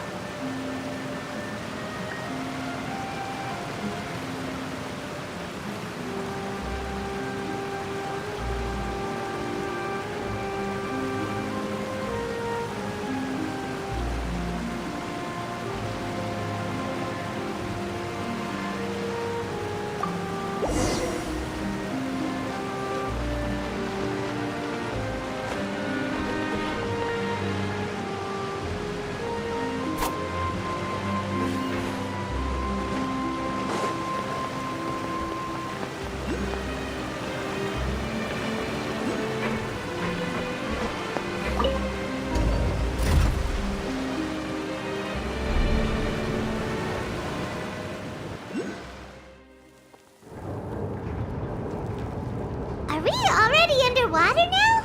Are we already underwater now?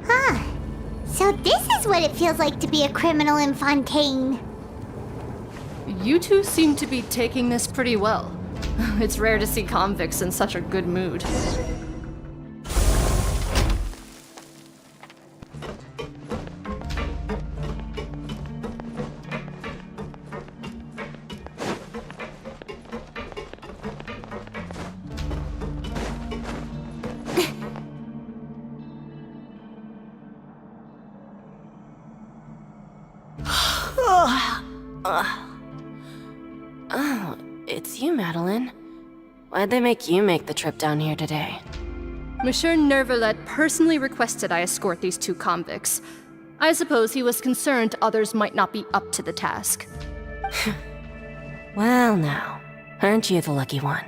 Huh. So this is what it feels like to be a criminal in Fontaine. You two seem to be taking this pretty well. It's rare to see convicts in such a good mood. Oh, it's you, Madeline. Why'd they make you make the trip down here today? Monsieur Nervalet personally requested I escort these two convicts. I suppose he was concerned others might not be up to the task. Well now, aren't you the lucky one?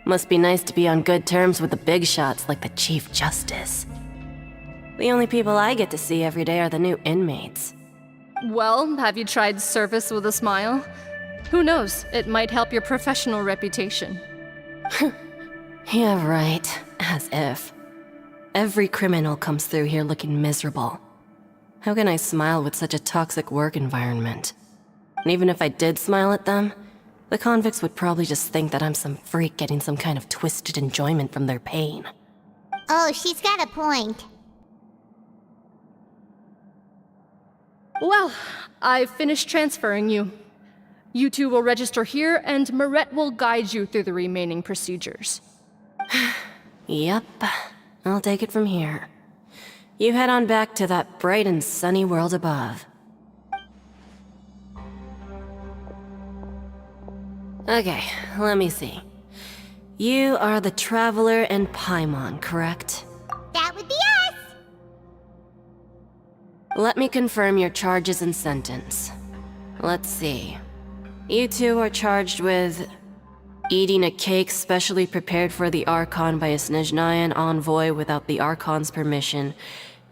Must be nice to be on good terms with the big shots like the Chief Justice. The only people I get to see every day are the new inmates. Well, have you tried service with a smile? Who knows, it might help your professional reputation. Yeah, right. As if. Every criminal comes through here looking miserable. How can I smile with such a toxic work environment? And even if I did smile at them, The convicts would probably just think that I'm some freak getting some kind of twisted enjoyment from their pain. Oh, she's got a point. Well, I've finished transferring you. You two will register here, and Marette will guide you through the remaining procedures. Yep, I'll take it from here. You head on back to that bright and sunny world above. Okay, let me see. You are the Traveler and Paimon, correct? That would be us! Let me confirm your charges and sentence. Let's see. You two are charged with eating a cake specially prepared for the Archon by a Snezhnayan envoy without the Archon's permission,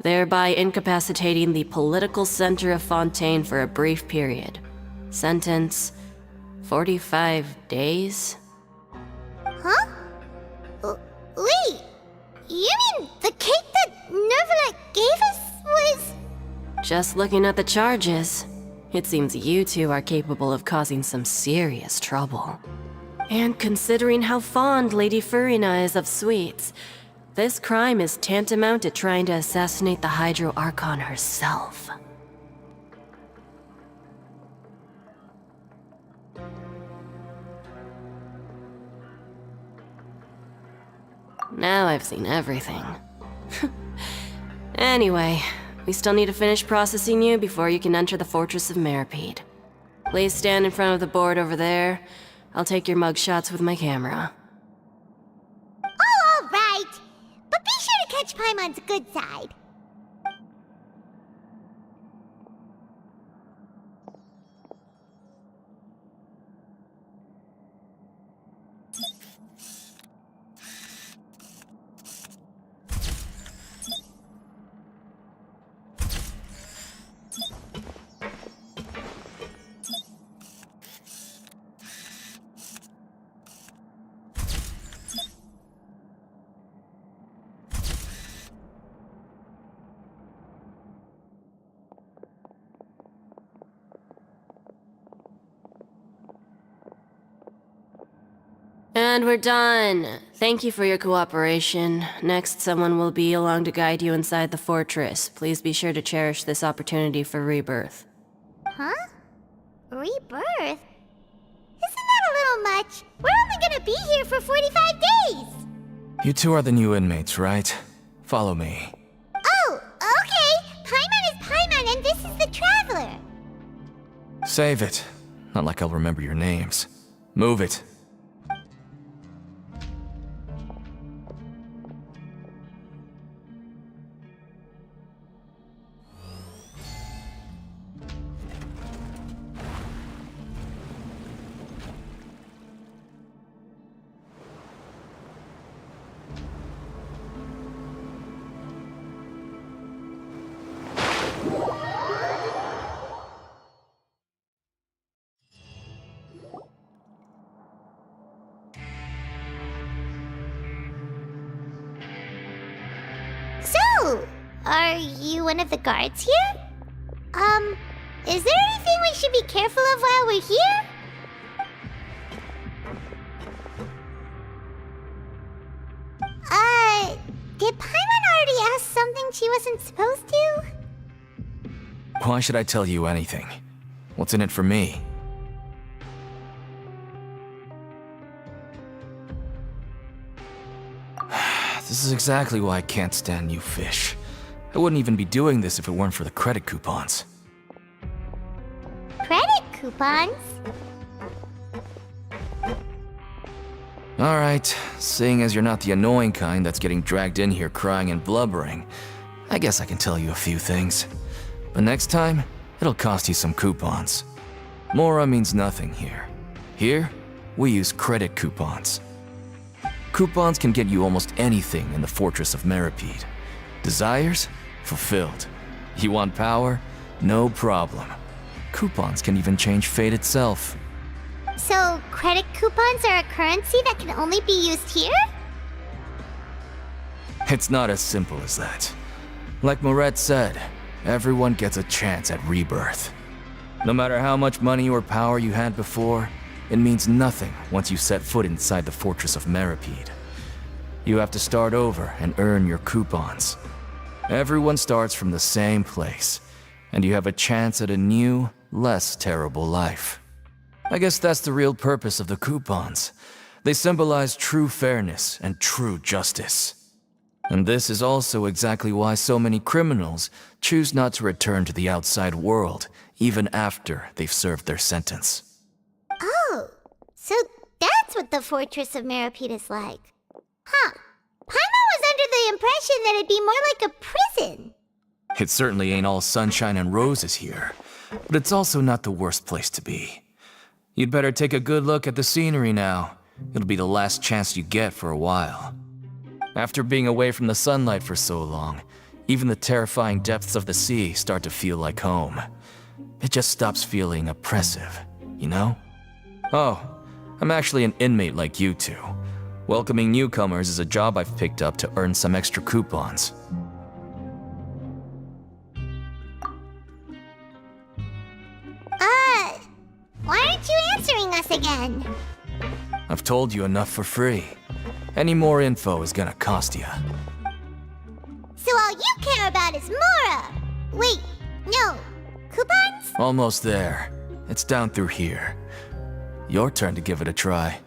thereby incapacitating the political center of Fontaine for a brief period. Sentence: 45 days? Huh? Wait, you mean the cake that Nervalet gave us was... Just looking at the charges, it seems you two are capable of causing some serious trouble. And considering how fond Lady Furina is of sweets, this crime is tantamount to trying to assassinate the Hydro Archon herself. Now I've seen everything. Anyway, we still need to finish processing you before you can enter the Fortress of Meripede. Please stand in front of the board over there. I'll take your mugshots with my camera. Oh, all right. But be sure to catch Paimon's good side. And we're done. Thank you for your cooperation. Next, someone will be along to guide you inside the fortress. Please be sure to cherish this opportunity for rebirth. Huh? Rebirth? Isn't that a little much? We're only gonna be here for 45 days! You two are the new inmates, right? Follow me. Oh, okay! Paimon is Paimon and this is the Traveler! Save it. Not like I'll remember your names. Move it. So, are you one of the guards here? Is there anything we should be careful of while we're here? Did Paimon already ask something she wasn't supposed to? Why should I tell you anything? What's in it for me? This is exactly why I can't stand you fish. I wouldn't even be doing this if it weren't for the credit coupons. Credit coupons? Alright, seeing as you're not the annoying kind that's getting dragged in here crying and blubbering, I guess I can tell you a few things. But next time, it'll cost you some coupons. Mora means nothing here. Here, we use credit coupons. Coupons can get you almost anything in the Fortress of Meripede. Desires? Fulfilled. You want power? No problem. Coupons can even change fate itself. So, credit coupons are a currency that can only be used here? It's not as simple as that. Like Moret said, everyone gets a chance at rebirth. No matter how much money or power you had before, it means nothing once you set foot inside the fortress of Meripede. You have to start over and earn your coupons. Everyone starts from the same place, and you have a chance at a new, less terrible life. I guess that's the real purpose of the coupons. They symbolize true fairness and true justice. And this is also exactly why so many criminals choose not to return to the outside world, even after they've served their sentence. Oh, so that's what the Fortress of Meripede is like. Huh. Paimon was under the impression that it'd be more like a prison. It certainly ain't all sunshine and roses here, but it's also not the worst place to be. You'd better take a good look at the scenery now. It'll be the last chance you get for a while. After being away from the sunlight for so long, even the terrifying depths of the sea start to feel like home. It just stops feeling oppressive, you know? Oh, I'm actually an inmate like you two. Welcoming newcomers is a job I've picked up to earn some extra coupons. Why aren't you answering us again? I've told you enough for free. Any more info is gonna cost you. So all you care about is Mora! Wait, no. Coupons? Almost there. It's down through here. Your turn to give it a try.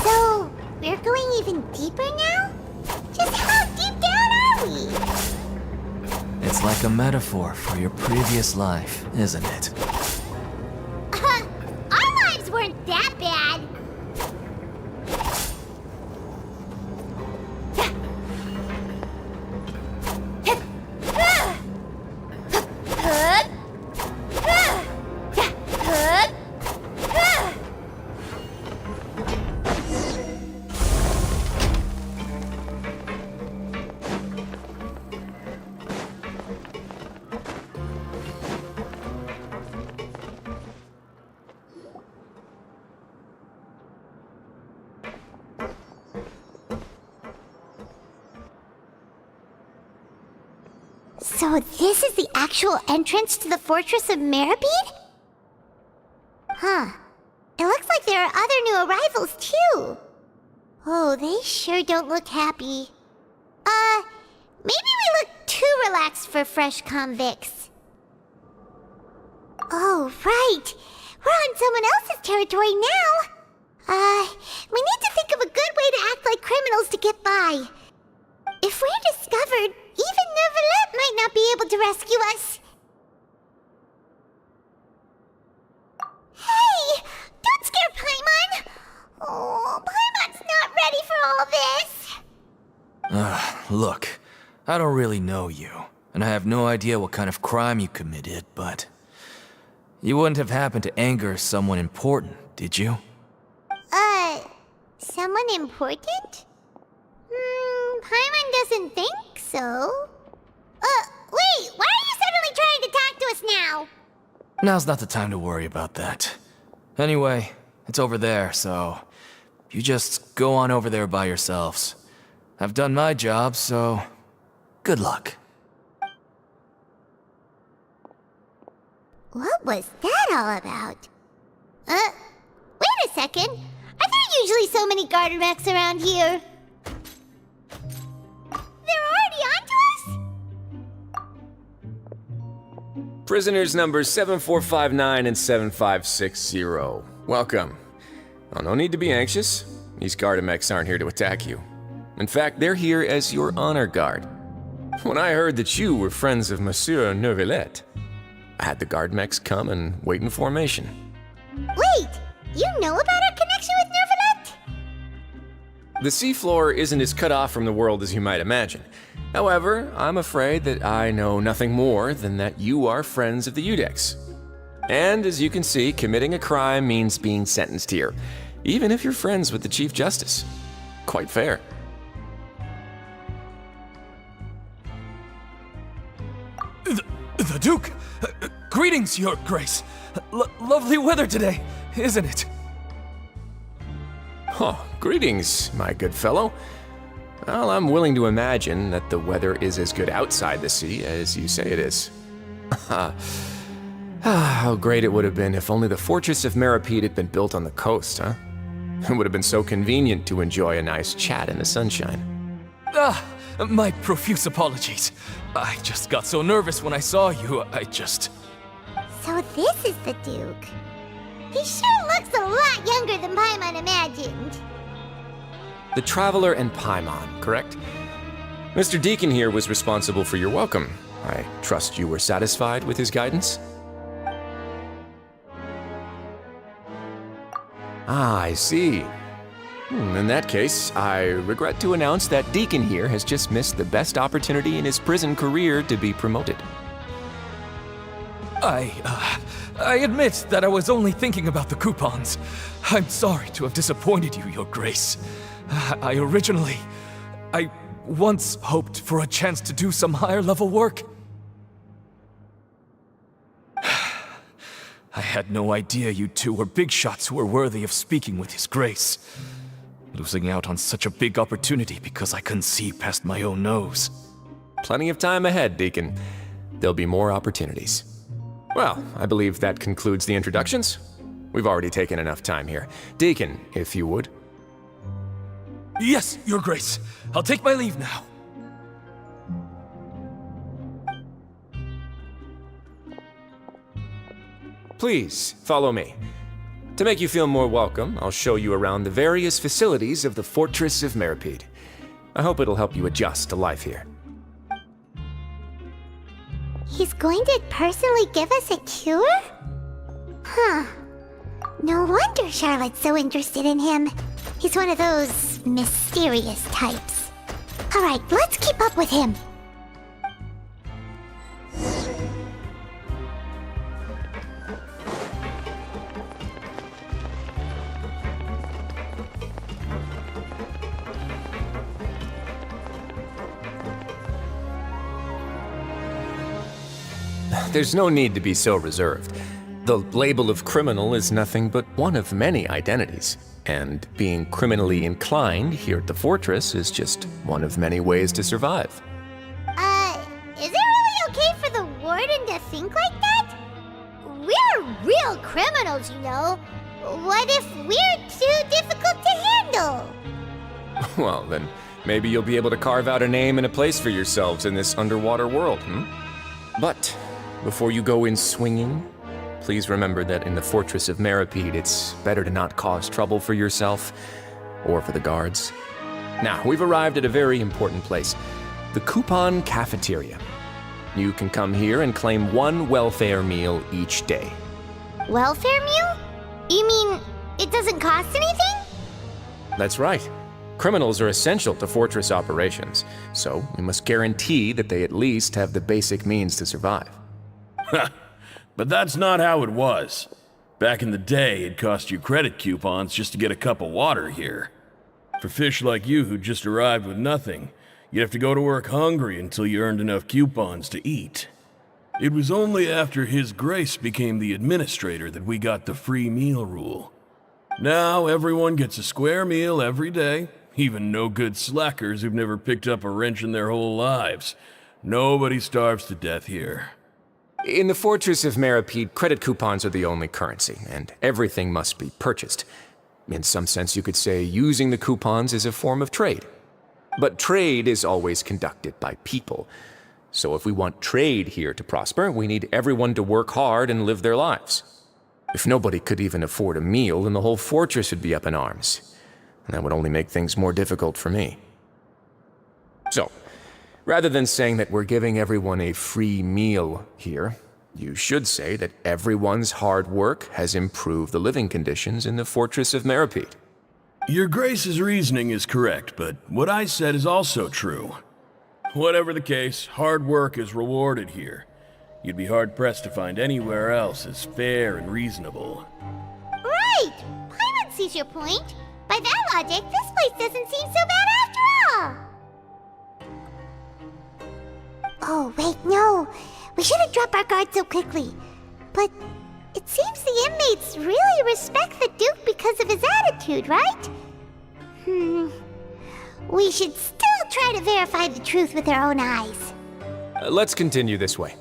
So, we're going even deeper now? Just how deep down are we? It's like a metaphor for your previous life, isn't it? Our lives weren't that bad. So this is the actual entrance to the Fortress of Meripede? Huh. It looks like there are other new arrivals, too. Oh, they sure don't look happy. Maybe we look too relaxed for fresh convicts. Oh, right. We're on someone else's territory now. We need to think of a good way to act like criminals to get by. If we're discovered, even Neuvillette might not be able to rescue us. Hey! Don't scare Paimon! Oh, Paimon's not ready for all this! Look, I don't really know you, and I have no idea what kind of crime you committed, but... You wouldn't have happened to anger someone important, did you? Someone important? Paimon doesn't think so. Wait, why are you suddenly trying to talk to us now? Now's not the time to worry about that. Anyway, it's over there, so... You just go on over there by yourselves. I've done my job, so... Good luck. What was that all about? Wait a second. Are there usually so many garter mechs around here? They're already onto us? Prisoners numbers 7459 and 7560. Welcome. Oh, no need to be anxious. These Gardamex aren't here to attack you. In fact, they're here as your honor guard. When I heard that you were friends of Monsieur Neuvillette, I had the guard mechs come and wait in formation. Wait, you know about our connection with Neuvillette? The seafloor isn't as cut off from the world as you might imagine. However, I'm afraid that I know nothing more than that you are friends of the Udex. And as you can see, committing a crime means being sentenced here, even if you're friends with the Chief Justice. Quite fair. The Duke! Greetings, Your Grace! Lovely weather today, isn't it? Oh, greetings, my good fellow. Well, I'm willing to imagine that the weather is as good outside the sea as you say it is. How great it would have been if only the Fortress of Meripede had been built on the coast, huh? It would have been so convenient to enjoy a nice chat in the sunshine. My profuse apologies. I just got so nervous when I saw you, So this is the Duke. He sure looks a lot younger than Paimon imagined. The Traveler and Paimon, correct? Mr. Deacon here was responsible for your welcome. I trust you were satisfied with his guidance? Ah, I see. In that case, I regret to announce that Deacon here has just missed the best opportunity in his prison career to be promoted. I admit that I was only thinking about the coupons. I'm sorry to have disappointed you, Your Grace. I once hoped for a chance to do some higher-level work. I had no idea you two were big shots who were worthy of speaking with His Grace. Losing out on such a big opportunity because I couldn't see past my own nose. Plenty of time ahead, Deacon. There'll be more opportunities. Well, I believe that concludes the introductions. We've already taken enough time here. Deacon, if you would. Yes, Your Grace. I'll take my leave now. Please, follow me. To make you feel more welcome, I'll show you around the various facilities of the Fortress of Meripede. I hope it'll help you adjust to life here. He's going to personally give us a cure? Huh. No wonder Charlotte's so interested in him. He's one of those mysterious types. Alright, let's keep up with him. There's no need to be so reserved. The label of criminal is nothing but one of many identities, and being criminally inclined here at the Fortress is just one of many ways to survive. Is it really okay for the Warden to think like that? We're real criminals, you know. What if we're too difficult to handle? Well, then maybe you'll be able to carve out a name and a place for yourselves in this underwater world, But before you go in swinging, please remember that in the Fortress of Meripede, it's better to not cause trouble for yourself or for the guards. Now, we've arrived at a very important place, the Coupon Cafeteria. You can come here and claim one welfare meal each day. Welfare meal? You mean it doesn't cost anything? That's right. Criminals are essential to Fortress operations, so we must guarantee that they at least have the basic means to survive. But that's not how it was. Back in the day, it cost you credit coupons just to get a cup of water here. For fish like you who just arrived with nothing, you'd have to go to work hungry until you earned enough coupons to eat. It was only after His Grace became the administrator that we got the free meal rule. Now everyone gets a square meal every day, even no-good slackers who've never picked up a wrench in their whole lives. Nobody starves to death here. In the Fortress of Meripede, credit coupons are the only currency, and everything must be purchased. In some sense, you could say using the coupons is a form of trade. But trade is always conducted by people. So if we want trade here to prosper, we need everyone to work hard and live their lives. If nobody could even afford a meal, then the whole fortress would be up in arms. And that would only make things more difficult for me. So, rather than saying that we're giving everyone a free meal here, you should say that everyone's hard work has improved the living conditions in the Fortress of Meripede. Your Grace's reasoning is correct, but what I said is also true. Whatever the case, hard work is rewarded here. You'd be hard-pressed to find anywhere else as fair and reasonable. Right! Paimon sees your point. By that logic, this place doesn't seem so bad after all. Oh, wait, no. We shouldn't drop our guard so quickly. But it seems the inmates really respect the Duke because of his attitude, right? We should still try to verify the truth with our own eyes. Let's continue this way.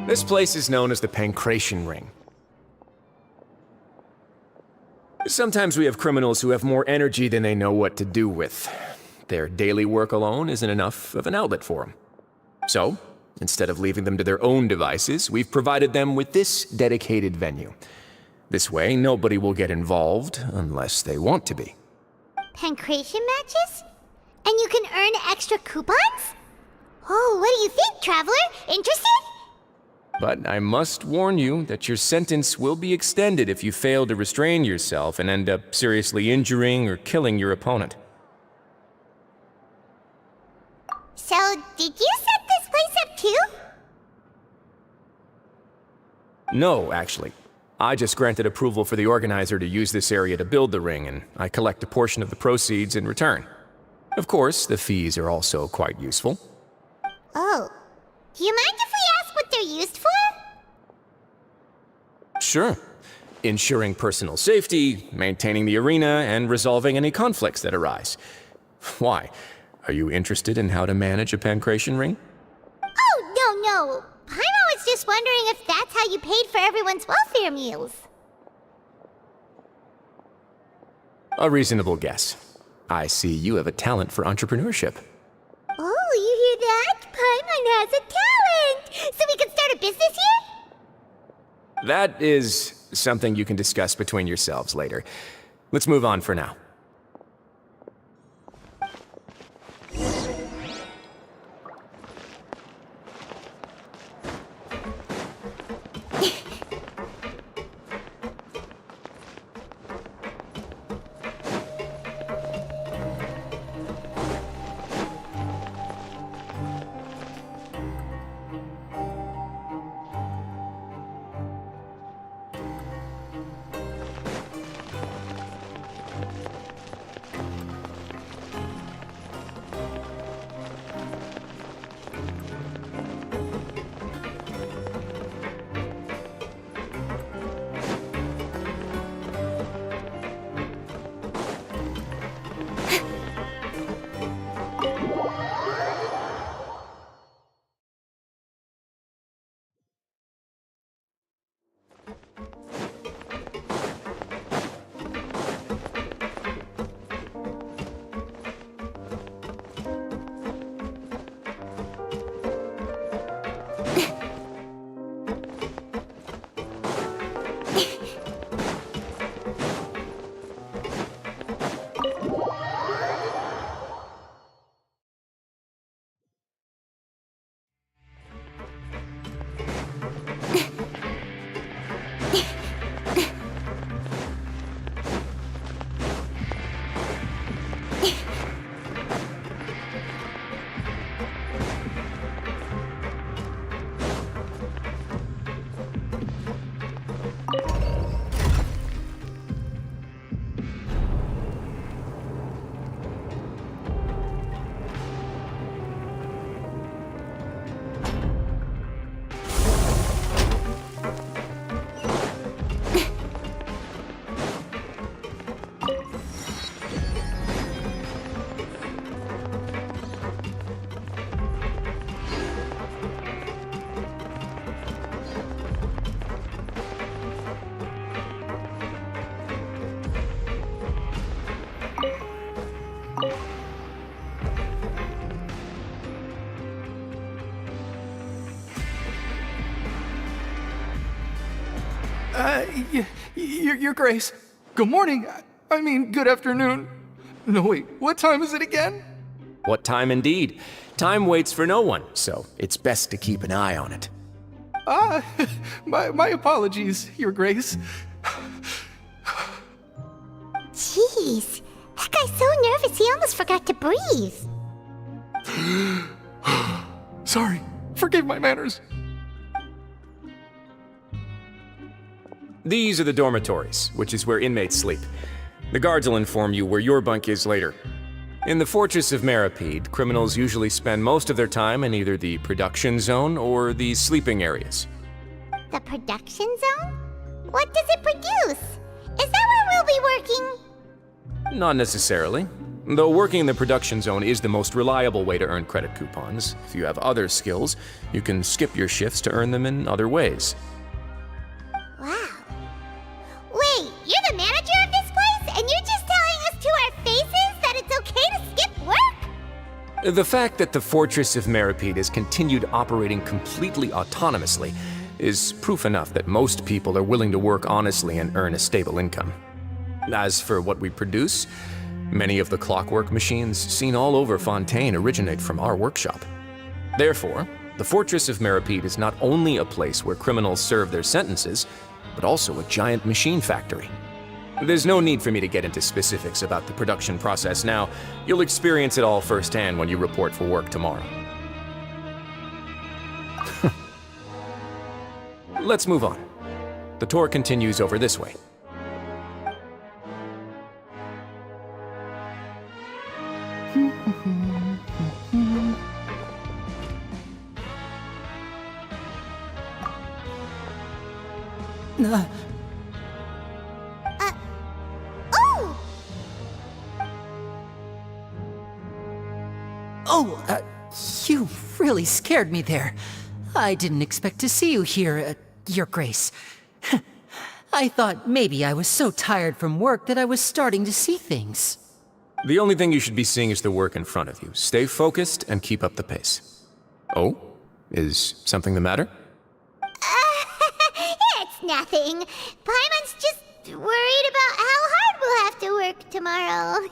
This place is known as the Pancration Ring. Sometimes we have criminals who have more energy than they know what to do with. Their daily work alone isn't enough of an outlet for them. So, instead of leaving them to their own devices, we've provided them with this dedicated venue. This way, nobody will get involved unless they want to be. Pancration matches? And you can earn extra coupons? Oh, what do you think, traveler? Interested? But I must warn you that your sentence will be extended if you fail to restrain yourself and end up seriously injuring or killing your opponent. So, did you set this place up too? No, actually. I just granted approval for the organizer to use this area to build the ring, and I collect a portion of the proceeds in return. Of course, the fees are also quite useful. Oh. Do you mind if we ask what they're used for? Sure. Ensuring personal safety, maintaining the arena, and resolving any conflicts that arise. Why? Are you interested in how to manage a pancration ring? Oh, no. Paimon was just wondering if that's how you paid for everyone's welfare meals. A reasonable guess. I see you have a talent for entrepreneurship. Oh, you hear that? Paimon has a talent! So we can start a business here? That is something you can discuss between yourselves later. Let's move on for now. Your Grace. Good morning. I mean, good afternoon. No, wait, what time is it again? What time indeed? Time waits for no one, so it's best to keep an eye on it. My apologies, Your Grace. Jeez, that guy's so nervous he almost forgot to breathe. Sorry, forgive my manners. These are the dormitories, which is where inmates sleep. The guards will inform you where your bunk is later. In the Fortress of Meripede, criminals usually spend most of their time in either the production zone or the sleeping areas. The production zone? What does it produce? Is that where we'll be working? Not necessarily. Though working in the production zone is the most reliable way to earn credit coupons, if you have other skills, you can skip your shifts to earn them in other ways. Wow. Wait, you're the manager of this place, and you're just telling us to our faces that it's okay to skip work? The fact that the Fortress of Meripede has continued operating completely autonomously is proof enough that most people are willing to work honestly and earn a stable income. As for what we produce, many of the clockwork machines seen all over Fontaine originate from our workshop. Therefore, the Fortress of Meripede is not only a place where criminals serve their sentences, but also a giant machine factory. There's no need for me to get into specifics about the production process now. You'll experience it all firsthand when you report for work tomorrow. Let's move on. The tour continues over this way. You really scared me there. I didn't expect to see you here, Your Grace. I thought maybe I was so tired from work that I was starting to see things. The only thing you should be seeing is the work in front of you. Stay focused and keep up the pace. Oh? Is something the matter? It's nothing. Paimon's just worried about how hard we'll have to work tomorrow.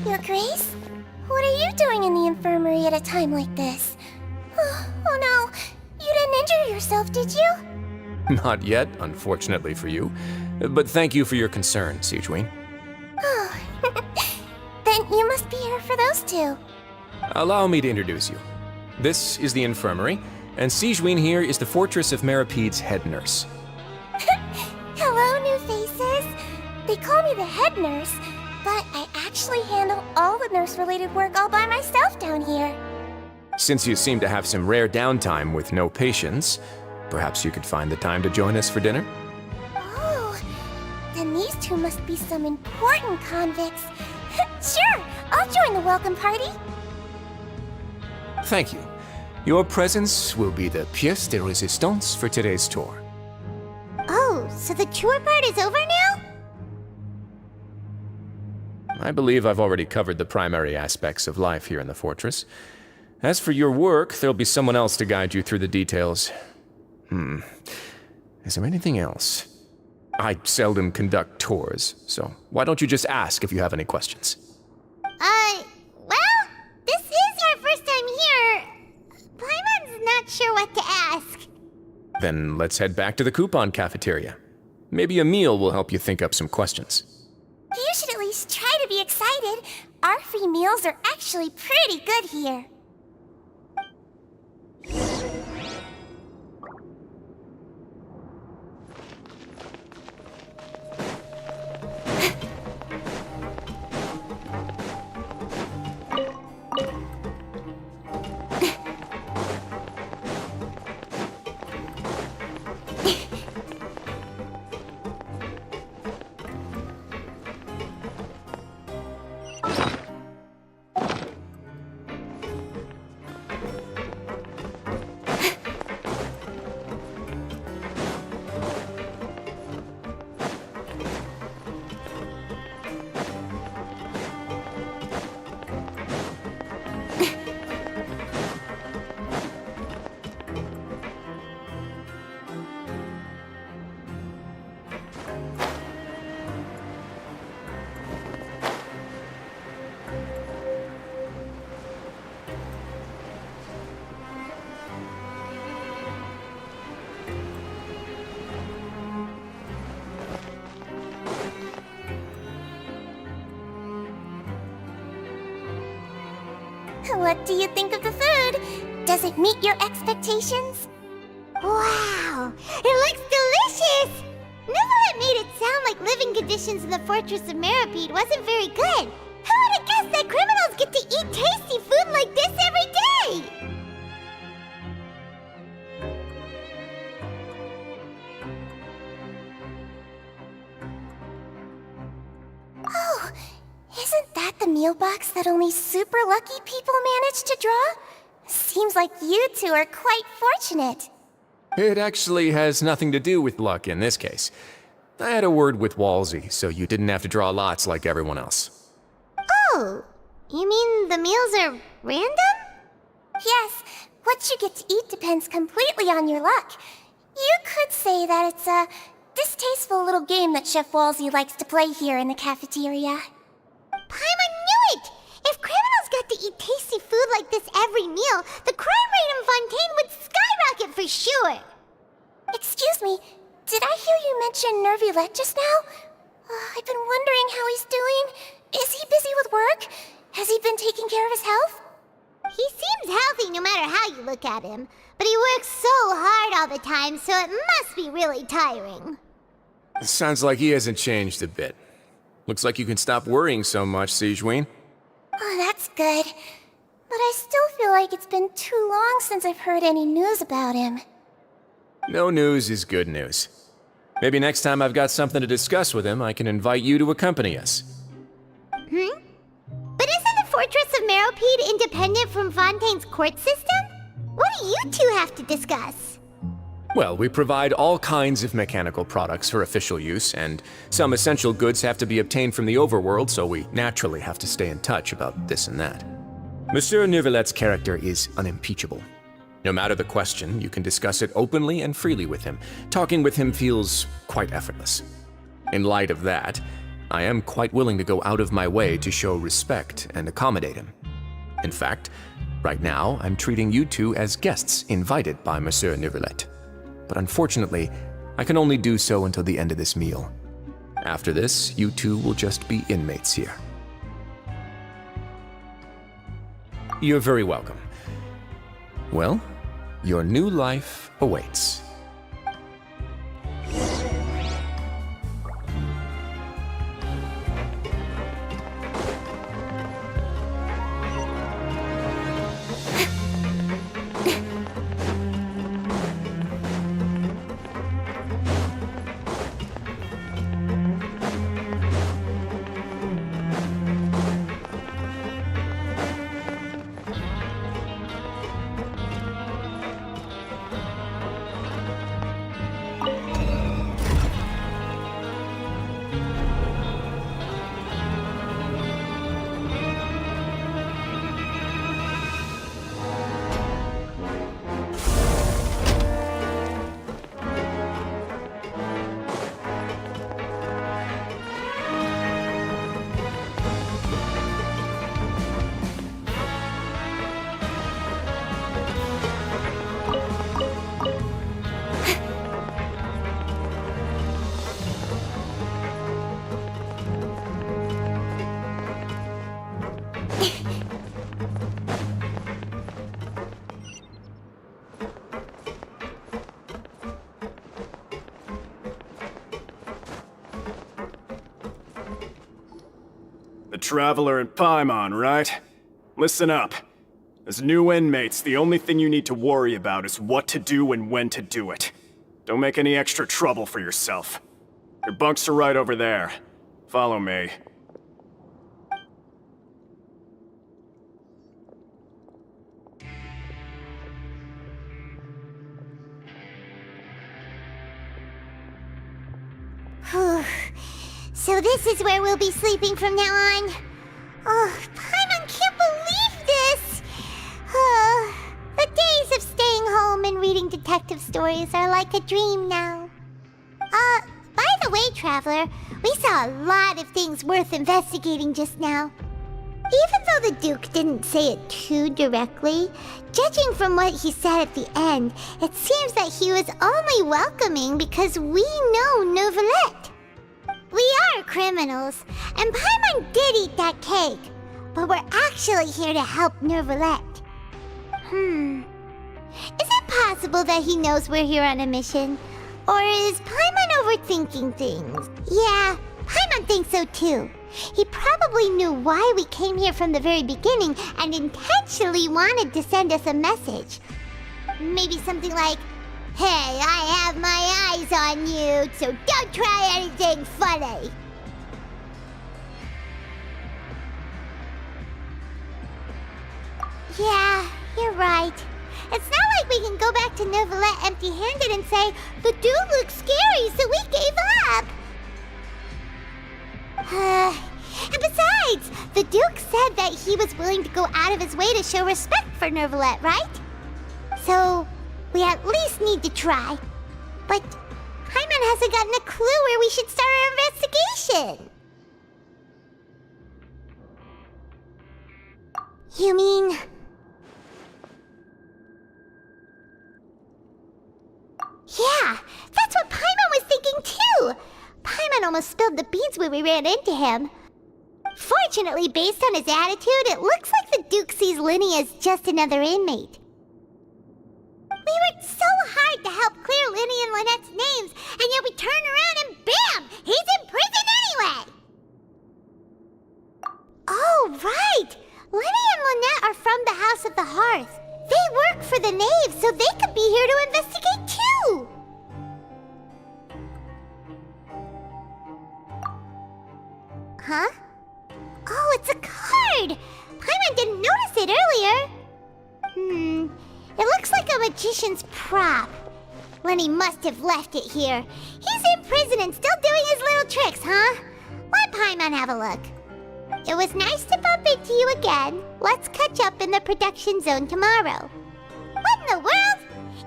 Your Grace? What are you doing in the infirmary at a time like this? Oh no, you didn't injure yourself, did you? Not yet, unfortunately for you. But thank you for your concern, Sigewin. Oh, then you must be here for those two. Allow me to introduce you. This is the infirmary, and Sigewin here is the Fortress of Meripede's head nurse. Hello, new faces. They call me the head nurse, but I actually handle all the nurse-related work all by myself down here. Since you seem to have some rare downtime with no patients, perhaps you could find the time to join us for dinner? Oh, then these two must be some important convicts. Sure, I'll join the welcome party. Thank you. Your presence will be the pièce de résistance for today's tour. Oh, so the tour part is over now? I believe I've already covered the primary aspects of life here in the fortress. As for your work, there'll be someone else to guide you through the details. Is there anything else? I seldom conduct tours, so why don't you just ask if you have any questions? Well, this is our first time here. Paimon's not sure what to ask. Then let's head back to the coupon cafeteria. Maybe a meal will help you think up some questions. You should at least try to be excited. Our free meals are actually pretty good here. What do you think of the food? Does it meet your expectations? Wow, it looks delicious! Neverlet made it sound like living conditions in the Fortress of Meripede wasn't very good. Who would have guessed that criminals get to eat tasty food like this every day? Oh, isn't that the meal box that only super lucky people manage to draw? Seems like you two are quite fortunate. It actually has nothing to do with luck in this case. I had a word with Walsey, so you didn't have to draw lots like everyone else. Oh, you mean the meals are random? Yes, what you get to eat depends completely on your luck. You could say that it's a distasteful little game that Chef Walsey likes to play here in the cafeteria. Paimon knew it! If criminals got to eat tasty food like this every meal, the crime rate in Fontaine would skyrocket for sure! Excuse me, did I hear you mention Nervylette just now? I've been wondering how he's doing. Is he busy with work? Has he been taking care of his health? He seems healthy no matter how you look at him, but he works so hard all the time, so it must be really tiring. Sounds like he hasn't changed a bit. Looks like you can stop worrying so much, Sigewinne. Oh, that's good. But I still feel like it's been too long since I've heard any news about him. No news is good news. Maybe next time I've got something to discuss with him, I can invite you to accompany us. But isn't the Fortress of Meripede independent from Fontaine's court system? What do you two have to discuss? Well, we provide all kinds of mechanical products for official use, and some essential goods have to be obtained from the overworld, so we naturally have to stay in touch about this and that. Monsieur Nervylette's character is unimpeachable. No matter the question, you can discuss it openly and freely with him. Talking with him feels quite effortless. In light of that, I am quite willing to go out of my way to show respect and accommodate him. In fact, right now, I'm treating you two as guests invited by Monsieur Nervylette. But unfortunately, I can only do so until the end of this meal. After this, you two will just be inmates here. You're very welcome. Well, your new life awaits. The Traveler and Paimon, right? Listen up. As new inmates, the only thing you need to worry about is what to do and when to do it. Don't make any extra trouble for yourself. Your bunks are right over there. Follow me. So this is where we'll be sleeping from now on. Oh, Paimon can't believe this! The days of staying home and reading detective stories are like a dream now. By the way, Traveler, we saw a lot of things worth investigating just now. Even though the Duke didn't say it too directly, judging from what he said at the end, it seems that he was only welcoming because we know Neuvillette. We are criminals, and Paimon did eat that cake, but we're actually here to help Neuvillette. Is it possible that he knows we're here on a mission? Or is Paimon overthinking things? Yeah, Paimon thinks so too. He probably knew why we came here from the very beginning and intentionally wanted to send us a message. Maybe something like, "Hey, I have my eyes on you, so don't try anything funny." Yeah, you're right. It's not like we can go back to Neuvillette empty-handed and say, "The dude looks scary, so we gave up." And besides, the Duke said that he was willing to go out of his way to show respect for Neuvillette, right? So, we at least need to try. But Paimon hasn't gotten a clue where we should start our investigation. You mean... Yeah, that's what Paimon was thinking too! Paimon almost spilled the beans when we ran into him. Fortunately, based on his attitude, it looks like the Duke sees Linny as just another inmate. We worked so hard to help clear Linny and Lynette's names, and yet we turn around and bam! He's in prison anyway! Oh, right! Linny and Lynette are from the House of the Hearth. They work for the Knave, so they could be here to investigate too! Huh? Oh, it's a card! Paimon didn't notice it earlier. It looks like a magician's prop. Lenny must have left it here. He's in prison and still doing his little tricks, huh? Let Paimon have a look. It was nice to bump into you again. Let's catch up in the production zone tomorrow. What in the world?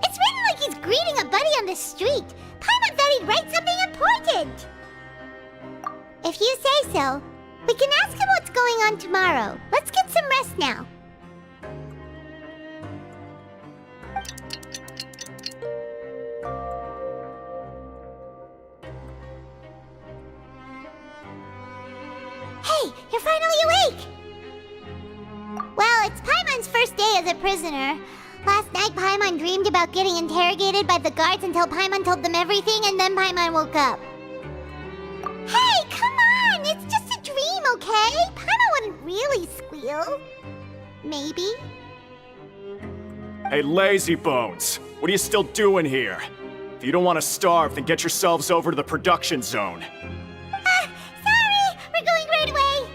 It's written like he's greeting a buddy on the street. Paimon thought he'd write something important. If you say so, we can ask him what's going on tomorrow. Let's get some rest now. Hey, you're finally awake! Well, it's Paimon's first day as a prisoner. Last night, Paimon dreamed about getting interrogated by the guards until Paimon told them everything, and then Paimon woke up. Hey, come on! It's just a dream, okay? Paimon wouldn't really squeal. Maybe. Hey, lazy bones! What are you still doing here? If you don't want to starve, then get yourselves over to the production zone. Sorry! We're going right away!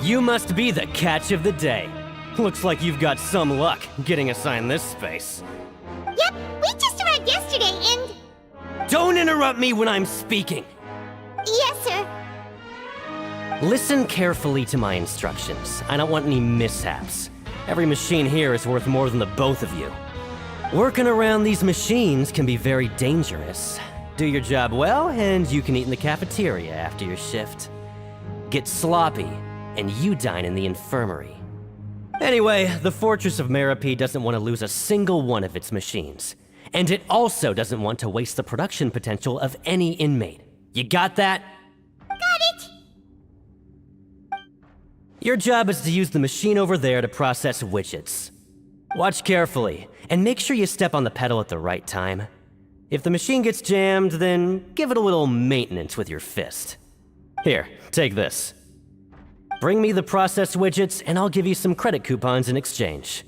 You must be the catch of the day. Looks like you've got some luck getting assigned this space. Yep, we just arrived yesterday and... Don't interrupt me when I'm speaking! Yes, sir. Listen carefully to my instructions. I don't want any mishaps. Every machine here is worth more than the both of you. Working around these machines can be very dangerous. Do your job well, and you can eat in the cafeteria after your shift. Get sloppy, and you dine in the infirmary. Anyway, the Fortress of Meropide doesn't want to lose a single one of its machines. And it also doesn't want to waste the production potential of any inmate. You got that? Got it! Your job is to use the machine over there to process widgets. Watch carefully, and make sure you step on the pedal at the right time. If the machine gets jammed, then give it a little maintenance with your fist. Here, take this. Bring me the processed widgets, and I'll give you some credit coupons in exchange.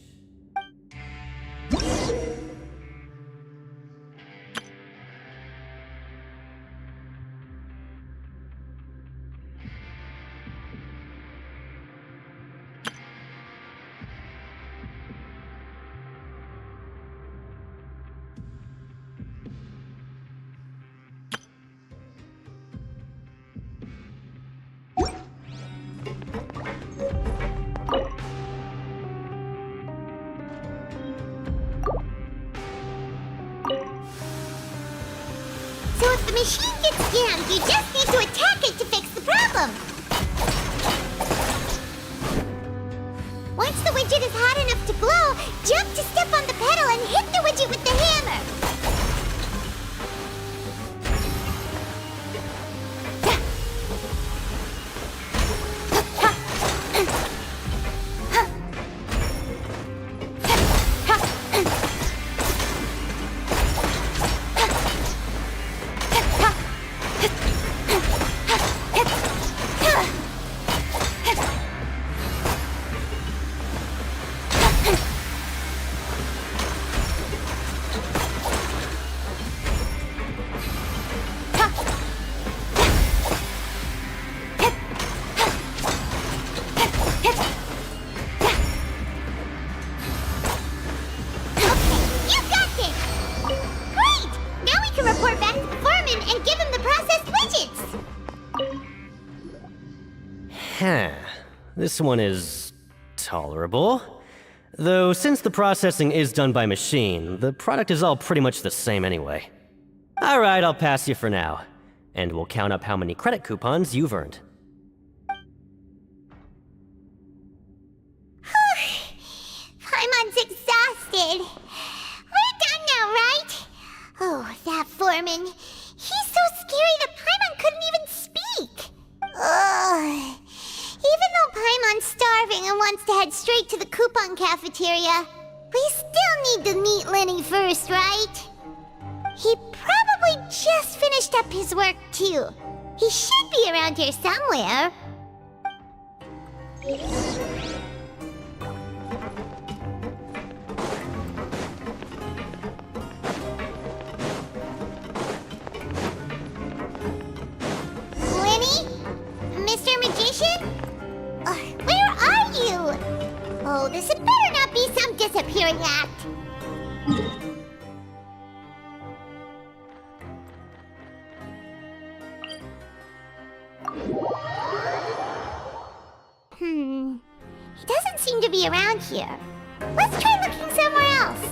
So if the machine gets jammed, you just need to attack it to fix the problem. Once the widget is hot enough to glow, jump to step on the pedal and hit the widget with the hammer. This one is tolerable. Though since the processing is done by machine, the product is all pretty much the same anyway. Alright, I'll pass you for now. And we'll count up how many credit coupons you've earned. Paimon's exhausted. We're done now, right? Oh, that foreman. He's so scary that Paimon couldn't even speak. Ugh. Even though Paimon's starving and wants to head straight to the coupon cafeteria, we still need to meet Lenny first, right? He probably just finished up his work, too. He should be around here somewhere. Lenny? Mr. Magician? Where are you? Oh, this had better not be some disappearing act. He doesn't seem to be around here. Let's try looking somewhere else.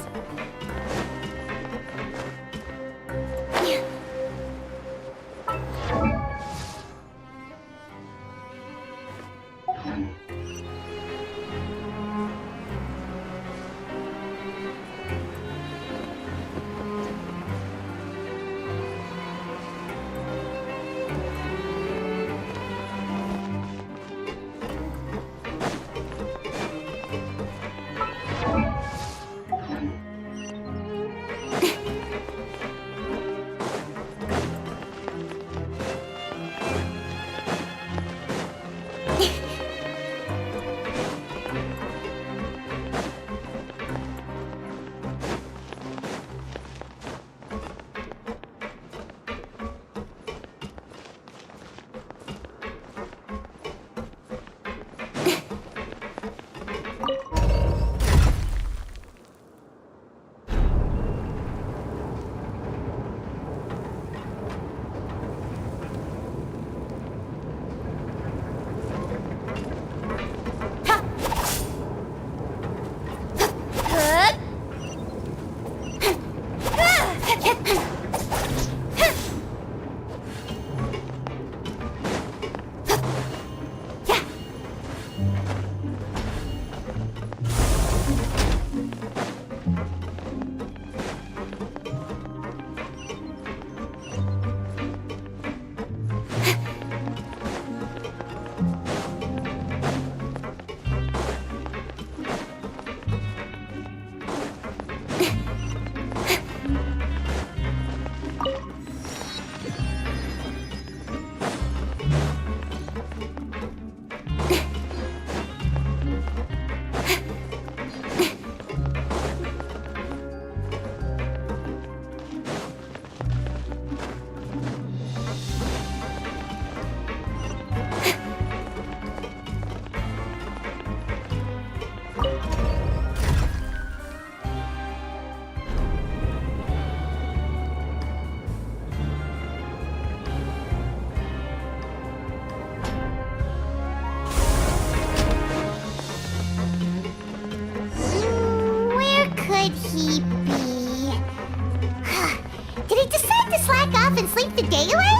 the day away?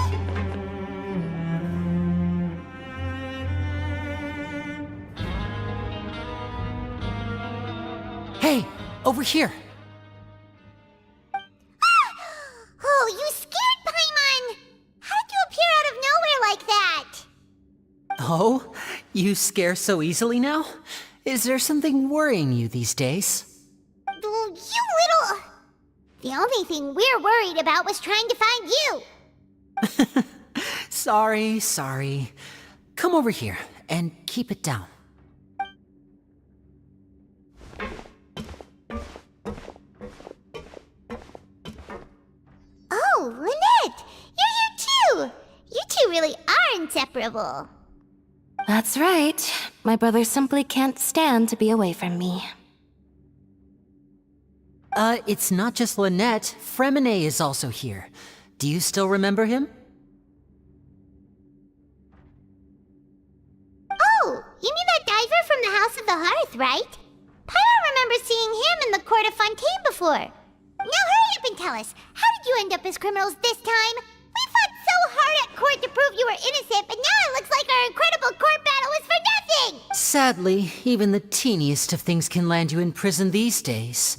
Hey, over here. Oh, you scared Paimon! How did you appear out of nowhere like that? Oh, you scare so easily now? Is there something worrying you these days? You little... The only thing we're worried about was trying to find you. Sorry. Come over here and keep it down. Oh, Lynette! You're here too! You two really are inseparable. That's right. My brother simply can't stand to be away from me. It's not just Lynette. Fremine is also here. Do you still remember him? Oh, you mean that diver from the House of the Hearth, right? Paimon remembers seeing him in the Court of Fontaine before. Now hurry up and tell us, how did you end up as criminals this time? We fought so hard at court to prove you were innocent, but now it looks like our incredible court battle was for nothing! Sadly, even the teeniest of things can land you in prison these days.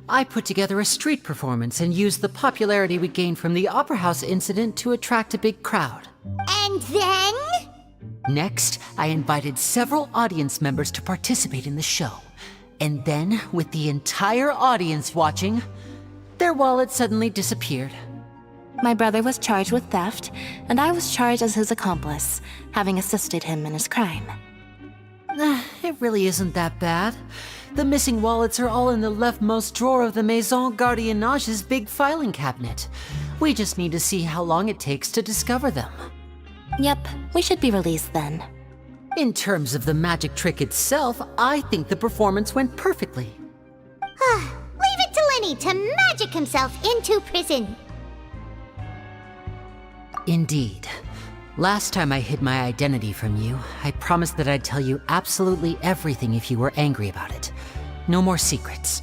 I put together a street performance and used the popularity we gained from the Opera House incident to attract a big crowd. And then? Next, I invited several audience members to participate in the show. And then, with the entire audience watching, their wallet suddenly disappeared. My brother was charged with theft, and I was charged as his accomplice, having assisted him in his crime. It really isn't that bad. The missing wallets are all in the leftmost drawer of the Maison Gardiennage's big filing cabinet. We just need to see how long it takes to discover them. Yep, we should be released then. In terms of the magic trick itself, I think the performance went perfectly. Leave it to Lenny to magic himself into prison. Indeed. Last time I hid my identity from you, I promised that I'd tell you absolutely everything if you were angry about it. No more secrets.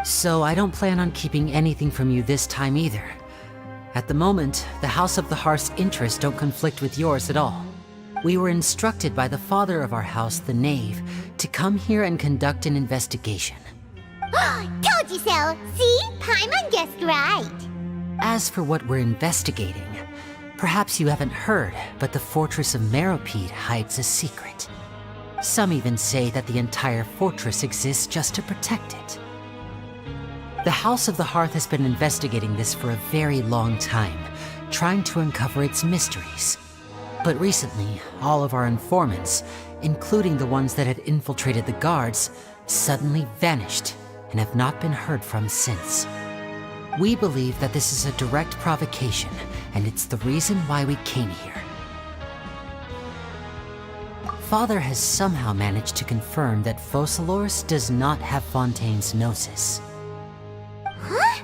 So I don't plan on keeping anything from you this time either. At the moment, the House of the Hearth's interests don't conflict with yours at all. We were instructed by the father of our house, the Knave, to come here and conduct an investigation. Told you so! See? Paimon guessed right. As for what we're investigating, perhaps you haven't heard, but the fortress of Meropide hides a secret. Some even say that the entire fortress exists just to protect it. The House of the Hearth has been investigating this for a very long time, trying to uncover its mysteries. But recently, all of our informants, including the ones that had infiltrated the guards, suddenly vanished and have not been heard from since. We believe that this is a direct provocation, and it's the reason why we came here. Father has somehow managed to confirm that Focalors does not have Fontaine's Gnosis. Huh?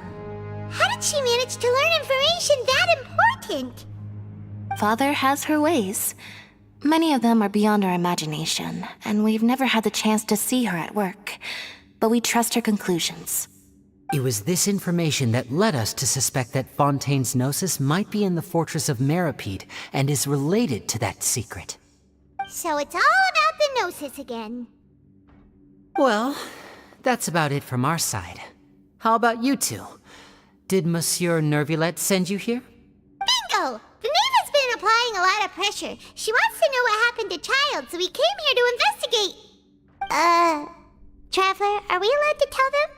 How did she manage to learn information that important? Father has her ways. Many of them are beyond our imagination, and we've never had the chance to see her at work. But we trust her conclusions. It was this information that led us to suspect that Fontaine's Gnosis might be in the fortress of Meropide and is related to that secret. So it's all about the Gnosis again. Well, that's about it from our side. How about you two? Did Monsieur Nervulette send you here? Bingo! The Knave has been applying a lot of pressure. She wants to know what happened to Child, so we came here to investigate. Traveler, are we allowed to tell them?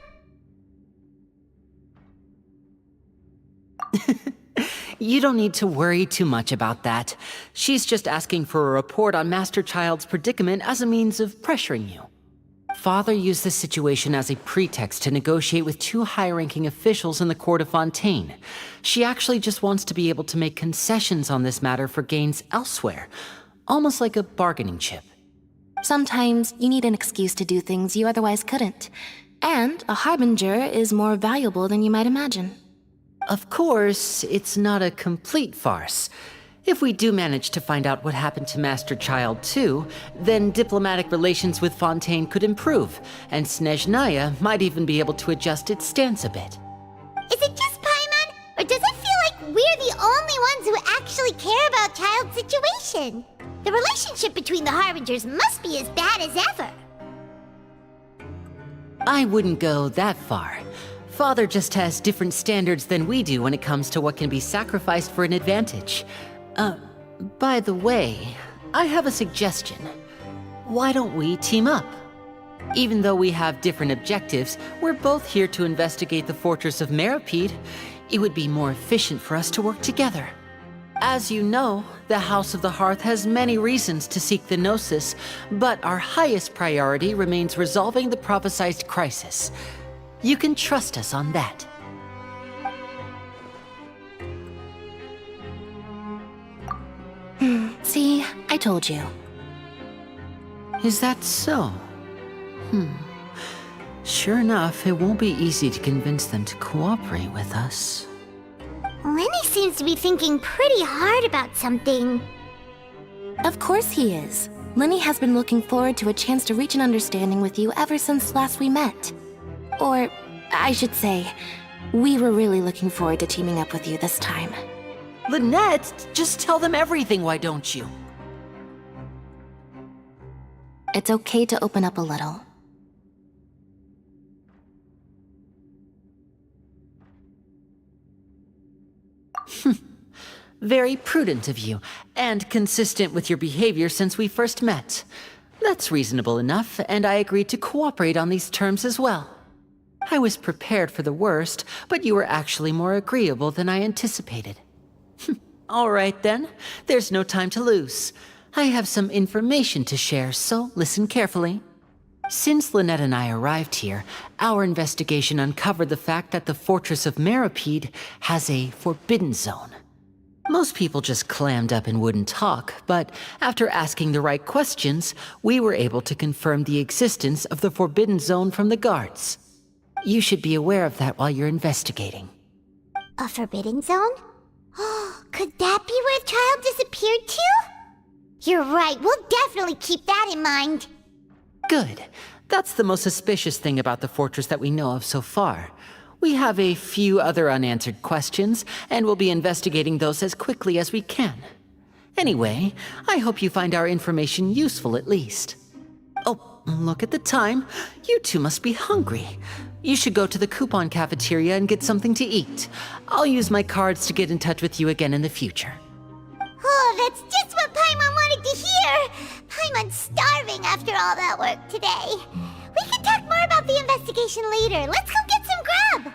You don't need to worry too much about that. She's just asking for a report on Master Child's predicament as a means of pressuring you. Father used this situation as a pretext to negotiate with two high-ranking officials in the court of Fontaine. She actually just wants to be able to make concessions on this matter for gains elsewhere, almost like a bargaining chip. Sometimes you need an excuse to do things you otherwise couldn't. And a harbinger is more valuable than you might imagine. Of course, it's not a complete farce. If we do manage to find out what happened to Master Child too, then diplomatic relations with Fontaine could improve, and Snezhnaya might even be able to adjust its stance a bit. Is it just Paimon, or does it feel like we're the actually care about Child's situation. The relationship between the Harbingers must be as bad as ever. I wouldn't go that far. Father just has different standards than we do when it comes to what can be sacrificed for an advantage. By the way, I have a suggestion. Why don't we team up? Even though we have different objectives, we're both here to investigate the fortress of Meripede. It would be more efficient for us to work together. As you know, the House of the Hearth has many reasons to seek the Gnosis, but our highest priority remains resolving the prophesized crisis. You can trust us on that. See, I told you. Is that so? Sure enough, it won't be easy to convince them to cooperate with us. Lenny seems to be thinking pretty hard about something. Of course he is. Lenny has been looking forward to a chance to reach an understanding with you ever since last we met. Or, I should say, we were really looking forward to teaming up with you this time. Lynette, just tell them everything, why don't you? It's okay to open up a little. Very prudent of you, and consistent with your behavior since we first met. That's reasonable enough, and I agreed to cooperate on these terms as well. I was prepared for the worst, but you were actually more agreeable than I anticipated. All right then, there's no time to lose. I have some information to share, so listen carefully. Since Lynette and I arrived here, our investigation uncovered the fact that the Fortress of Meripede has a forbidden zone. Most people just clammed up and wouldn't talk, but after asking the right questions, we were able to confirm the existence of the forbidden zone from the guards. You should be aware of that while you're investigating. A forbidden zone? Could that be where Child disappeared to? You're right, we'll definitely keep that in mind. Good. That's the most suspicious thing about the fortress that we know of so far. We have a few other unanswered questions, and we'll be investigating those as quickly as we can. Anyway, I hope you find our information useful at least. Oh, look at the time. You two must be hungry. You should go to the coupon cafeteria and get something to eat. I'll use my cards to get in touch with you again in the future. Oh, that's just what Paimon wanted to hear! Paimon's starving after all that work today. We can talk more about the investigation later. Let's go get some grub!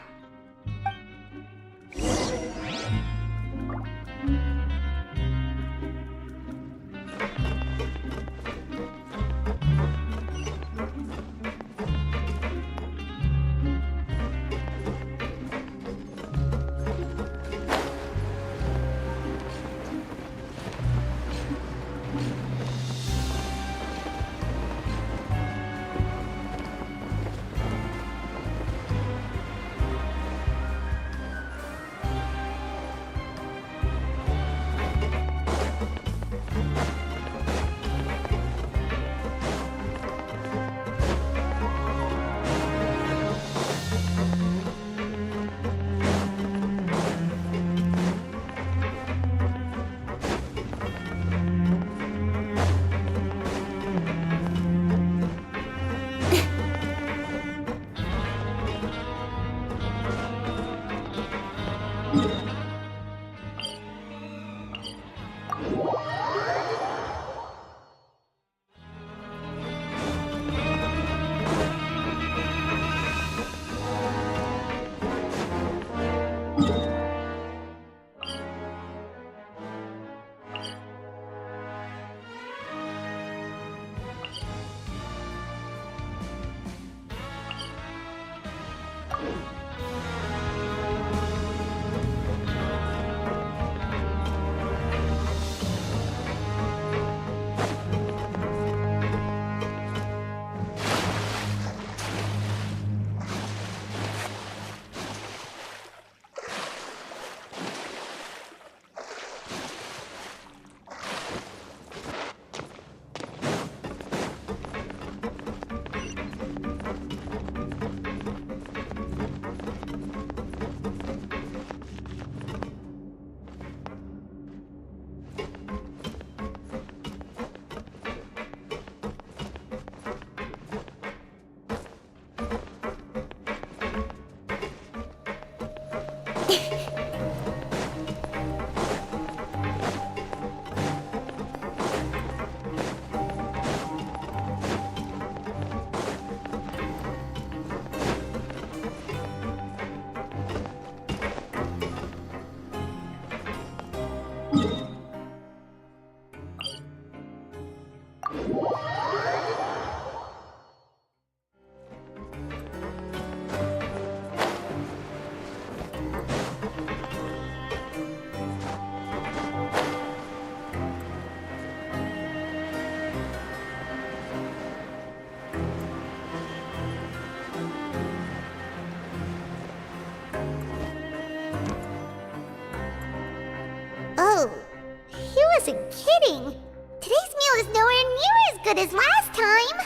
Oh, he wasn't kidding. Today's meal is nowhere near as good as last time.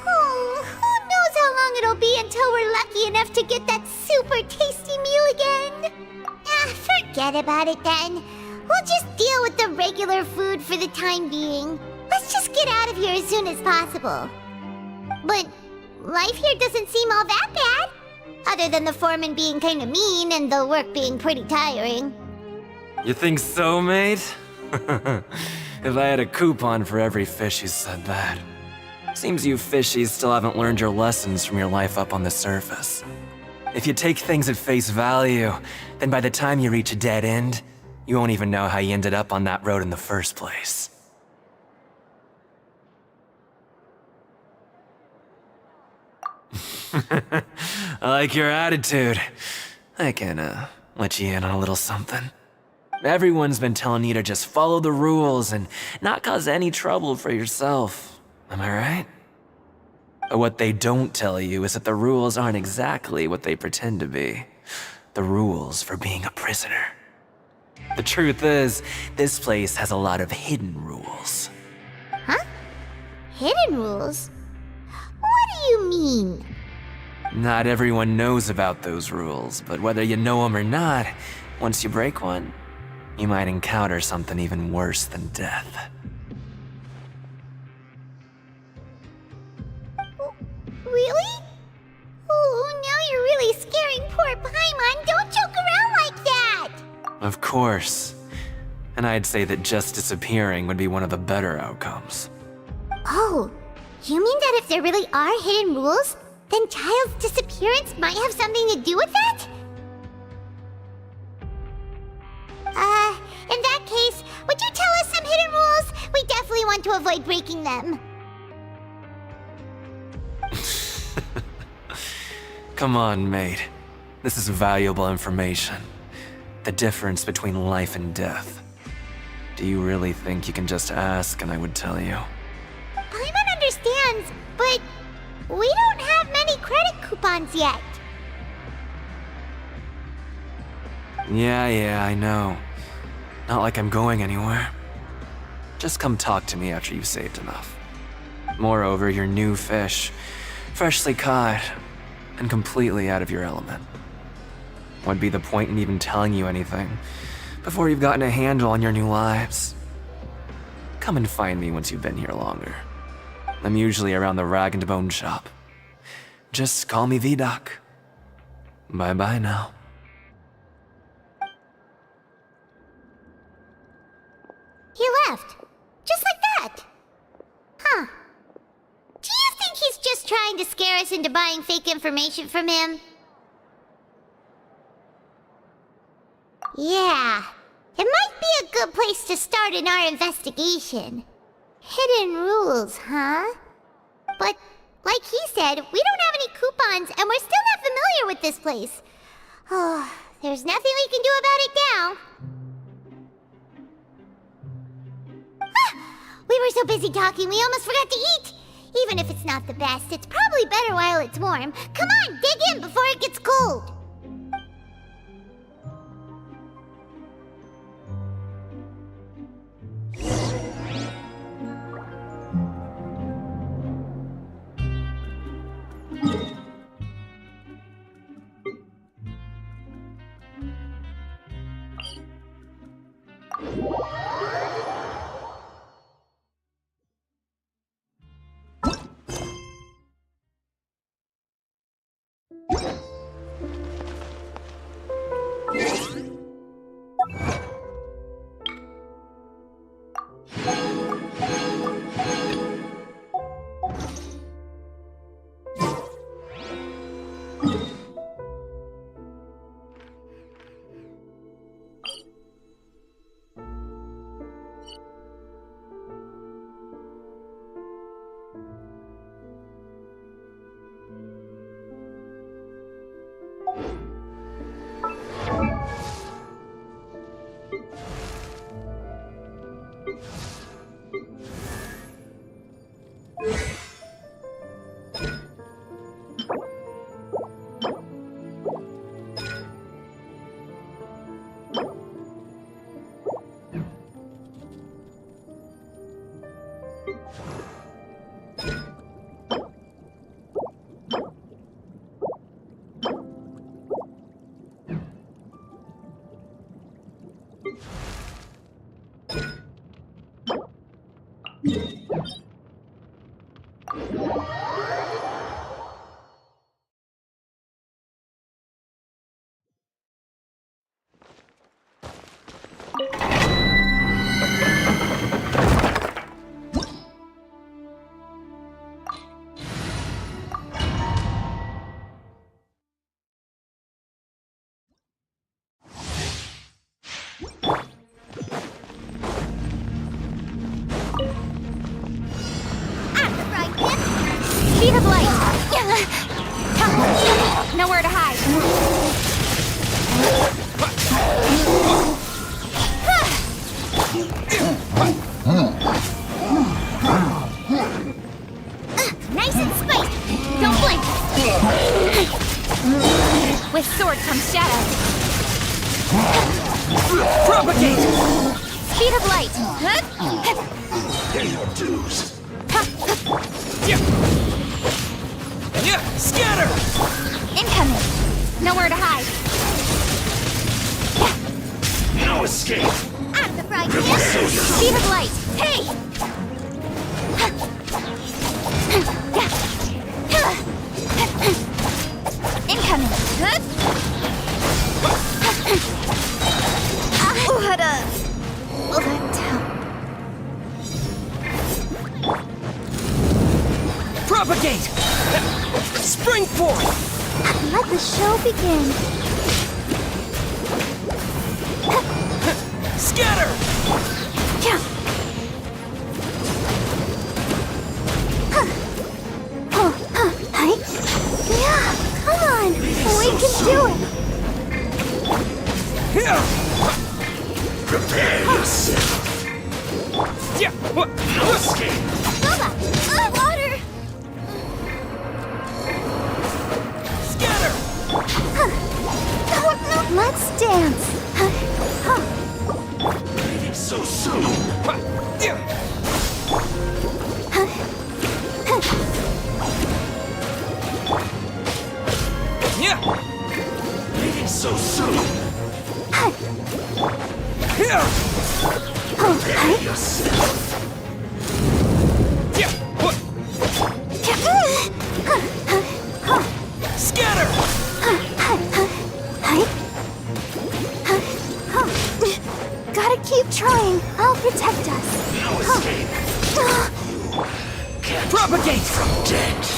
Oh, who knows how long it'll be until we're lucky enough to get that super tasty meal again. Forget about it then. We'll just deal with the regular food for the time being. Let's just get out of here as soon as possible. But life here doesn't seem all that bad. Other than the foreman being kinda mean and the work being pretty tiring. You think so, mate? If I had a coupon for every fish who said that. Seems you fishies still haven't learned your lessons from your life up on the surface. If you take things at face value, then by the time you reach a dead end, you won't even know how you ended up on that road in the first place. I like your attitude. I can, let you in on a little something. Everyone's been telling you to just follow the rules and not cause any trouble for yourself. Am I right? But what they don't tell you is that the rules aren't exactly what they pretend to be. The rules for being a prisoner. The truth is, this place has a lot of hidden rules. Huh? Hidden rules? What do you mean? Not everyone knows about those rules, but whether you know them or not, once you break one, you might encounter something even worse than death. Really? Oh, now you're really scaring poor Paimon. Don't joke around like that! Of course. And I'd say that just disappearing would be one of the better outcomes. Oh, you mean that if there really are hidden rules, then Child's disappearance might have something to do with that? In that case, would you tell us some hidden rules? We definitely want to avoid breaking them. Come on, mate. This is valuable information. The difference between life and death. Do you really think you can just ask and I would tell you? Paimon understands, but we don't have many credit coupons yet. Yeah, I know. Not like I'm going anywhere. Just come talk to me after you've saved enough. Moreover, you're new fish, freshly caught, and completely out of your element. What'd be the point in even telling you anything before you've gotten a handle on your new lives? Come and find me once you've been here longer. I'm usually around the Rag and Bone shop. Just call me V-Doc. Bye-bye now. He left. Just like that. Huh. Do you think he's just trying to scare us into buying fake information from him? Yeah. It might be a good place to start in our investigation. Hidden rules, huh? But, like he said, we don't have any coupons and we're still not familiar with this place. Oh, there's nothing we can do about it now. We were so busy talking, we almost forgot to eat! Even if it's not the best, it's probably better while it's warm. Come on, dig in before it gets cold! With sword comes shadow. Propagate! Speed of light. Pay your dues. Scatter! Incoming. Nowhere to hide. No escape. Out of the frying pan. Speed of light. Hey! Incoming. Propagate! Spring forth! Let the show begin. Scatter! Yeah, come on. We can do it. Prepare yourself. No escape. Bubba, water. Scatter! Let's dance. Leaving so soon. Leaving so soon. Prepare yourself. Scatter! Gotta keep trying. I'll protect us. No escape. Can't Propagate! from death.